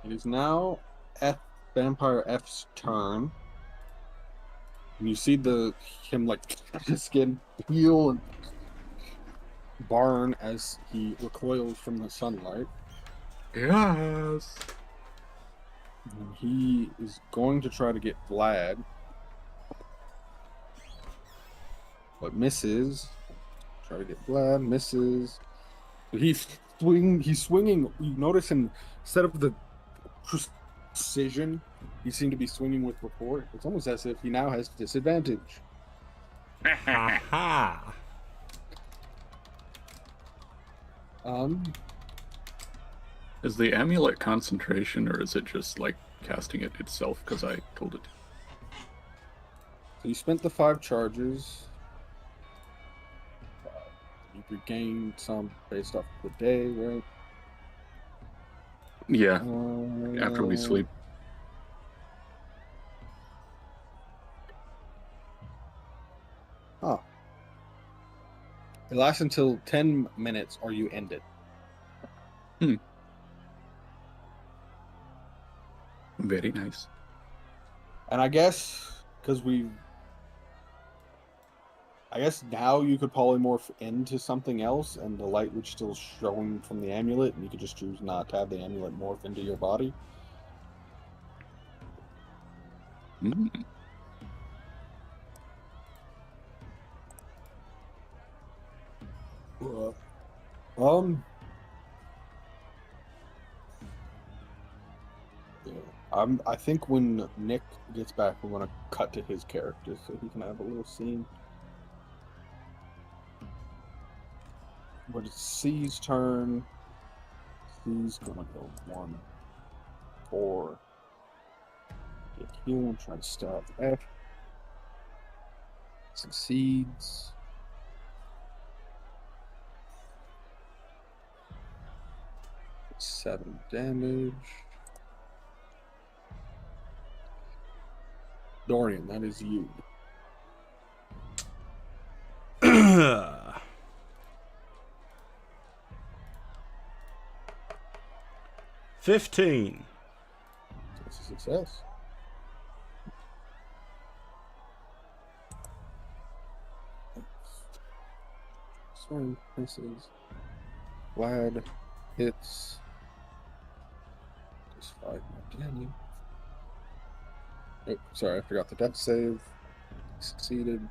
It is now Vampire F's turn. And you see him like his skin peel and burn as he recoils from the sunlight. Yes. And he is going to try to get Vlad, but misses. Try to get Vlad, misses. But he's swinging. You notice him, instead of the precision, he seemed to be swinging with rapport. It's almost as if he now has disadvantage. Aha! Is the amulet concentration, or is it just like casting it itself because I told it to? So you spent the 5 charges. you gained some based off the day, right? Yeah, after we sleep. Huh. It lasts until 10 minutes or you end it. Very nice. And I guess I guess now you could polymorph into something else and the light would still showing from the amulet and you could just choose not to have the amulet morph into your body. Mm. Um yeah. I think when Nick gets back we're gonna cut to his character so he can have a little scene. But it's C's turn. C's gonna go 1, 4. Get healed, try to stab F. Succeeds. It's 7 damage. Dorian, that is you. 15. That's a success. Sorry, misses. Glad hits. Just 5 more damage. Oh, sorry, I forgot the death save. Succeeded.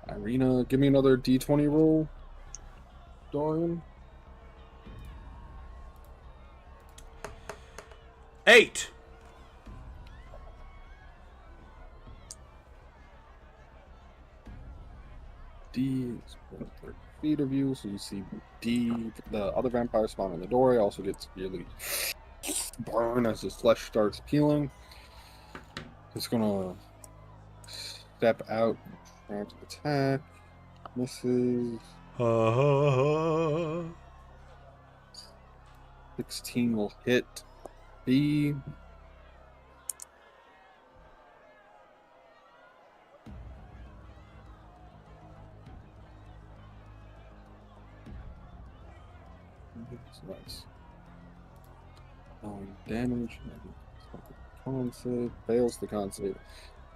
Irina, give me another d20 roll. Dorian. 8. D is within 30 feet of you, so you see D, the other vampire spawn in the doorway, also gets severely burned as his flesh starts peeling. It's gonna step out and try to attack. Misses. 16 will hit B. Nice. 9 damage. Con save. Fails the con save.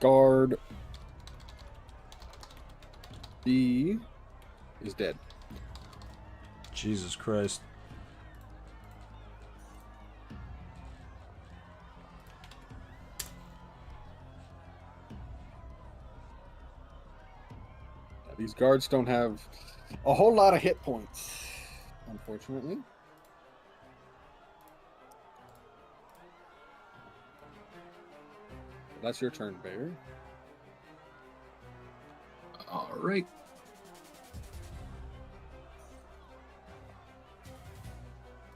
Guard. B is dead. Jesus Christ. These guards don't have a whole lot of hit points, unfortunately. That's your turn, Bear. All right.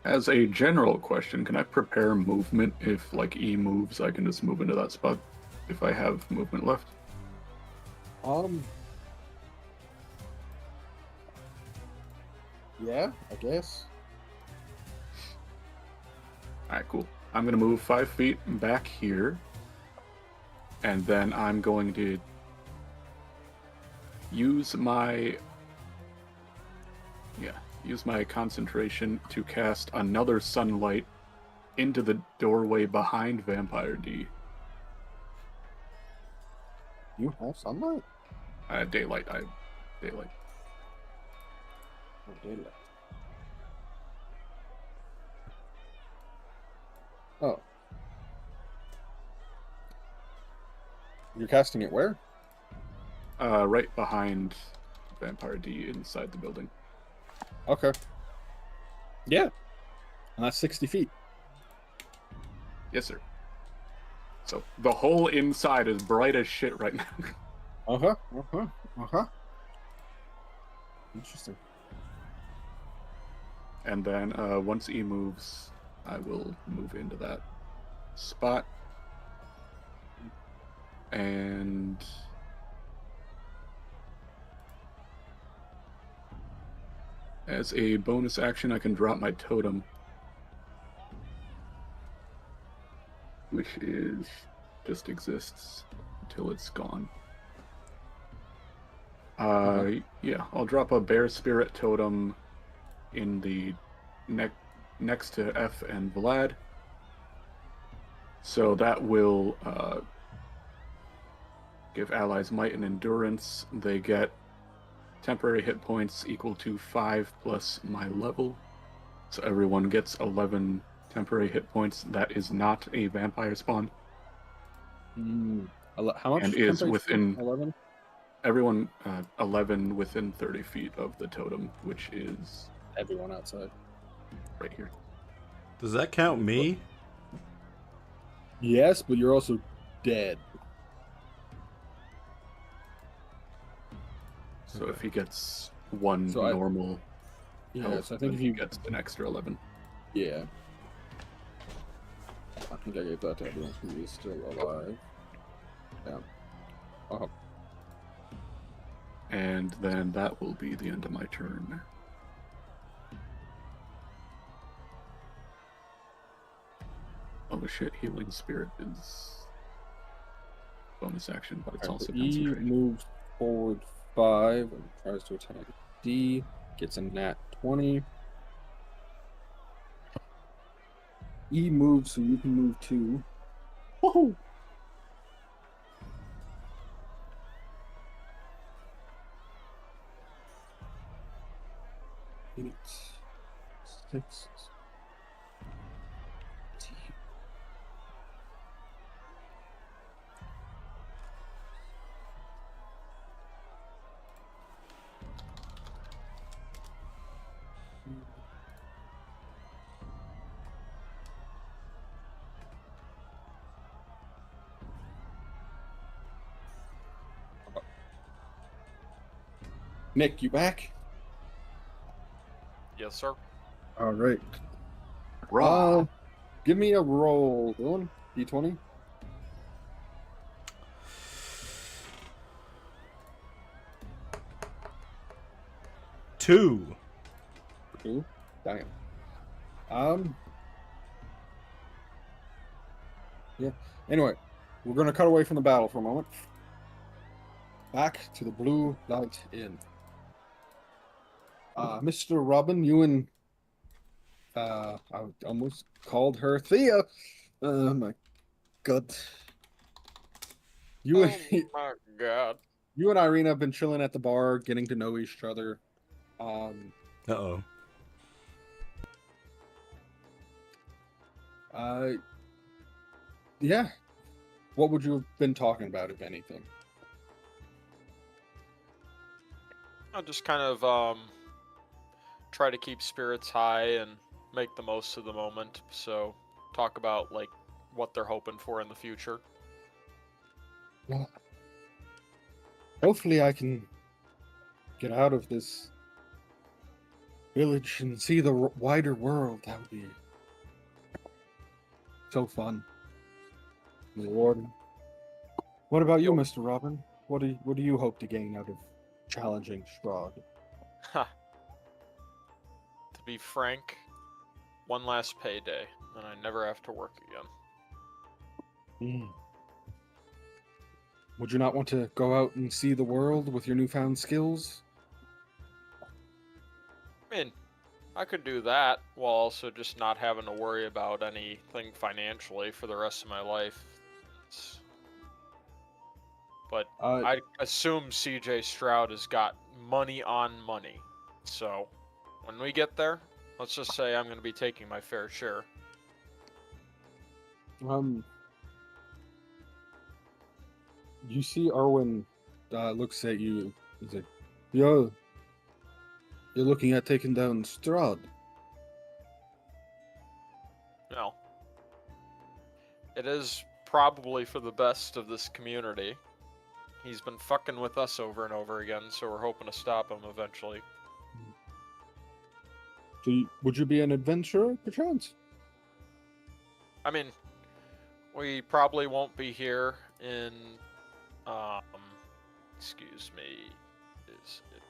As a general question, can I prepare movement if, like, E moves, I can just move into that spot if I have movement left? Yeah, I guess. Alright, cool. I'm going to move 5 feet back here. And then I'm going to use my concentration to cast another sunlight into the doorway behind Vampire D. You have sunlight? Daylight. Daylight. Oh, daylight. Oh. You're casting it where? Right behind Vampire D inside the building. Okay. Yeah. And that's 60 feet. Yes, sir. So the whole inside is bright as shit right now. Interesting. And then once E moves, I will move into that spot. And As a bonus action, I can drop my totem, which is just exists until it's gone. Yeah, I'll drop a bear spirit totem in the next to F and Vlad. So that will give allies might and endurance. They get temporary hit points equal to 5 plus my level. So everyone gets 11 temporary hit points. That is not a vampire spawn. How much? And is temporary within 11. everyone 11 within 30 feet of the totem, which is Everyone outside. right here. Does that count me? Yes, but you're also dead. So if he gets one So normal Yeah, health, so I think then if you he gets an extra 11. Yeah. I think I gave that to everyone who is still alive. Yeah. Oh. And then that will be the end of my turn. Oh shit, Healing Spirit is bonus action, but it's also E concentrate. moves forward 5 and tries to attack D. Gets a nat 20. E moves so you can move 2. Woohoo! 8, 6. Nick, you back? Yes, sir. All right. Raw. Give me a roll, Dylan. D20. Two. 2. Damn. Yeah. Anyway, we're gonna cut away from the battle for a moment. Back to the Blue Light Inn. Mr. Robin, you and I almost called her Thea. Oh my god. You Oh and my god. you and Irina have been chilling at the bar, getting to know each other. Uh-oh. Yeah. What would you have been talking about, if anything? I'll just kind of try to keep spirits high and make the most of the moment. So talk about like what they're hoping for in the future. Well, hopefully I can get out of this village and see the wider world. That would be so fun. Rewarding. What about you, Mr. Robin? What do you hope to gain out of challenging Strahd? Ha. To be frank, one last payday, and I never have to work again. Would you not want to go out and see the world with your newfound skills? I mean, I could do that while also just not having to worry about anything financially for the rest of my life. But I assume CJ Strahd has got money on money. So when we get there, let's just say I'm going to be taking my fair share. You see Arwen looks at you. He's like, yo, you're looking at taking down Strahd. No. It is probably for the best of this community. He's been fucking with us over and over again, so we're hoping to stop him eventually. So would you be an adventurer, perchance? I mean, we probably won't be here in, excuse me, is it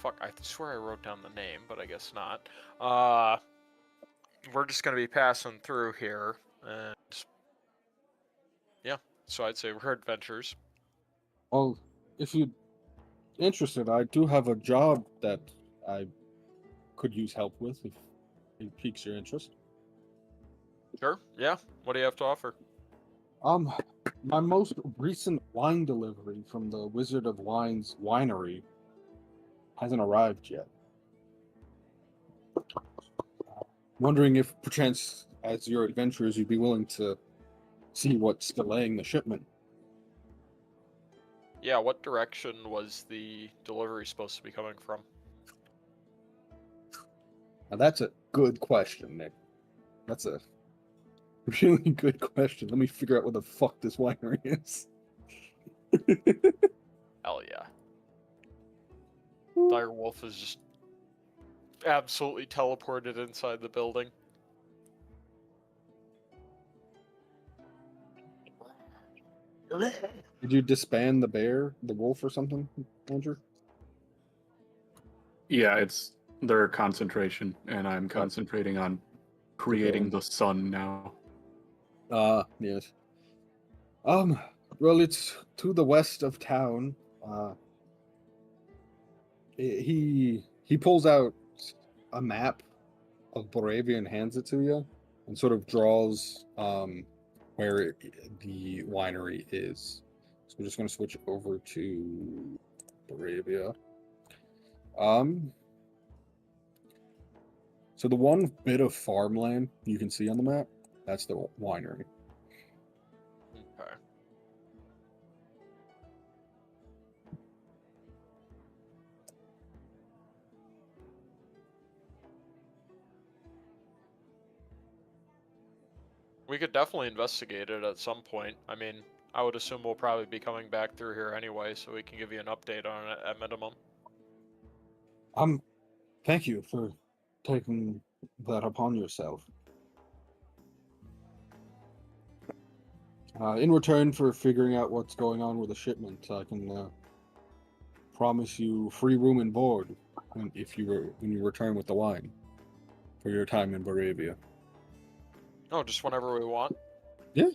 fuck, I swear I wrote down the name, but I guess not. We're just gonna be passing through here, and yeah. So I'd say we're adventurers. Well, if you're interested, I do have a job that I could use help with if it piques your interest. Sure. Yeah. What do you have to offer? My most recent wine delivery from the Wizard of Wine's winery hasn't arrived yet. Wondering if, perchance, as your adventurers, you'd be willing to see what's delaying the shipment. Yeah. What direction was the delivery supposed to be coming from? Now, that's a good question, Nick. That's a really good question. Let me figure out what the fuck this winery is. Hell yeah. Direwolf is just absolutely teleported inside the building. Did you disband the wolf or something, Andrew? Yeah, it's their concentration, and I'm concentrating on creating the sun now. Yes. Well, it's to the west of town. He pulls out a map of Boravia and hands it to you, and sort of draws where the winery is. So we're just going to switch over to Boravia. So the one bit of farmland you can see on the map, that's the winery. Okay. We could definitely investigate it at some point. I mean, I would assume we'll probably be coming back through here anyway, so we can give you an update on it at minimum. Thank you for taking that upon yourself. In return for figuring out what's going on with the shipment, I can promise you free room and board when you return with the wine for your time in Boravia. Oh, just whenever we want? Yeah.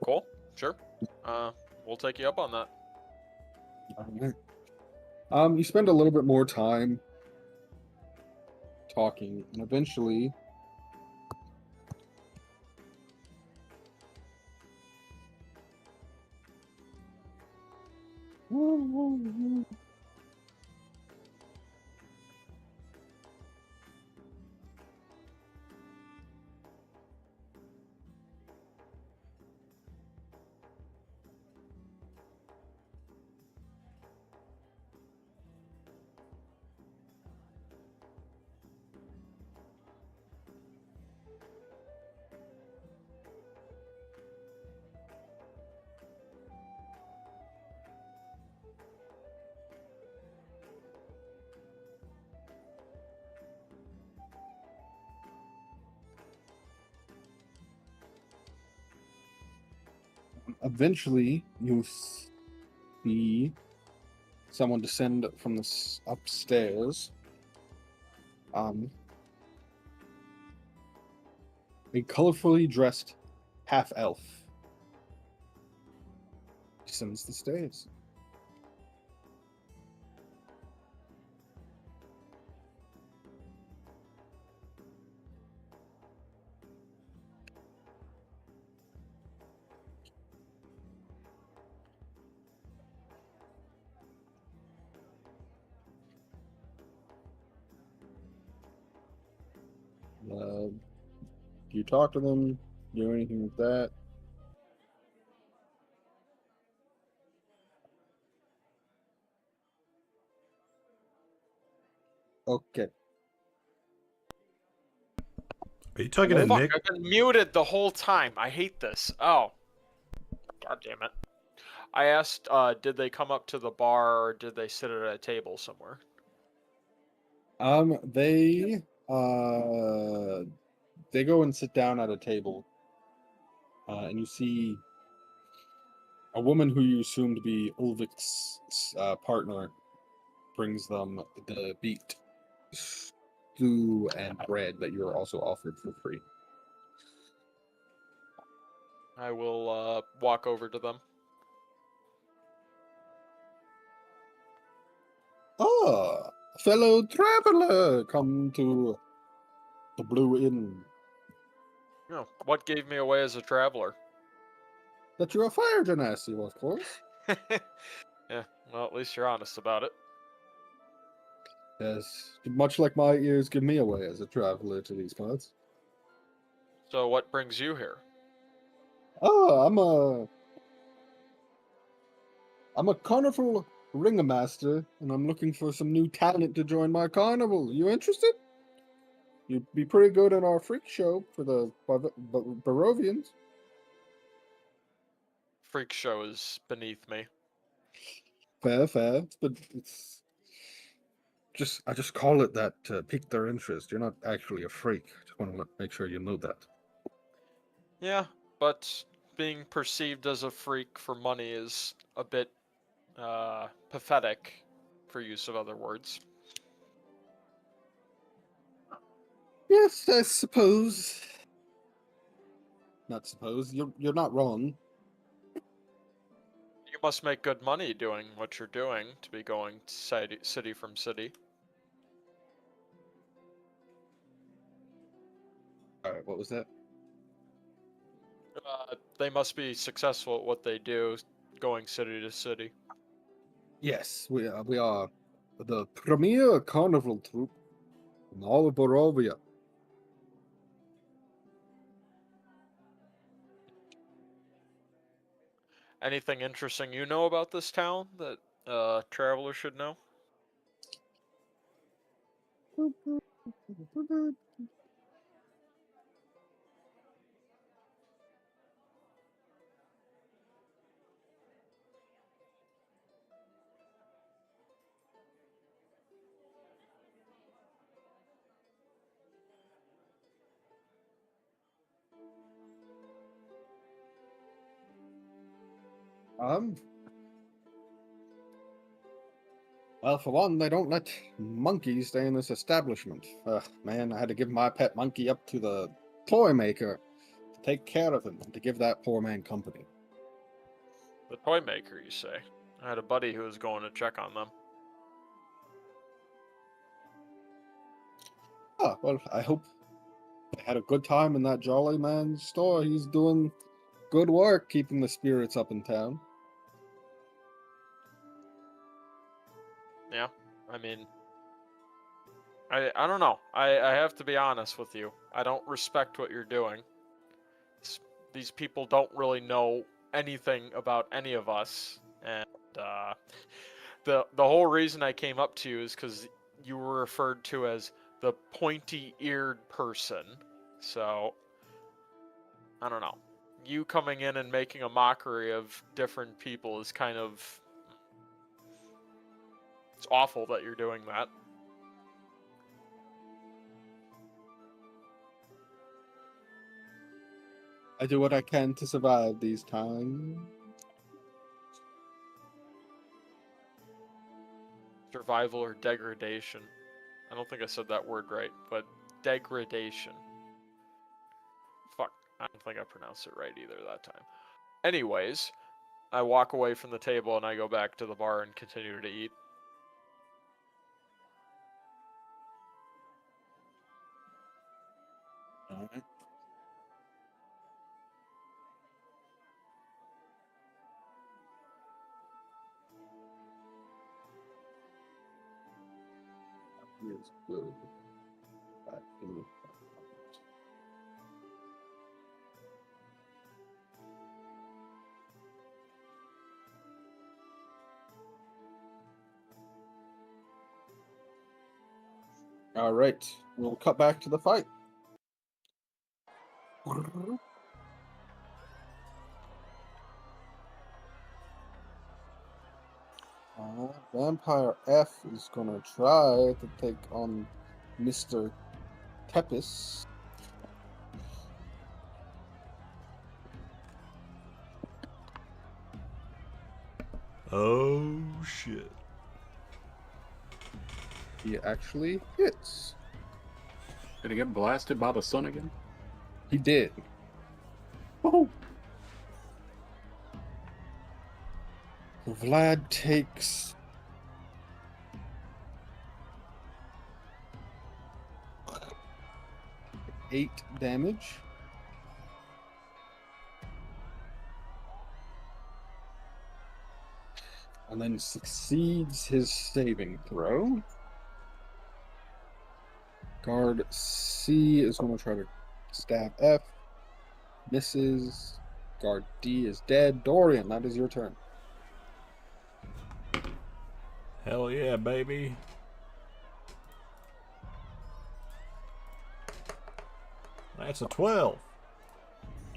Cool. Sure. We'll take you up on that. Alright. You spend a little bit more time talking, and eventually you see someone descend from the upstairs. A colorfully dressed half-elf descends the stairs. Do you talk to them? Do anything with that? Okay. Are you talking to Fuck, Nick? I've been muted the whole time. I hate this. Oh. God damn it. I asked, did they come up to the bar or did they sit at a table somewhere? They go and sit down at a table, and you see a woman who you assume to be Ulvik's partner brings them the beet stew and bread that you are also offered for free. I will walk over to them. Ah, fellow traveler, come to the Blue Inn. You know, what gave me away as a traveler? That you're a fire genasi, of course. Yeah, well, at least you're honest about it. Yes, much like my ears give me away as a traveler to these parts. So what brings you here? Ah, I'm a carnival ringmaster, and I'm looking for some new talent to join my carnival. You interested? You'd be pretty good in our freak show for the Barovians. Freak show is beneath me. Fair, but I just call it that to pique their interest. You're not actually a freak. Just want to make sure you know that. Yeah, but being perceived as a freak for money is a bit pathetic, for use of other words. Yes, I suppose. Not suppose. You're not wrong. You must make good money doing what you're doing to be going city from city. All right, what was that? They must be successful at what they do, going city to city. Yes, we are the premier carnival troupe in all of Barovia. Anything interesting you know about this town that travelers should know? Um, well, for one, they don't let monkeys stay in this establishment. Man, I had to give my pet monkey up to the toy maker to take care of him and to give that poor man company. The toy maker, you say? I had a buddy who was going to check on them. Ah, well, I hope they had a good time in that jolly man's store. He's doing good work keeping the spirits up in town. Yeah, I mean, I don't know. I have to be honest with you. I don't respect what you're doing. These people don't really know anything about any of us, and the whole reason I came up to you is because you were referred to as the pointy-eared person. So I don't know. You coming in and making a mockery of different people is kind of, it's awful that you're doing that. I do what I can to survive these times. Survival or degradation. I don't think I said that word right, but degradation. Fuck, I don't think I pronounced it right either that time. Anyways, I walk away from the table and I go back to the bar and continue to eat. All right. Yes, good. Back to- All right, we'll cut back to the fight. Vampire F is gonna try to take on Mr. Tepis. Oh shit. He actually hits. Did he get blasted by the sun again? He did. Oh. Vlad takes 8 damage. And then succeeds his saving throw. Guard C is going to try to stab F. Misses. Guard D is dead. Dorian, that is your turn. Hell yeah, baby. That's a 12.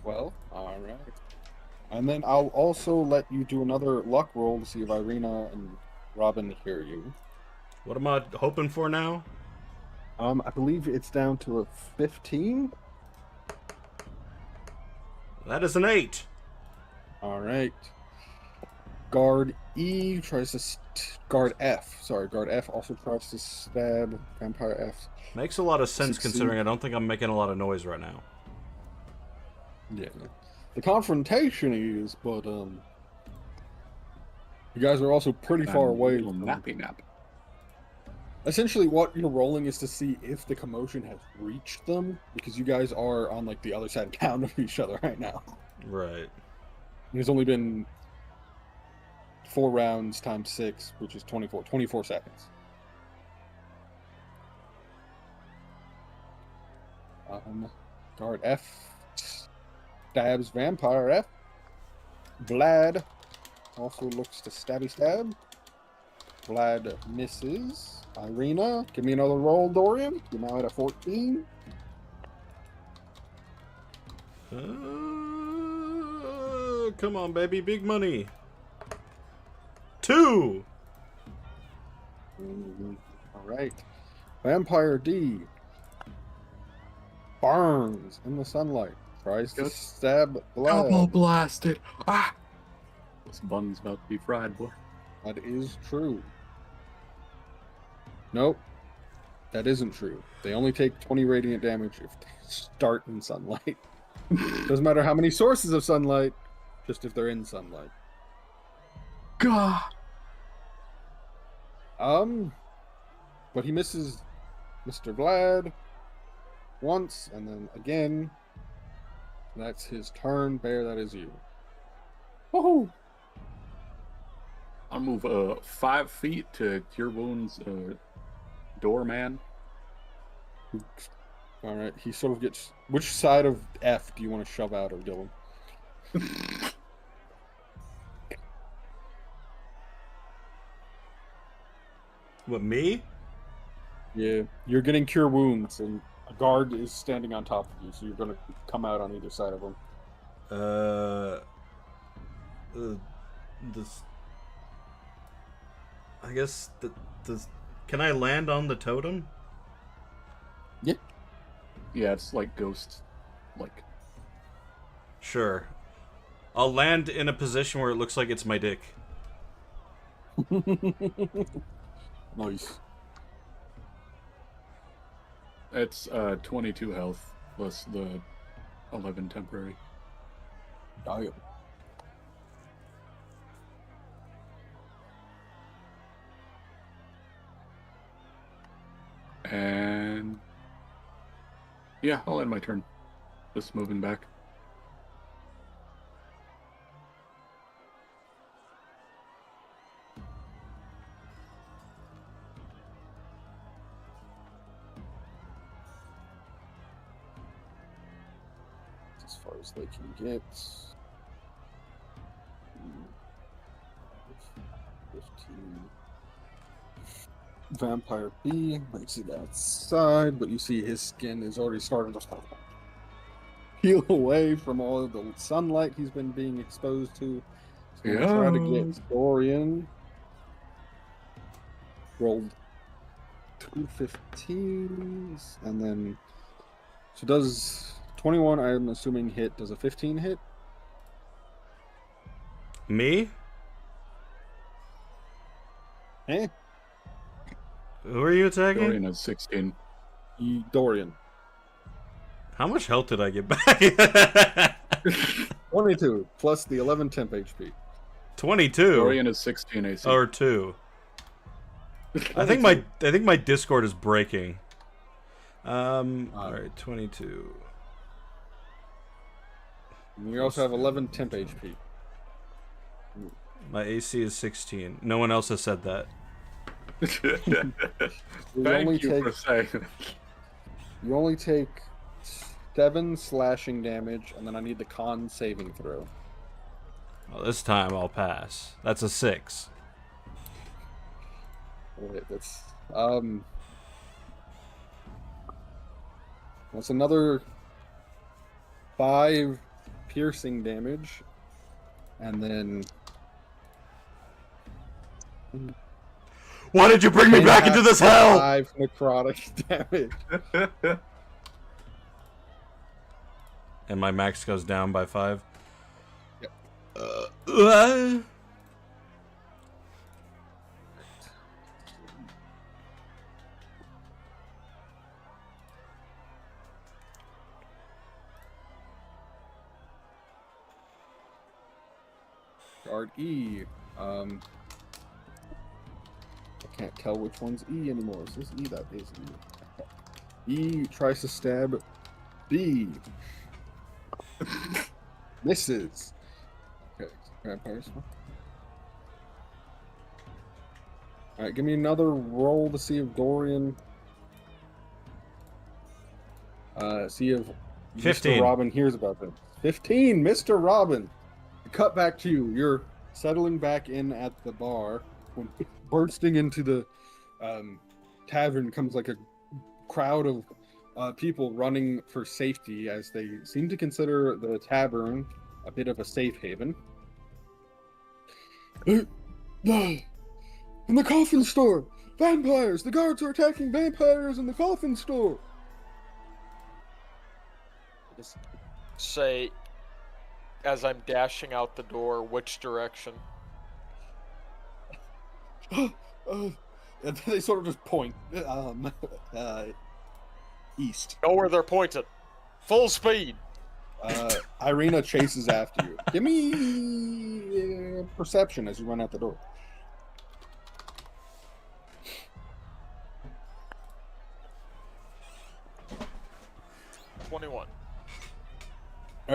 12. All right. And then I'll also let you do another luck roll to see if Irina and Robin hear you. What am I hoping for now? I believe it's down to a 15. That is an 8. All right. Guard E tries to guard F. Sorry, guard F also tries to stab Vampire F. Makes a lot of sense Succeed. considering I don't think I'm making a lot of noise right now. Yeah. The confrontation is, but you guys are also pretty far away Little from. nappy nap. Essentially, what you're rolling is to see if the commotion has reached them, because you guys are on like the other side of town of each other right now. Right. There's only been 4 rounds times 6, which is 24 seconds. Guard F stabs Vampire F. Vlad also looks to stabby stab. Vlad misses. Irina, give me another roll, Dorian. You're now at a 14. Come on, baby. Big money. 2! All right. Vampire D burns in the sunlight. Tries to stab Elbow Vlad. blasted. Ah! This bun's about to be fried, boy. That is true. Nope. That isn't true. They only take 20 radiant damage if they start in sunlight. Doesn't matter how many sources of sunlight, just if they're in sunlight. God. But he misses Mr. Vlad once, and then again. That's his turn. Bear, that is you. Woohoo! I'll move 5 feet to Cure Wounds doorman. All right, he sort of gets. Which side of F do you want to shove out or Dylan? What, me? Yeah, you're getting cure wounds, and a guard is standing on top of you, so you're going to come out on either side of him. This. I guess this. Can I land on the totem? Yeah. Yeah, it's like ghost. Like. Sure. I'll land in a position where it looks like it's my dick. Nice. It's 22 health plus the 11 temporary. Damn. And yeah, I'll end my turn. Just moving back. As far as they can get. 15. Vampire B makes it outside, but you see his skin is already starting to peel away from all of the sunlight he's been being exposed to. He's gonna try to get Dorian. Rolled 2 15s, and then so does 21, I'm assuming, hit. Does a 15 hit? Me? Eh? Who are you attacking? Dorian is 16. Dorian. How much health did I get back? 22 plus the 11 temp HP. 22. Dorian is 16 AC. Or 2. I think my Discord is breaking. Alright, 22. And you also have 11 temp HP. My AC is 16. No one else has said that. Thank you for saying. You only take 7 slashing damage, and then I need the con saving throw. Well, this time I'll pass. That's a 6. Wait, that's another 5 piercing damage, and then Why did you bring me back into this hell? 5 necrotic damage. And my max goes down by 5. Yep. Guard E. I can't tell which one's E anymore. Is this E? That is E. E tries to stab B. Misses. Okay, vampires. Alright, give me another roll to see if Dorian. See if 15. Mr. Robin hears about this. 15, Mr. Robin. Cut back to you. You're settling back in at the bar when bursting into the tavern comes like a crowd of people running for safety as they seem to consider the tavern a bit of a safe haven. In the coffin store! Vampires! The guards are attacking vampires in the coffin store! Say, as I'm dashing out the door, which direction? And they sort of just point. East. Go where they're pointed. Full speed. Irina chases after you. Give me perception as you run out the door. $21. All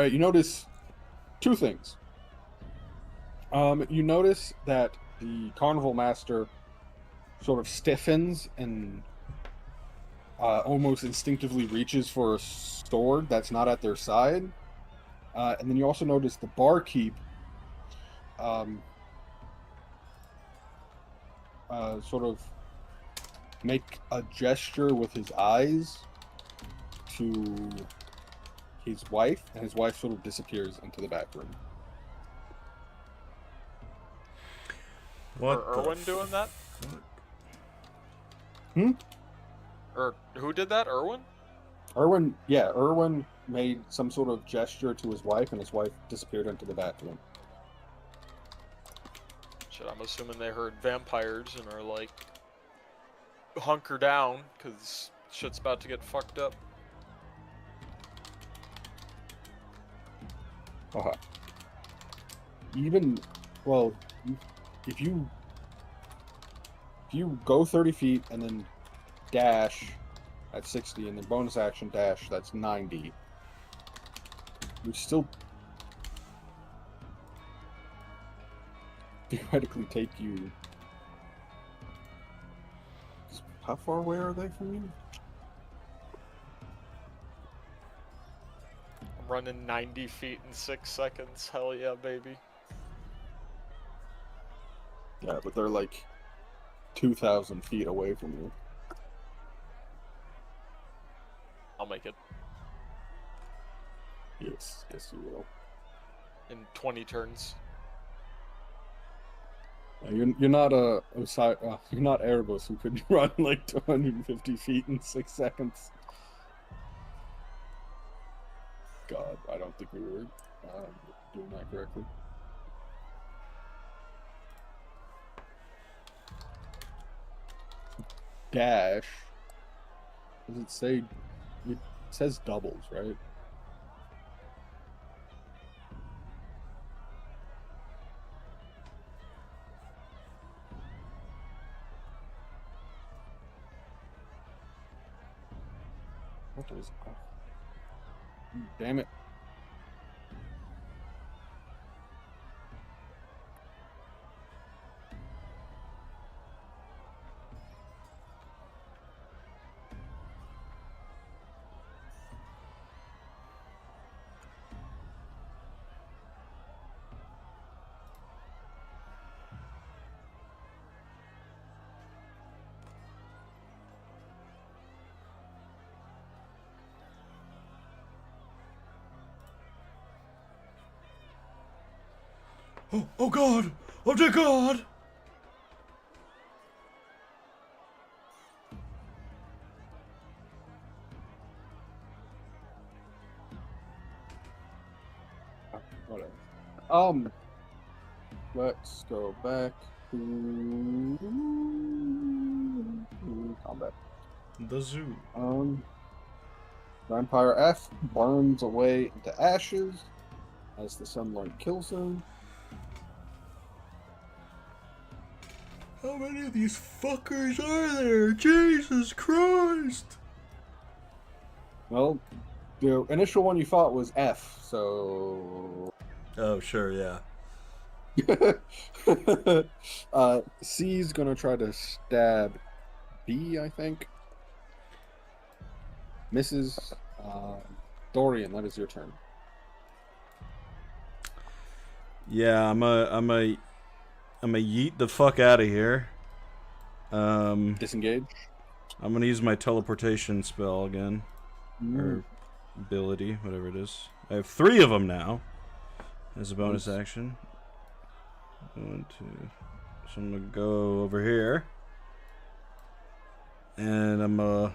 right, you notice 2 things. You notice that the carnival master sort of stiffens and almost instinctively reaches for a sword that's not at their side. And then you also notice the barkeep sort of make a gesture with his eyes to his wife, and his wife sort of disappears into the back room. What? Or Erwin doing that? Hmm? Or who did that? Erwin? Erwin made some sort of gesture to his wife, and his wife disappeared into the back room. Shit, I'm assuming they heard vampires and are like, hunker down, because shit's about to get fucked up. Uh-huh. If you go 30 feet and then dash at 60 and then bonus action dash, that's 90. Which still theoretically take you... How far away are they from you? I'm running 90 feet in 6 seconds. Hell yeah, baby. Yeah, but they're like 2,000 feet away from you. I'll make it Yes, you will. in 20 turns. You're not you're not Erebus who could run like 250 feet in 6 seconds. God, I don't think we were doing that correctly. dash. Does it say? It says doubles, right? What is? Damn it! Oh God! Oh dear God! Whatever. Let's go back to combat. The zoo. Vampire F burns away into ashes as the sunlight kills him. How many of these fuckers are there? Jesus Christ! Well, the initial one you fought was F, so Oh, sure, yeah. C's gonna try to stab B, I think. Misses. Dorian, that is your turn. Yeah, I'm a yeet the fuck out of here. Disengage. I'm gonna use my teleportation spell again. Mm. Or ability, whatever it is. I have 3 of them now as a bonus action. 1, 2. So I'm gonna go over here. And I'm gonna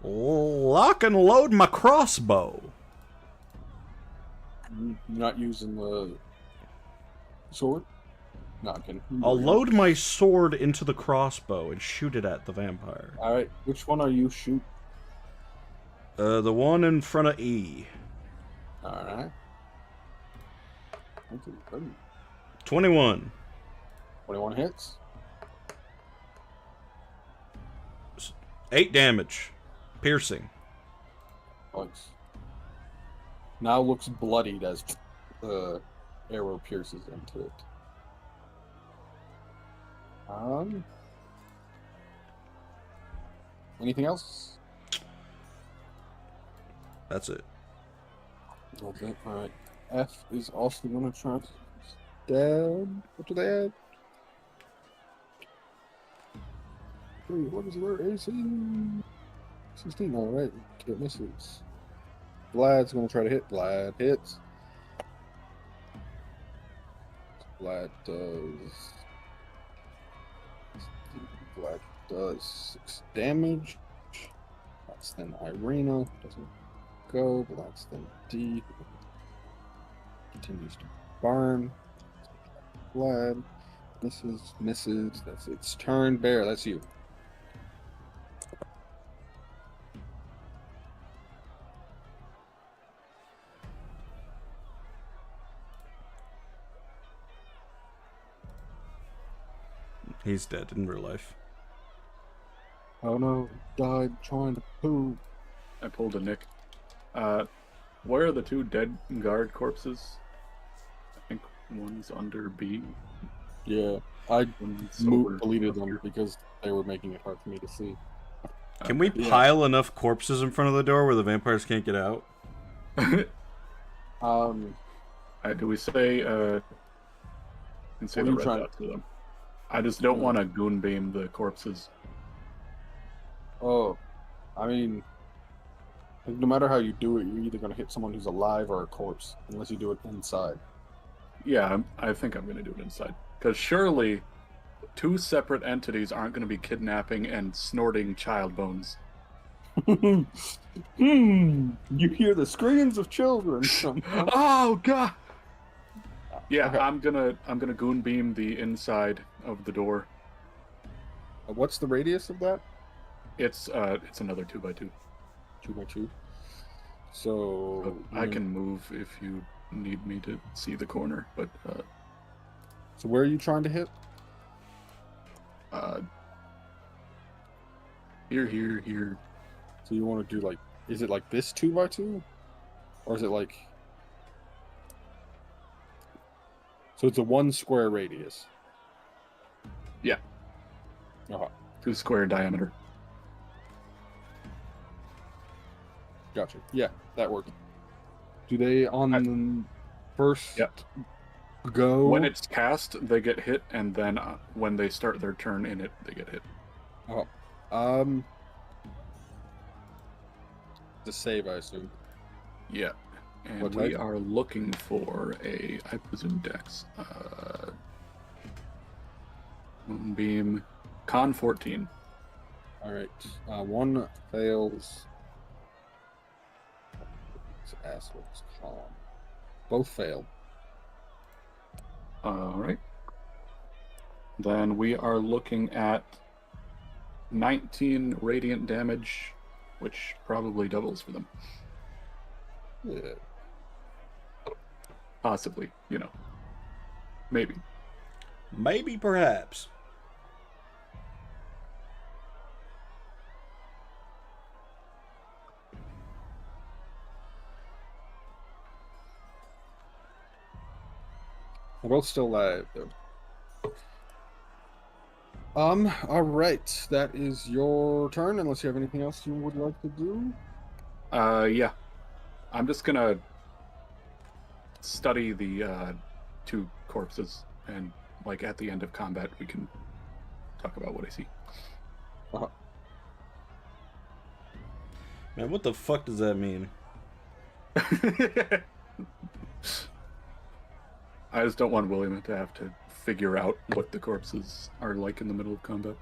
lock and load my crossbow. You're not using the sword? No, I'm kidding. I'll load my sword into the crossbow and shoot it at the vampire. Alright, which one are you shooting? The one in front of E. Alright. 21. 21 hits. 8 damage. Piercing. Nice. Now looks bloodied as the arrow pierces into it. Anything else? That's it. That's it. Alright. F is also gonna try to stab. What do they add? Wait, what is their AC? 16, alright. It misses. Vlad's gonna try to hit. Vlad hits. Vlad does 6 damage. That's then Irina. Doesn't go, but that's then D. Continues to burn. Vlad. Misses. That's its turn. Bear, that's you. He's dead in real life. Oh no, died trying to poo. I pulled a Nick. Where are the 2 dead guard corpses? I think one's under B. Yeah, I One's over deleted up them here. because they were making it hard for me to see. Can we Yeah. pile enough corpses in front of the door where the vampires can't get out? Do we say and say What the are you red trying- dot to them? I just don't want to goon beam the corpses. Oh, I mean, no matter how you do it, you're either going to hit someone who's alive or a corpse, unless you do it inside. Yeah, I think I'm going to do it inside. Because surely 2 separate entities aren't going to be kidnapping and snorting child bones. You hear the screams of children. Oh god! Yeah, Okay. I'm gonna goon beam the inside of the door. What's the radius of that? It's another 2x2. 2x2. So I can move if you need me to see the corner, but So where are you trying to hit? here. So you want to do like, is it like this 2x2, or is it like? So it's a 1 square radius. Yeah. Uh-huh. 2 square diameter. Gotcha. Yeah, that worked. Do they on the first Yep. go? When it's cast, they get hit, and then when they start their turn in it, they get hit. Oh. The save, I assume. Yeah. And What we type? are looking for a, I presume, Dex. Moonbeam. Con 14. All right. 1 fails. Assholes. Calm. Both fail. Alright. Then we are looking at 19 radiant damage, which probably doubles for them. Yeah. Possibly, Maybe. Maybe, perhaps. They're both still alive, though. All right. That is your turn, unless you have anything else you would like to do. Yeah. I'm just gonna study the 2 corpses, and at the end of combat we can talk about what I see. Uh-huh. Man, what the fuck does that mean? I just don't want William to have to figure out what the corpses are like in the middle of combat.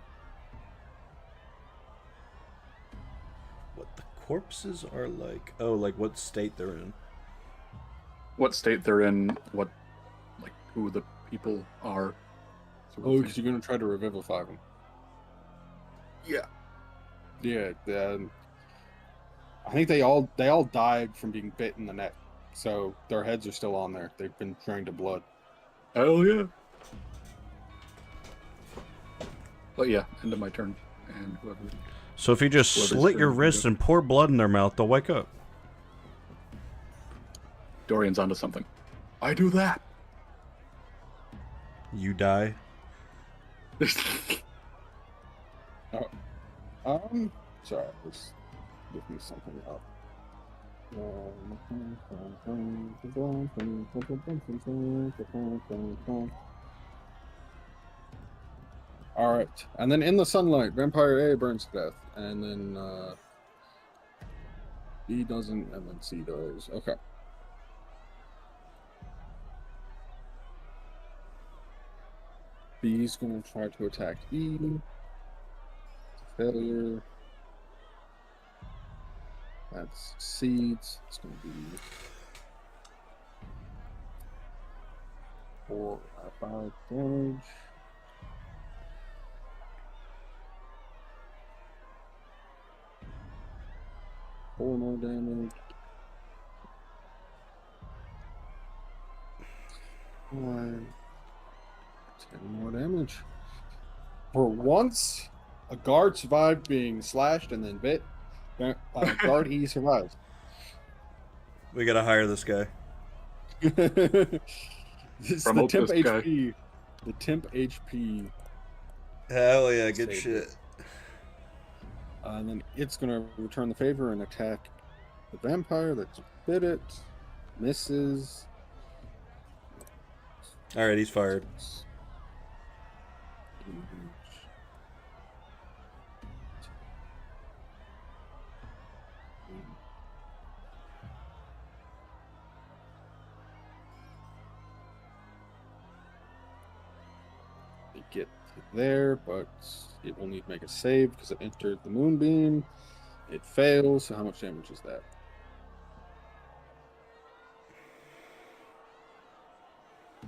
What the corpses are like? Oh, like what state they're in. What state they're in, who the people are. sort of Oh, thing. because you're gonna try to revivify them. Yeah. Yeah. I think they all died from being bit in the neck, so their heads are still on there. They've been drained of blood. Hell yeah. But yeah, end of my turn. And whoever. So if you just Whoever's slit your turn, wrists yeah. and pour blood in their mouth, they'll wake up. Dorian's onto something. I do that. You die. Sorry, let's look me something up. All right, and then in the sunlight, Vampire A burns to death, and then B doesn't, and then C does. Okay. B's gonna try to attack E. Failure. That succeeds. It's gonna be 4 out of 5 damage. Four more damage. 5, 10 more damage. For once, a guard survived being slashed and then bit. Guard E survives. We gotta hire this guy. It's Promote the temp this guy. HP. The temp HP. Hell yeah, good Save shit. And then it's going to return the favor and attack the vampire that bit it. Misses. Alright, he's fired. They get there, but it will need to make a save because it entered the moonbeam. It fails. So how much damage is that?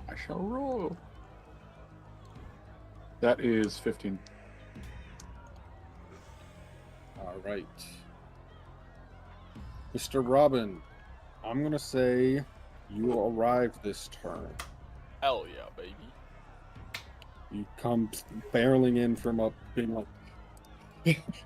I shall roll. That is 15. All right. Mr. Robin, I'm going to say you arrived this turn. Hell yeah, baby. You come barreling in from up, being like,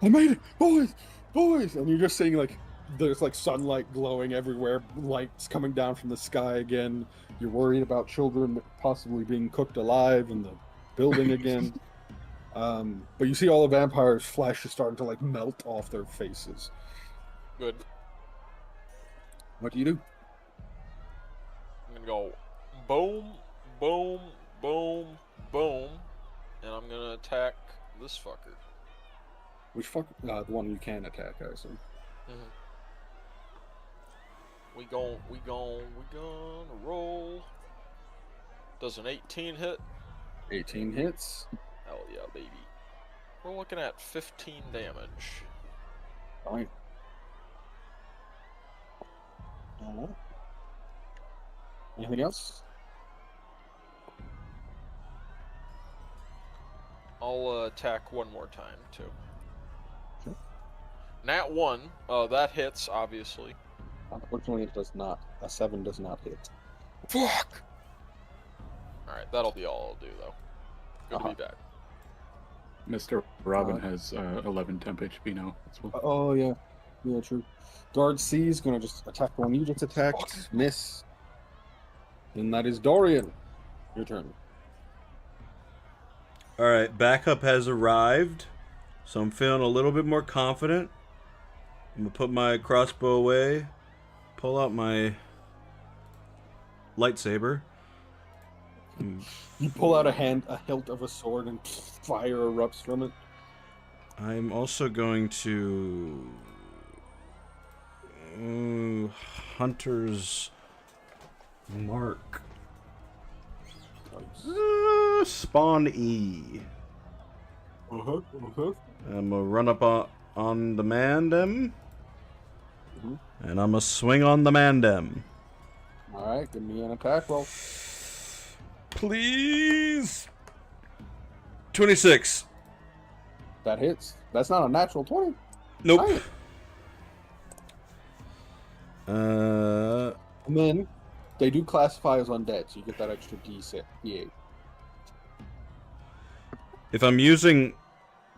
I made it! Boys! Boys! And you're just seeing, like, there's, like, sunlight glowing everywhere, lights coming down from the sky again. You're worried about children possibly being cooked alive in the building again. But you see all the vampires' flesh is starting to, like, melt off their faces. Good. What do you do? I'm gonna go boom, boom, boom, boom, and I'm gonna attack this fucker. Which fuck? The one you can attack, I assume. We gonna roll. Does an 18 hit? 18 hits. Hell yeah, baby. We're looking at 15 damage. Fine. Alright. Anything else? I'll attack one more time too. Sure. Nat 1. That hits obviously. Unfortunately, it does not. A 7 does not hit. Fuck. All right, that'll be all I'll do though. Good to be back. Mr. Robin has 11 temp HP now as well. Oh, yeah. Yeah, true. Guard C is going to just attack the one you just attacked. Miss. And that is Dorian. Your turn. All right, backup has arrived, so I'm feeling a little bit more confident. I'm gonna put my crossbow away, pull out my lightsaber. You pull out a hilt of a sword, and fire erupts from it. I'm also going to Hunter's Mark. Spawn E. I'm gonna run up on the mandem, and I'm gonna swing on the mandem. All right, give me an attack roll. Please. 26. That hits. That's not a natural 20. Nope. Nice. And then they do classify as undead, so you get that extra D8. If I'm using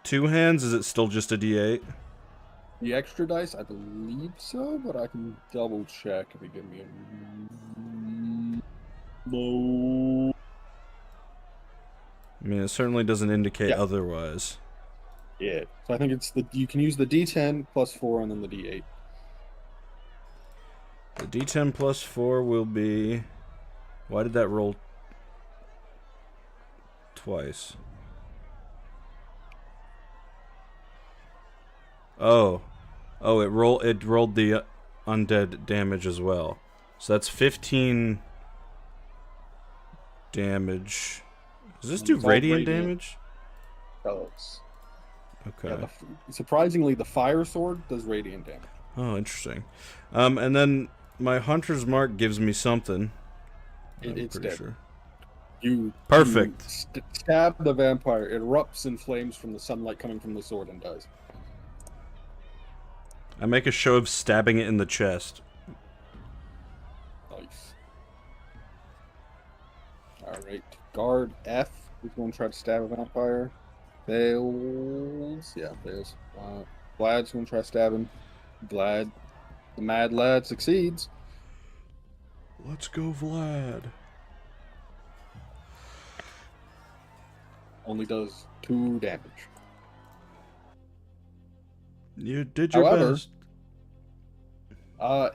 two hands, is it still just a D8? The extra dice, I believe so, but I can double check if you give me a... No. I mean, it certainly doesn't indicate otherwise. Yeah. So I think it's you can use the D10 plus 4 and then the D8. The D10 plus 4 will be... Why did that roll twice? Oh, it rolled the undead damage as well. So that's 15 damage. Does this do radiant damage? Does. Okay. Yeah, surprisingly, the fire sword does radiant damage. Oh, interesting. And then my Hunter's Mark gives me something. It's pretty dead. sure. Perfect. You stab the vampire. It erupts in flames from the sunlight coming from the sword and dies. I make a show of stabbing it in the chest. Nice. Alright. Guard F is going to try to stab a vampire. Fails. Yeah, fails. Vlad's going to try to stab him. Vlad, the mad lad, succeeds. Let's go, Vlad. Only does 2 damage. You did your However, best.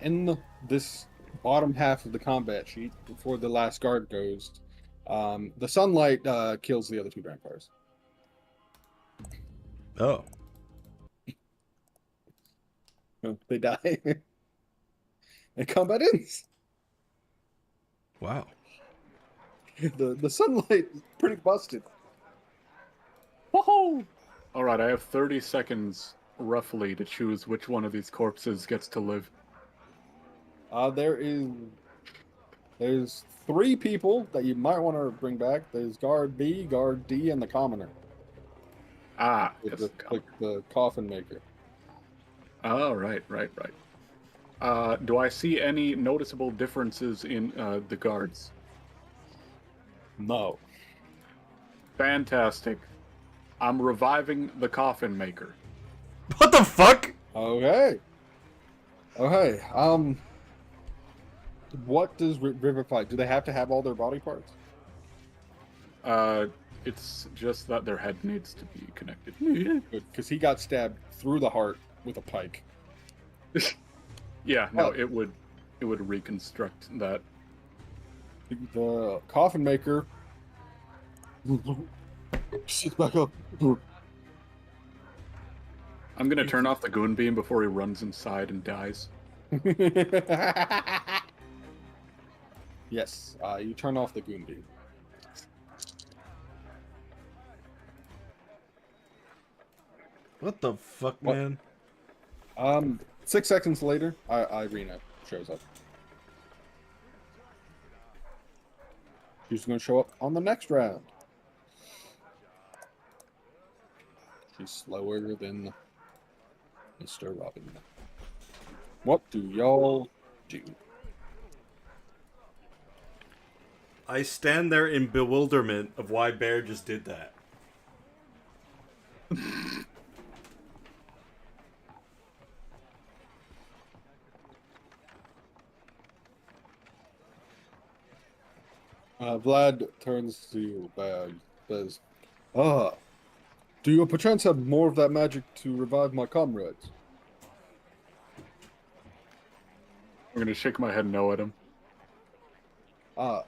In this bottom half of the combat sheet, before the last guard goes, the sunlight kills the other 2 vampires. Oh. They die. And combat ends. Wow. The sunlight is pretty busted. Whoa! All right, I have 30 seconds roughly to choose which one of these corpses gets to live. There's 3 people that you might want to bring back. There's guard B, guard D, and the commoner. Ah, The, yes, the, the coffin maker. Oh, right. Do I see any noticeable differences in the guards? No. Fantastic. I'm reviving the coffin maker. What the fuck? Okay. Okay. What does Revivify? Do they have to have all their body parts? It's just that their head needs to be connected. Good, because he got stabbed through the heart with a pike. Yeah, no, Oh. it would reconstruct that. The coffin maker sits back up. I'm gonna turn off the goon beam before he runs inside and dies. Yes, you turn off the goon beam. What the fuck, What? man? 6 seconds later, Irina shows up. She's going to show up on the next round. She's slower than Mr. Robin. What do y'all do? I stand there in bewilderment of why Bear just did that. Vlad turns to you, says, do you perchance have more of that magic to revive my comrades? I'm gonna shake my head no at him. Well,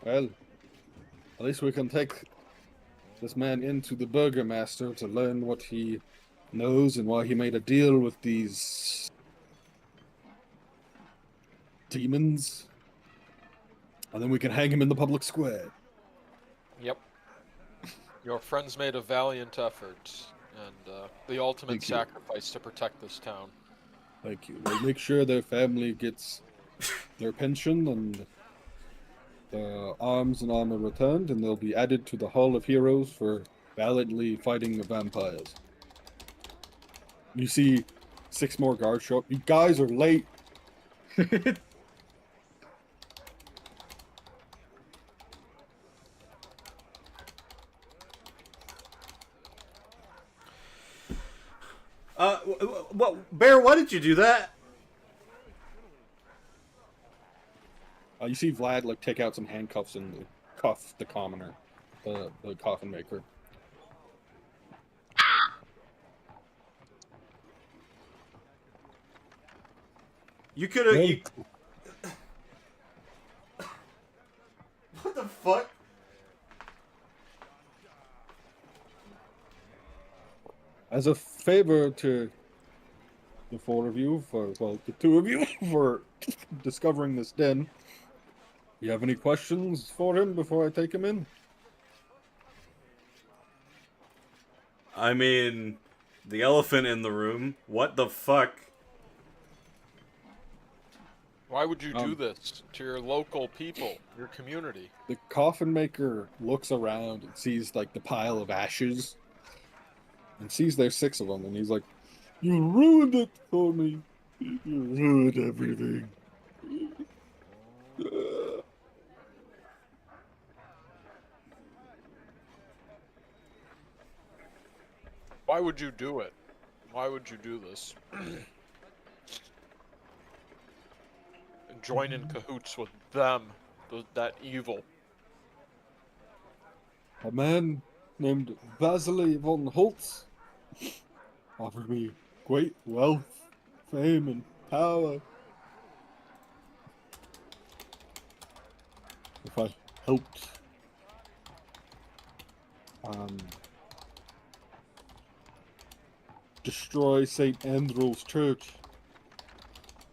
at least we can take this man into the Burgermaster to learn what he knows and why he made a deal with these demons. And then we can hang him in the public square. Yep. Your friends made a valiant effort, and the ultimate Thank you. sacrifice to protect this town. Thank you. We'll make sure their family gets their pension and the arms and armor returned, and they'll be added to the Hall of Heroes for valiantly fighting the vampires. You see 6 more guards show up. You guys are late. Bear, why did you do that? You see Vlad like take out some handcuffs and cuff the commoner, the coffin maker. You could have. Hey. What the fuck? As a favor to the 4 of you, the 2 of you, for discovering this den, you have any questions for him before I take him in? I mean, the elephant in the room. What the fuck? Why would you do this to your local people, your community? The coffin maker looks around and sees like the pile of ashes and sees there's 6 of them, and he's like, "You ruined it for me. You ruined everything." Why would you do it? Why would you do this? And join in cahoots with them, that evil. A man named Vasily von Holtz offered me great wealth, fame, and power if I helped destroy St. Andrew's Church.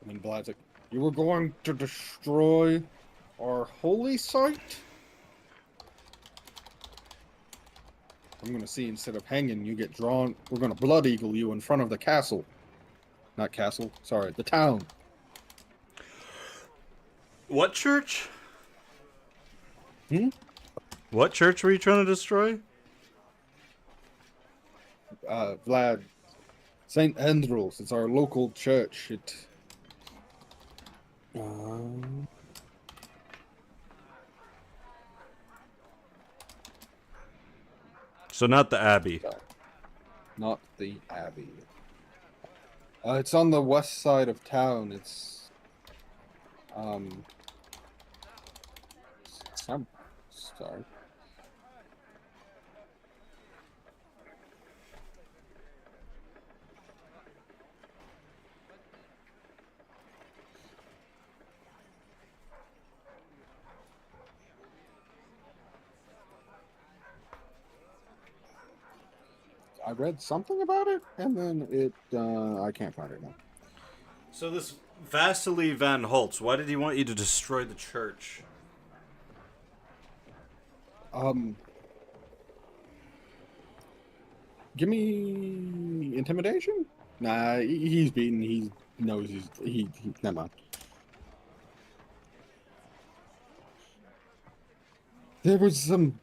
And then Vlad's like, "You were going to destroy our holy site?" I'm gonna see, instead of hanging, you get drawn. We're gonna blood eagle you in front of the castle. Not castle, sorry, the town. What church? Hmm? What church were you trying to destroy? Vlad St. Andrew's. It's our local church. So not the Abbey. Not the Abbey. It's on the west side of town. It's I'm sorry. I read something about it, and then I can't find it now. So this Vasily Van Holtz, why did he want you to destroy the church? Give me intimidation? Nah, he's beaten. He knows he never mind. There was some...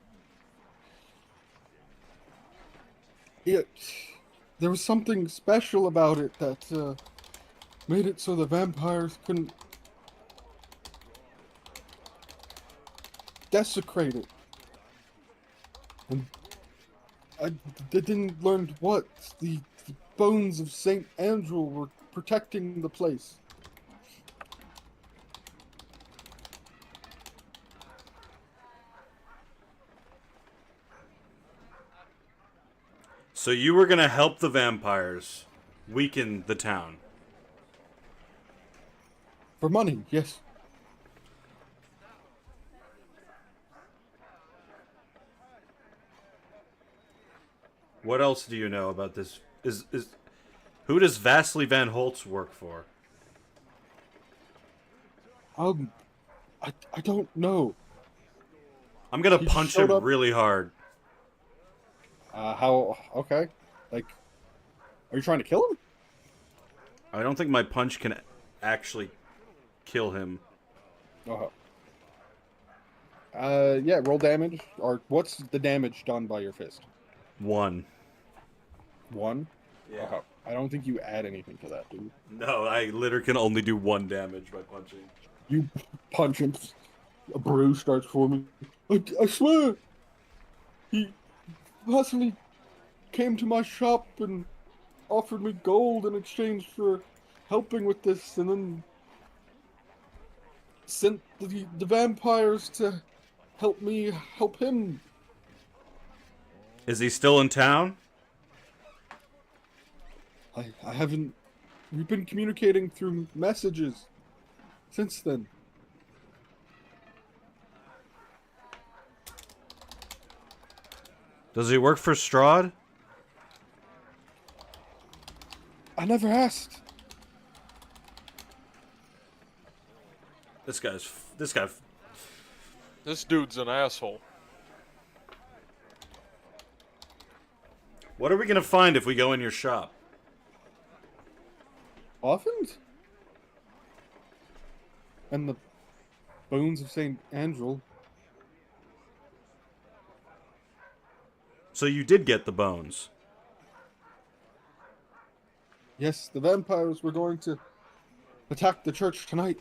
there was something special about it that made it so the vampires couldn't desecrate it. And I didn't learn what the bones of St. Andrew were protecting the place. So you were gonna help the vampires weaken the town. For money, yes. What else do you know about this? Who does Vasily Van Holtz work for? I don't know. I'm gonna He punch showed him up- really hard. How? Okay. Like, are you trying to kill him? I don't think my punch can actually kill him. Oh. Yeah, roll damage. Or what's the damage done by your fist? 1. 1? Yeah. Okay. I don't think you add anything to that, dude. No, I literally can only do 1 damage by punching. You punch him, a bruise starts forming. I swear! He personally came to my shop and offered me gold in exchange for helping with this, and then sent the vampires to help me help him. Is he still in town? I haven't... We've been communicating through messages since then. Does he work for Strahd? I never asked. This guy. This dude's an asshole. What are we gonna find if we go in your shop? Coffins? And the bones of St. Andrew. So you did get the bones. Yes, the vampires were going to attack the church tonight.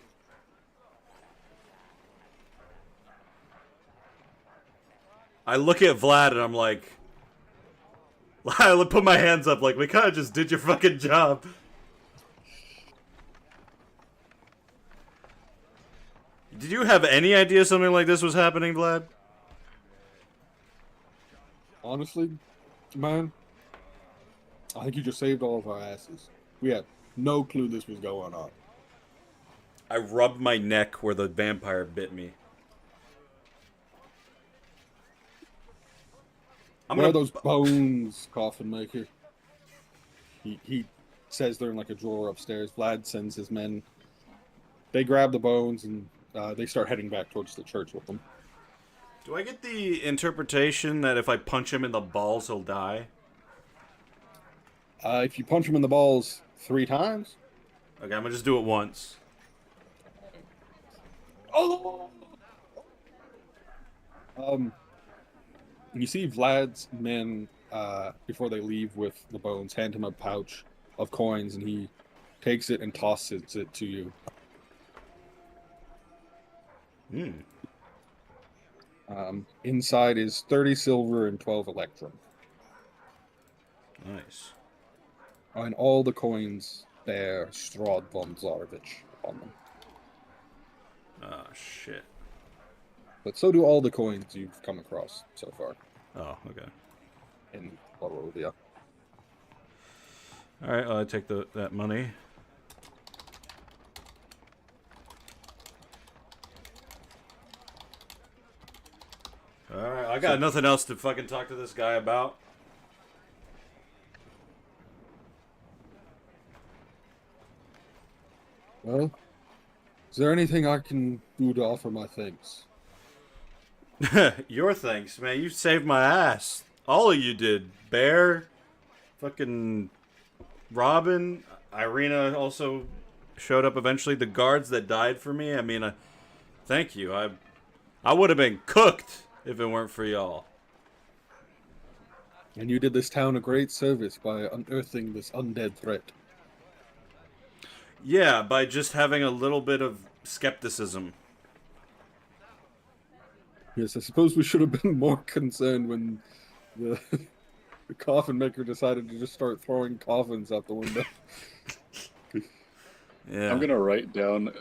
I look at Vlad and I'm like... I put my hands up like, we kinda just did your fucking job. Did you have any idea something like this was happening, Vlad? Honestly, man, I think you just saved all of our asses. We had no clue this was going on. I rubbed my neck where the vampire bit me. Where are those bones, coffin maker? He says they're in like a drawer upstairs. Vlad sends his men. They grab the bones and they start heading back towards the church with them. Do I get the interpretation that if I punch him in the balls, he'll die? If you punch him in the balls 3 times. Okay, I'm gonna just do it once. Oh! You see Vlad's men, before they leave with the bones, hand him a pouch of coins, and he takes it and tosses it to you. Hmm. Inside is 30 silver and 12 electrum. Nice. And all the coins bear Strahd von Zarovich on them. Oh, shit. But so do all the coins you've come across so far Oh, okay. in Barovia. Alright, I'll take that money. Alright, I got nothing else to fucking talk to this guy about. Well, is there anything I can do to offer my thanks? Your thanks, man. You saved my ass. All of you did. Bear, fucking Robin, Irina also showed up eventually. The guards that died for me. I mean, thank you. I would have been cooked if it weren't for y'all. And you did this town a great service by unearthing this undead threat. Yeah, by just having a little bit of skepticism. Yes, I suppose we should have been more concerned when the coffin maker decided to just start throwing coffins out the window. Yeah. I'm gonna write down,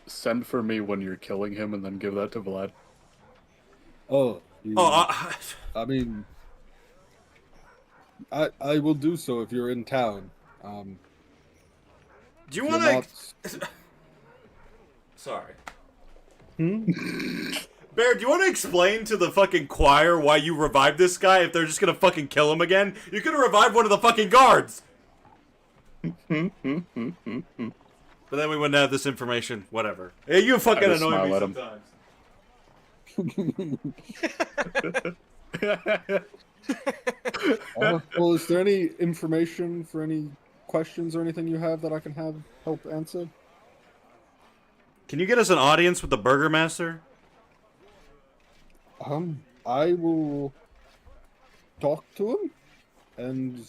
send for me when you're killing him, and then give that to Vlad. Oh, I mean, I will do so if you're in town. Do you if want you're to... not- Sorry. Hmm? Bear, do you want to explain to the fucking choir why you revived this guy if they're just gonna fucking kill him again? You could have revived one of the fucking guards! But then we wouldn't have this information. Whatever. Hey, you fucking just annoy me smile at him. sometimes. Well, is there any information for any questions or anything you have that I can help answer? Can you get us an audience with the Burgermaster? I will talk to him, and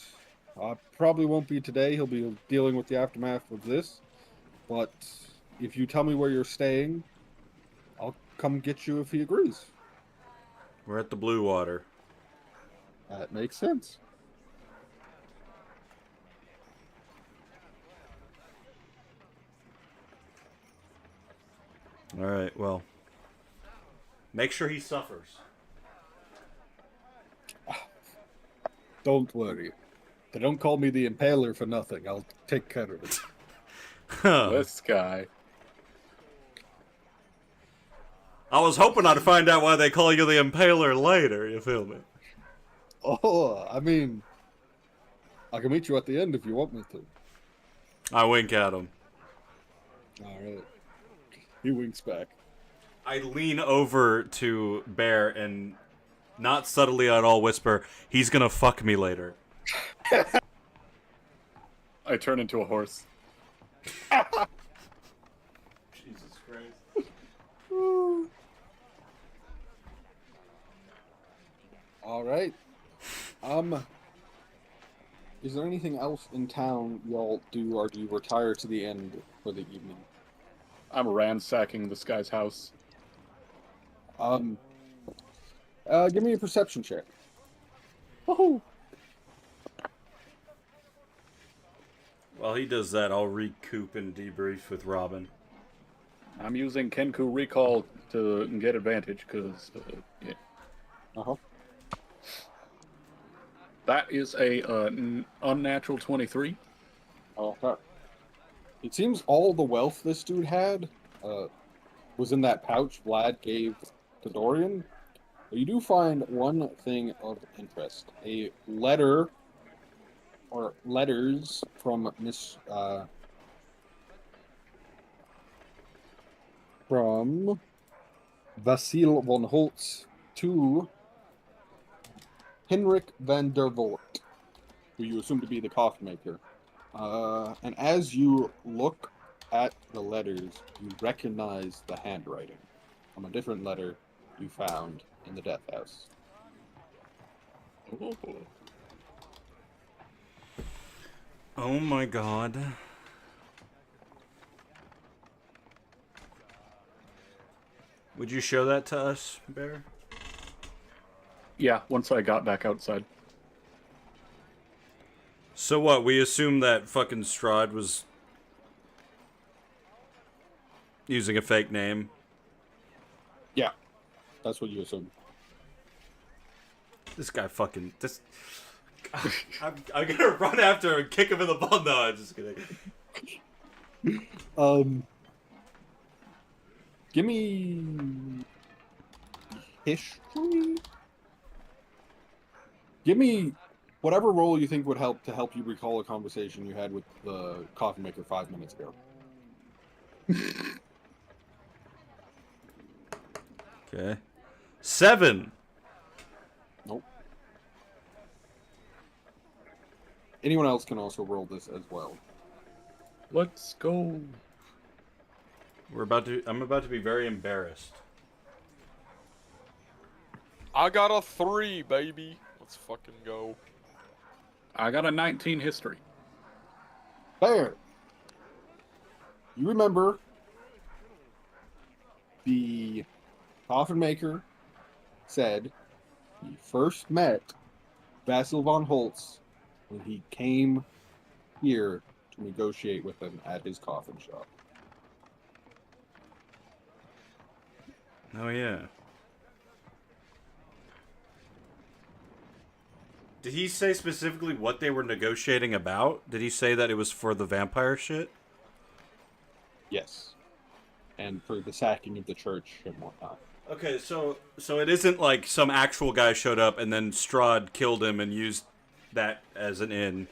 probably won't be today. He'll be dealing with the aftermath of this. But if you tell me where you're staying, I'll come get you if he agrees. We're at the Blue Water. That makes sense. Alright, well. Make sure he suffers. Don't worry. They don't call me the Impaler for nothing. I'll take care of it. This guy. I was hoping I'd find out why they call you the Impaler later, you feel me? Oh, I mean, I can meet you at the end if you want me to. I wink at him. Alright. He winks back. I lean over to Bear and not subtly at all whisper, he's gonna fuck me later. I turn into a horse. Jesus Christ. Alright. Is there anything else in town y'all do, or do you retire to the end for the evening? I'm ransacking this guy's house. Give me a perception check. Oh. While he does that, I'll recoup and debrief with Robin. I'm using Kenku Recall to get advantage, because, yeah. Uh-huh. That is a unnatural 23. Okay. It seems all the wealth this dude had was in that pouch Vlad gave to Dorian. But you do find one thing of interest. A letter, or letters from from Vasil von Holtz to Henrik van der Voort, who you assume to be the coffin maker. And as you look at the letters, you recognize the handwriting from a different letter you found in the death house. Oh my god. Would you show that to us, Bear? Yeah, once I got back outside. So what, we assume that fucking Strahd was using a fake name? Yeah, that's what you assume. This guy fucking... I'm gonna run after him and kick him in the ball. No, I'm just kidding. Give me history. Give me whatever role you think would help you recall a conversation you had with the coffee maker 5 minutes ago. Okay. 7! Nope. Anyone else can also roll this as well. Let's go. I'm about to be very embarrassed. I got a 3, baby. Let's fucking go. I got a 19 history. Fair. You remember the coffin maker said he first met Basil von Holtz when he came here to negotiate with him at his coffin shop. Oh, yeah. Did he say specifically what they were negotiating about? Did he say that it was for the vampire shit? Yes. And for the sacking of the church and whatnot. Okay, so it isn't like some actual guy showed up and then Strahd killed him and used that as an in.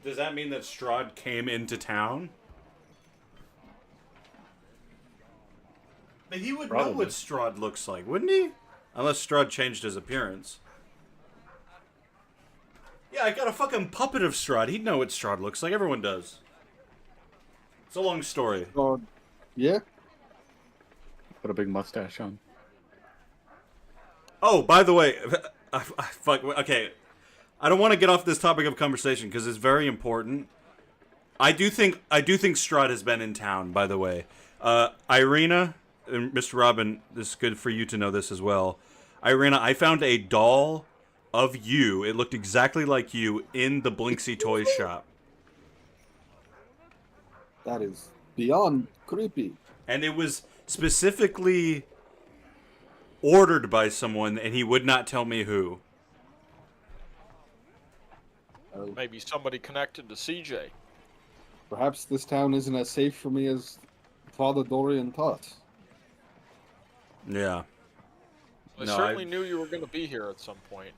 Does that mean that Strahd came into town? But he would know what Strahd looks like, wouldn't he? Unless Strahd changed his appearance. Yeah, I got a fucking puppet of Strahd. He'd know what Strahd looks like. Everyone does. It's a long story. Yeah? Put a big mustache on. Oh, by the way, fuck. Okay, I don't want to get off this topic of conversation because it's very important. I do think Strahd has been in town. By the way, Irina and Mr. Robin, this is good for you to know this as well. Irina, I found a doll of you. It looked exactly like you in the Blinksy toy shop. That is beyond creepy. And it was specifically ordered by someone, and he would not tell me who. Maybe somebody connected to CJ. Perhaps this town isn't as safe for me as Father Dorian thought. Yeah. I No, certainly knew you were going to be here at some point.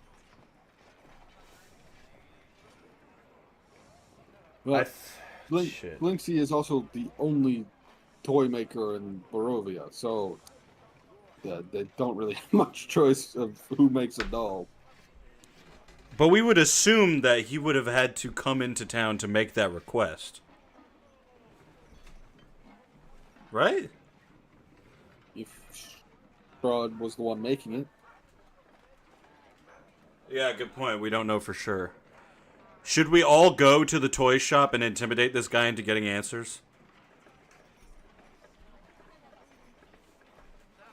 But Shit. Blinksy is also the only toy maker in Barovia, so they don't really have much choice of who makes a doll. But we would assume that he would have had to come into town to make that request. Right? If Strahd was the one making it. Yeah, good point. We don't know for sure. Should we all go to the toy shop and intimidate this guy into getting answers?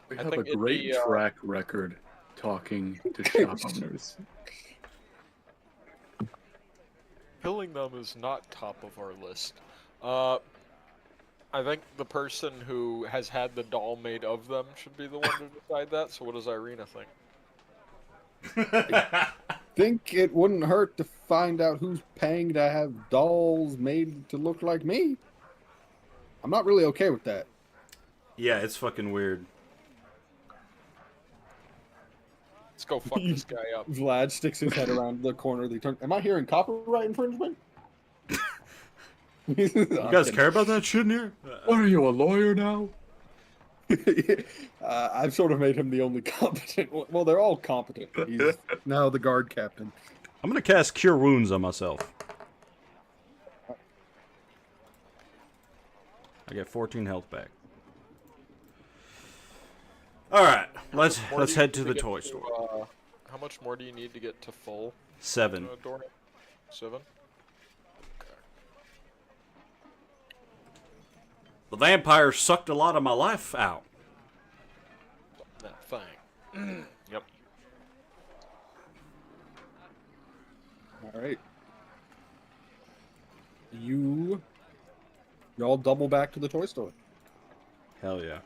We I have a think it'd great be, track record talking to shop owners. Killing them is not top of our list. I think the person who has had the doll made of them should be the one to decide that. So what does Irina think? Think it wouldn't hurt to find out who's paying to have dolls made to look like me. I'm not really okay with that. Yeah, it's fucking weird. Let's go fuck this guy up. Vlad sticks his head around the corner. Am I hearing copyright infringement? You guys care about that shit in here? What are you, a lawyer now? I've sort of made him the only competent. Well, they're all competent. He's now the guard captain. I'm gonna cast Cure Wounds on myself. I get 14 health back. All right, let's head to the toy store. How much more do you need to get to full? 7. Dorian? 7? The vampire sucked a lot of my life out. That thing. Yep. All right. Y'all double back to the toy store. Hell yeah.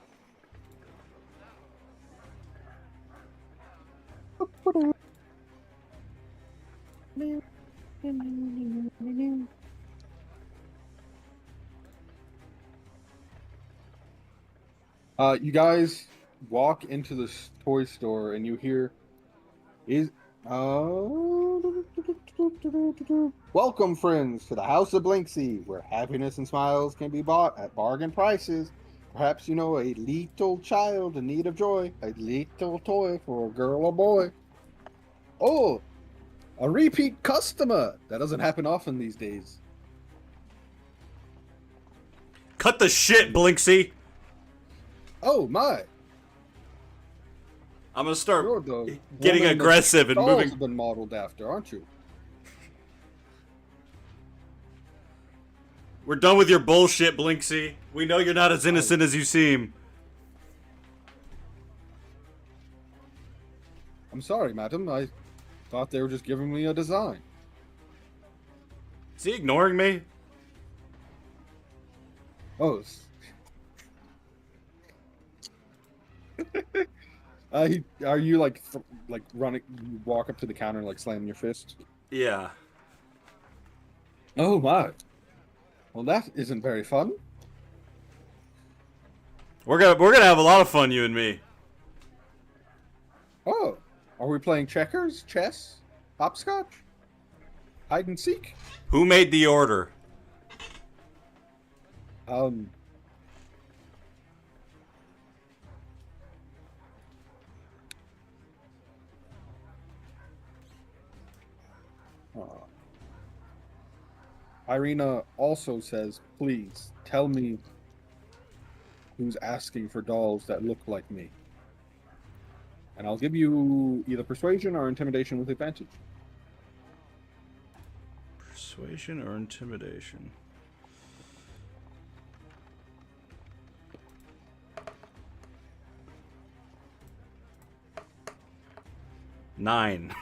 You guys walk into the toy store and you hear, welcome friends to the House of Blinksy, where happiness and smiles can be bought at bargain prices. Perhaps you know a little child in need of joy, a little toy for a girl or boy. Oh, a repeat customer. That doesn't happen often these days. Cut the shit, Blinksy! Oh my. I'm gonna start You're the getting woman that aggressive and dolls moving. have been modeled after, aren't you? We're done with your bullshit, Blinksy. We know you're not as innocent as you seem. I'm sorry, madam. I thought they were just giving me a design. Is he ignoring me? Oh. Are you like running? You walk up to the counter and like slam your fist. Yeah. Oh my. Well, that isn't very fun. We're gonna have a lot of fun, you and me. Oh, are we playing checkers, chess, hopscotch, hide and seek? Who made the order? Irina also says, please tell me who's asking for dolls that look like me. And I'll give you either persuasion or intimidation with advantage. Persuasion or intimidation? Nine.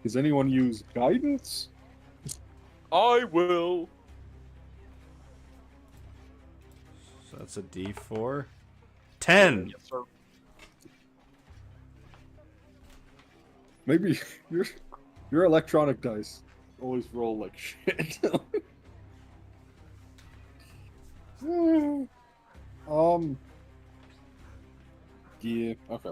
Does anyone use guidance? I will. So that's a D4. 10. Yes, sir. Maybe your electronic dice always roll like shit. Yeah, okay.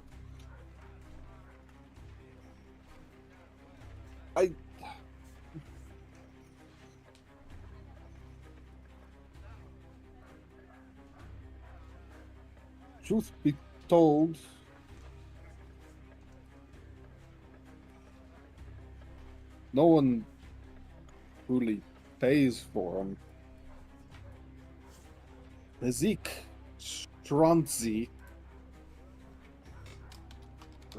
Truth be told, no one truly pays for them. Zeke Stronzi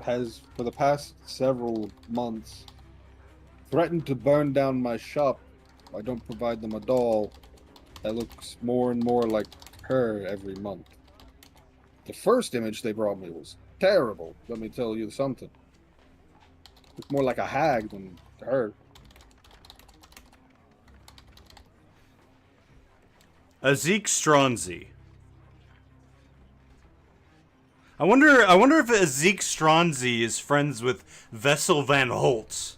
has, for the past several months, threatened to burn down my shop if I don't provide them a doll that looks more and more like her every month. The first image they brought me was terrible, let me tell you something. Looked more like a hag than her. Zeke Stronzi. I wonder if Zeke Stronzi is friends with Vessel Van Holtz.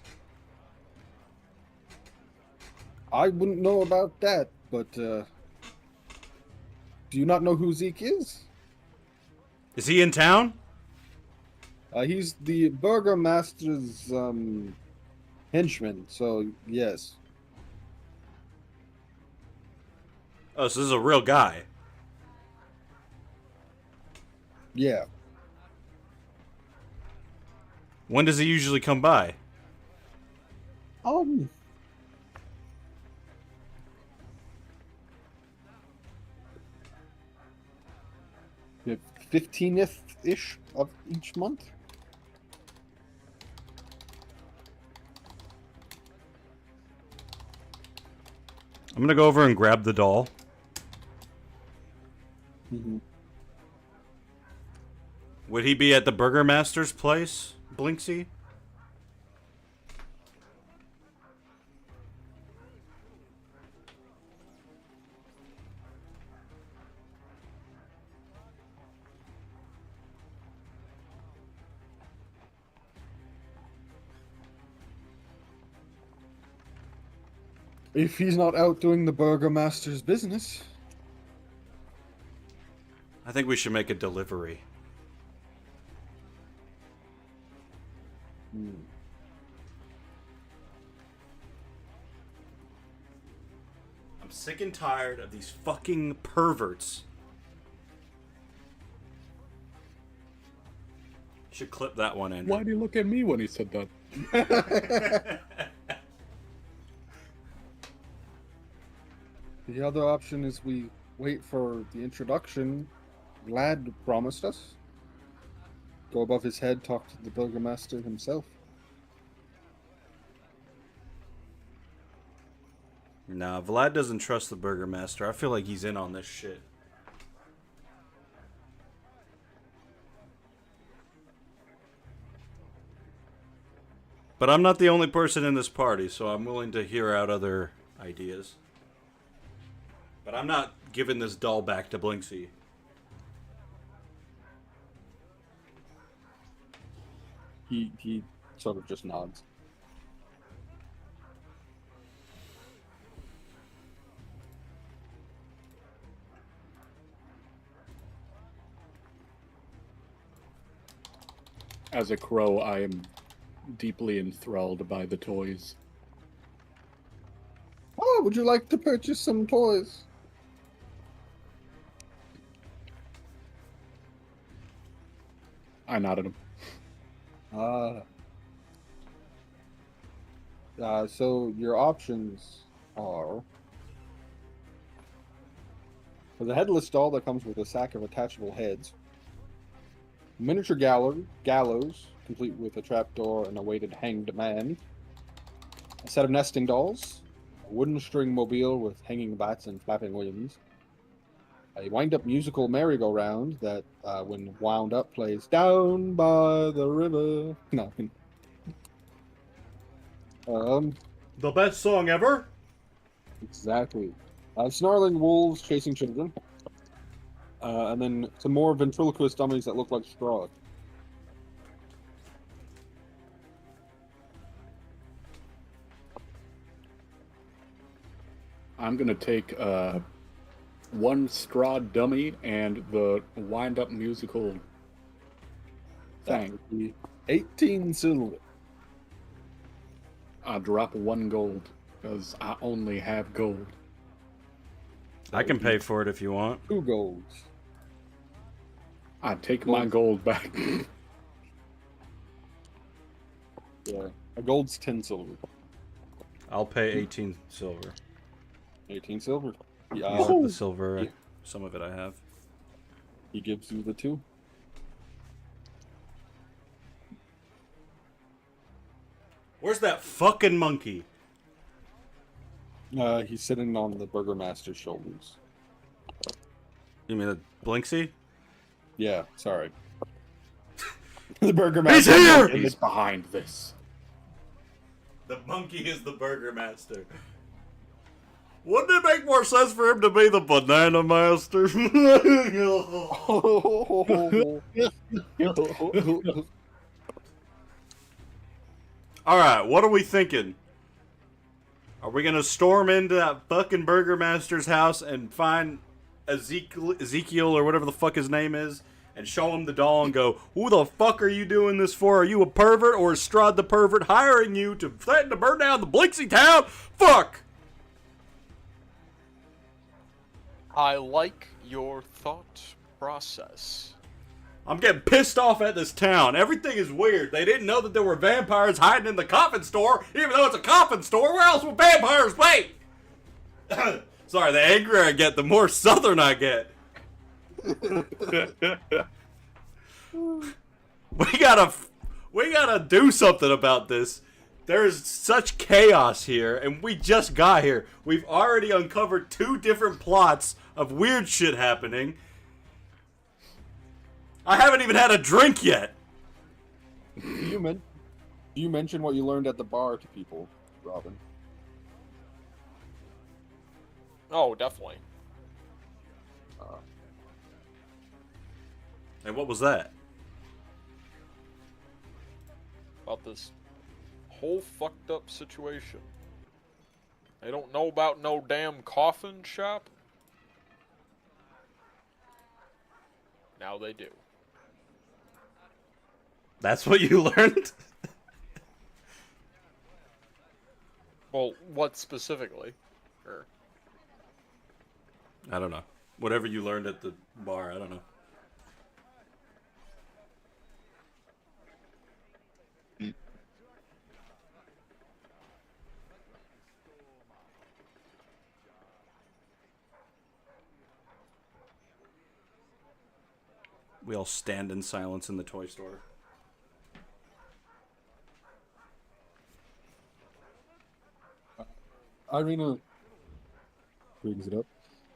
I wouldn't know about that, but do you not know who Zeke is? Is he in town? He's the burgomaster's henchman, so yes. Oh, so this is a real guy. Yeah. When does he usually come by? The 15th-ish of each month. I'm gonna go over and grab the doll. Mm-hmm. Would he be at the Burgermaster's place, Blinksy? If he's not out doing the Burgermaster's business. I think we should make a delivery. Hmm. I'm sick and tired of these fucking perverts. Should clip that one in. Why'd he look at me when he said that? The other option is we wait for the introduction Vlad promised us. Go above his head, talk to the Burgermaster himself. Nah, Vlad doesn't trust the Burgermaster. I feel like he's in on this shit. But I'm not the only person in this party, so I'm willing to hear out other ideas. But I'm not giving this doll back to Blinksy. He sort of just nods. As a crow, I am deeply enthralled by the toys. Oh, would you like to purchase some toys? I nodded him. So your options are for the headless doll that comes with a sack of attachable heads, miniature gallows, complete with a trapdoor and a weighted hanged man, a set of nesting dolls, a wooden string mobile with hanging bats and flapping wings, a wind-up musical merry-go-round that, when wound up, plays "Down by the River." No. The best song ever? Exactly. Snarling wolves chasing children. And then some more ventriloquist dummies that look like Strahd. I'm gonna take one Strahd dummy and the wind-up musical thing. 18 silver. I drop 1 gold because I only have gold. I can pay for it if you want. 2 golds. I take my gold back. Yeah. A gold's 10 silver. I'll pay 18 silver. 18 silver. Yeah. Use the silver. Yeah. Some of it I have. He gives you the 2. Where's that fucking monkey? He's sitting on the Burgermaster's shoulders. You mean the Blinksy? Yeah, sorry. The Burgermaster. He's here! He's behind this. The monkey is the Burgermaster. Wouldn't it make more sense for him to be the Banana Master? Alright, what are we thinking? Are we gonna storm into that fucking Burgermaster's house and find Ezekiel or whatever the fuck his name is and show him the doll and go, who the fuck are you doing this for? Are you a pervert or is Strahd the pervert hiring you to threaten to burn down the Blinksy town? Fuck! I like your thought process. I'm getting pissed off at this town. Everything is weird. They didn't know that there were vampires hiding in the coffin store, even though it's a coffin store. Where else would vampires be? Sorry, the angrier I get, the more southern I get. We gotta do something about this. There's such chaos here, and we just got here. We've already uncovered 2 different plots of weird shit happening. I haven't even had a drink yet. Do you mention what you learned at the bar to people, Robin? Oh, definitely. And what was that? About this whole fucked up situation. They don't know about no damn coffin shop. Now they do. That's what you learned? Well, what specifically? Or I don't know. Whatever you learned at the bar, I don't know. We all stand in silence in the toy store. Irina brings it up.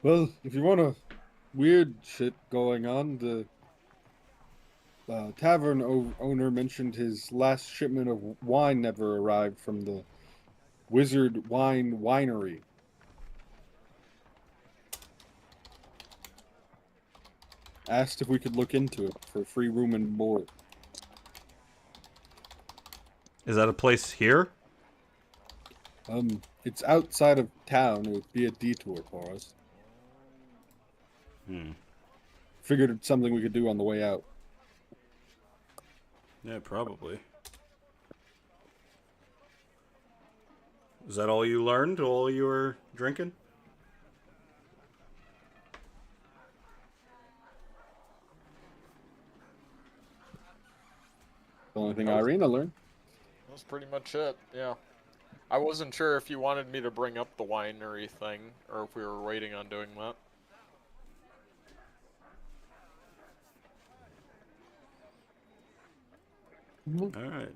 Well, if you want a weird shit going on, the tavern owner mentioned his last shipment of wine never arrived from the Wizard Wine Winery. Asked if we could look into it for free room and board. Is that a place here? It's outside of town. It would be a detour for us. Figured it's something we could do on the way out. Yeah, probably. Is that all you learned while you were drinking? The only thing Irina learned. that's pretty much it. Yeah. I wasn't sure if you wanted me to bring up the winery thing, or if we were waiting on doing that. All right.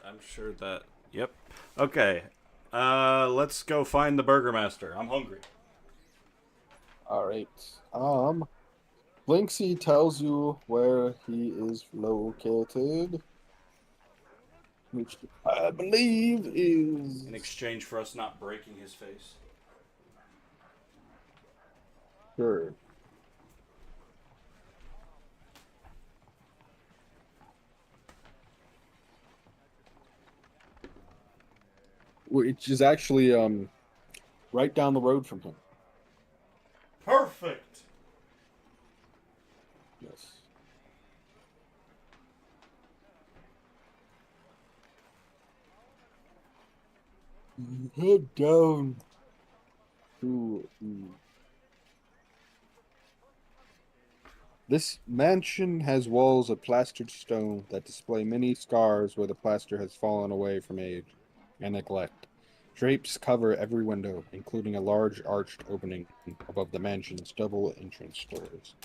I'm sure that. Yep. Okay. Let's go find the burgermaster. I'm hungry. All right. Blinksy tells you where he is located, which I believe is In exchange for us not breaking his face. sure. Which is actually right down the road from him. Perfect. Yes. Head down to this mansion has walls of plastered stone that display many scars where the plaster has fallen away from age and neglect. Drapes cover every window, including a large arched opening above the mansion's double entrance doors.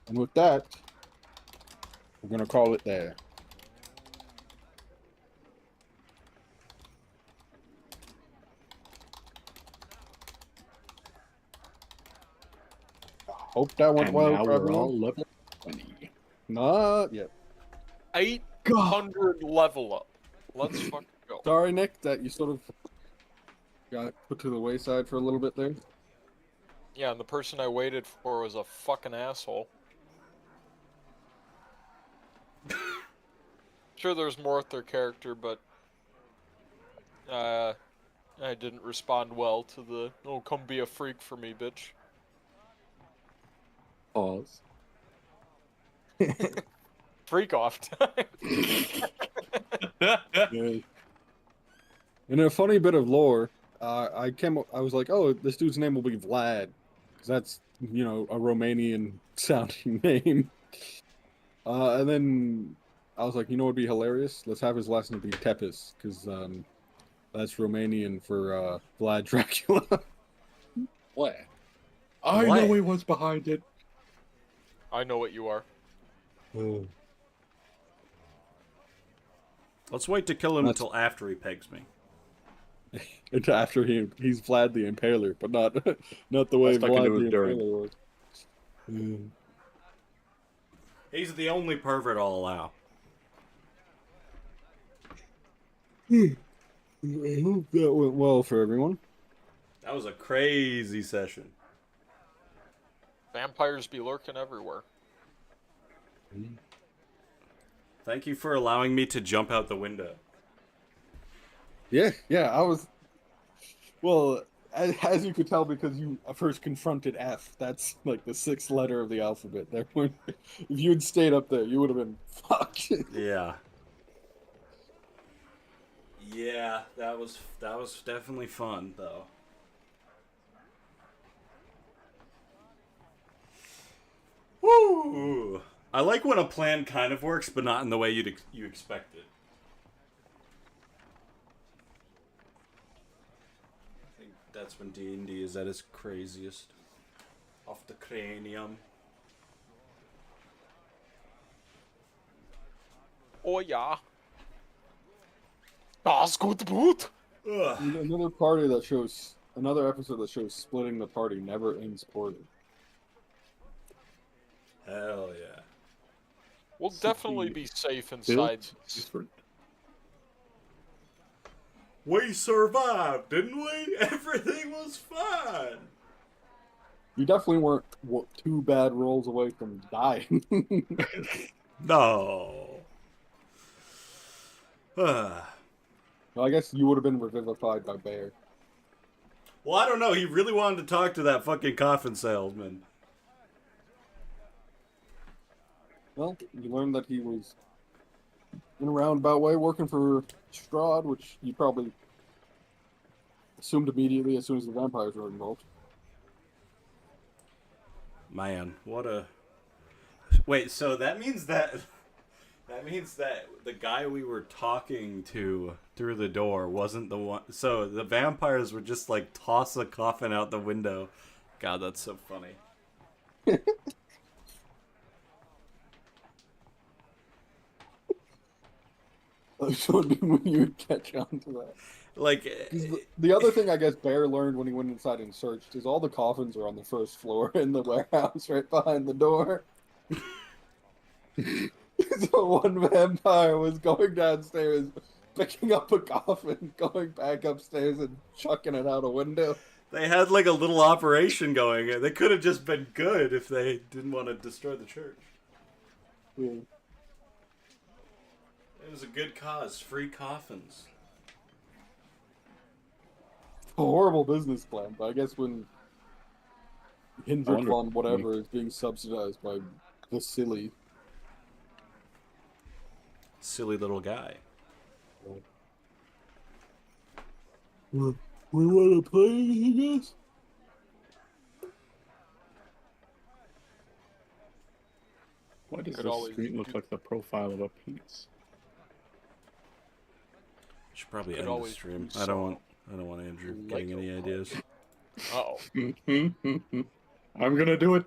And with that, we're going to call it there. Hope that went And well now for we're everyone. all level 20. Not yet. 800 level up. Let's fucking go. Sorry, Nick, that you sort of got put to the wayside for a little bit there. Yeah, and the person I waited for was a fucking asshole. Sure, there's more with their character, but I didn't respond well to the "oh, come be a freak for me, bitch." Pause. Freak off time. Yeah. In a funny bit of lore, I was like, oh, this dude's name will be Vlad, because that's, you know, a Romanian sounding name. And then I was like, you know what would be hilarious? Let's have his last name be Tepes, because that's Romanian for Vlad Dracula. What? I What? know he was behind it. I know what you are. Let's wait to kill him That's- until after he pegs me. It's after he's Vlad the Impaler, but not not the way Best I can Vlad do the is during. Impaler was. Mm. He's the only pervert I'll allow. I hope that went well for everyone. That was a crazy session. Vampires be lurking everywhere. Thank you for allowing me to jump out the window. Yeah, I was. Well, as you could tell, because you first confronted F. That's like the 6th letter of the alphabet. There, if you had stayed up there, you would have been fucked. Yeah. Yeah, that was definitely fun though. Woo! I like when a plan kind of works, but not in the way you expect it. I think that's when D&D is at its craziest. Off the cranium. Oh yeah. Das gut Boot. Ugh. Another episode that shows splitting the party never ends poorly. Hell yeah. We'll definitely be safe inside. Built different. We survived, didn't we? Everything was fine. You definitely weren't 2 bad rolls away from dying. No. Well, I guess you would have been revivified by Bear. Well, I don't know. He really wanted to talk to that fucking coffin salesman. Well, you learned that he was in a roundabout way working for Strahd, which you probably assumed immediately as soon as the vampires were involved. Man, what a... Wait, so that means that the guy we were talking to through the door wasn't the one... So the vampires would just, like, toss a coffin out the window. God, that's so funny. I was wondering when you would catch on to that. Like... 'Cause the other thing I guess Bear learned when he went inside and searched is all the coffins are on the first floor in the warehouse right behind the door. So one vampire was going downstairs, picking up a coffin, going back upstairs and chucking it out a window. They had, like, a little operation going. They could have just been good if they didn't want to destroy the church. Yeah. It was a good cause. Free coffins. A horrible business plan, but I guess when Hendrik wonder- von whatever is being subsidized by Vasily. Silly little guy. We want to play anything else? Why does Could this always screen look do- like the profile of a penis? Should probably Could end the always stream. do I don't want Andrew getting any ideas. Uh-oh. I'm gonna do it.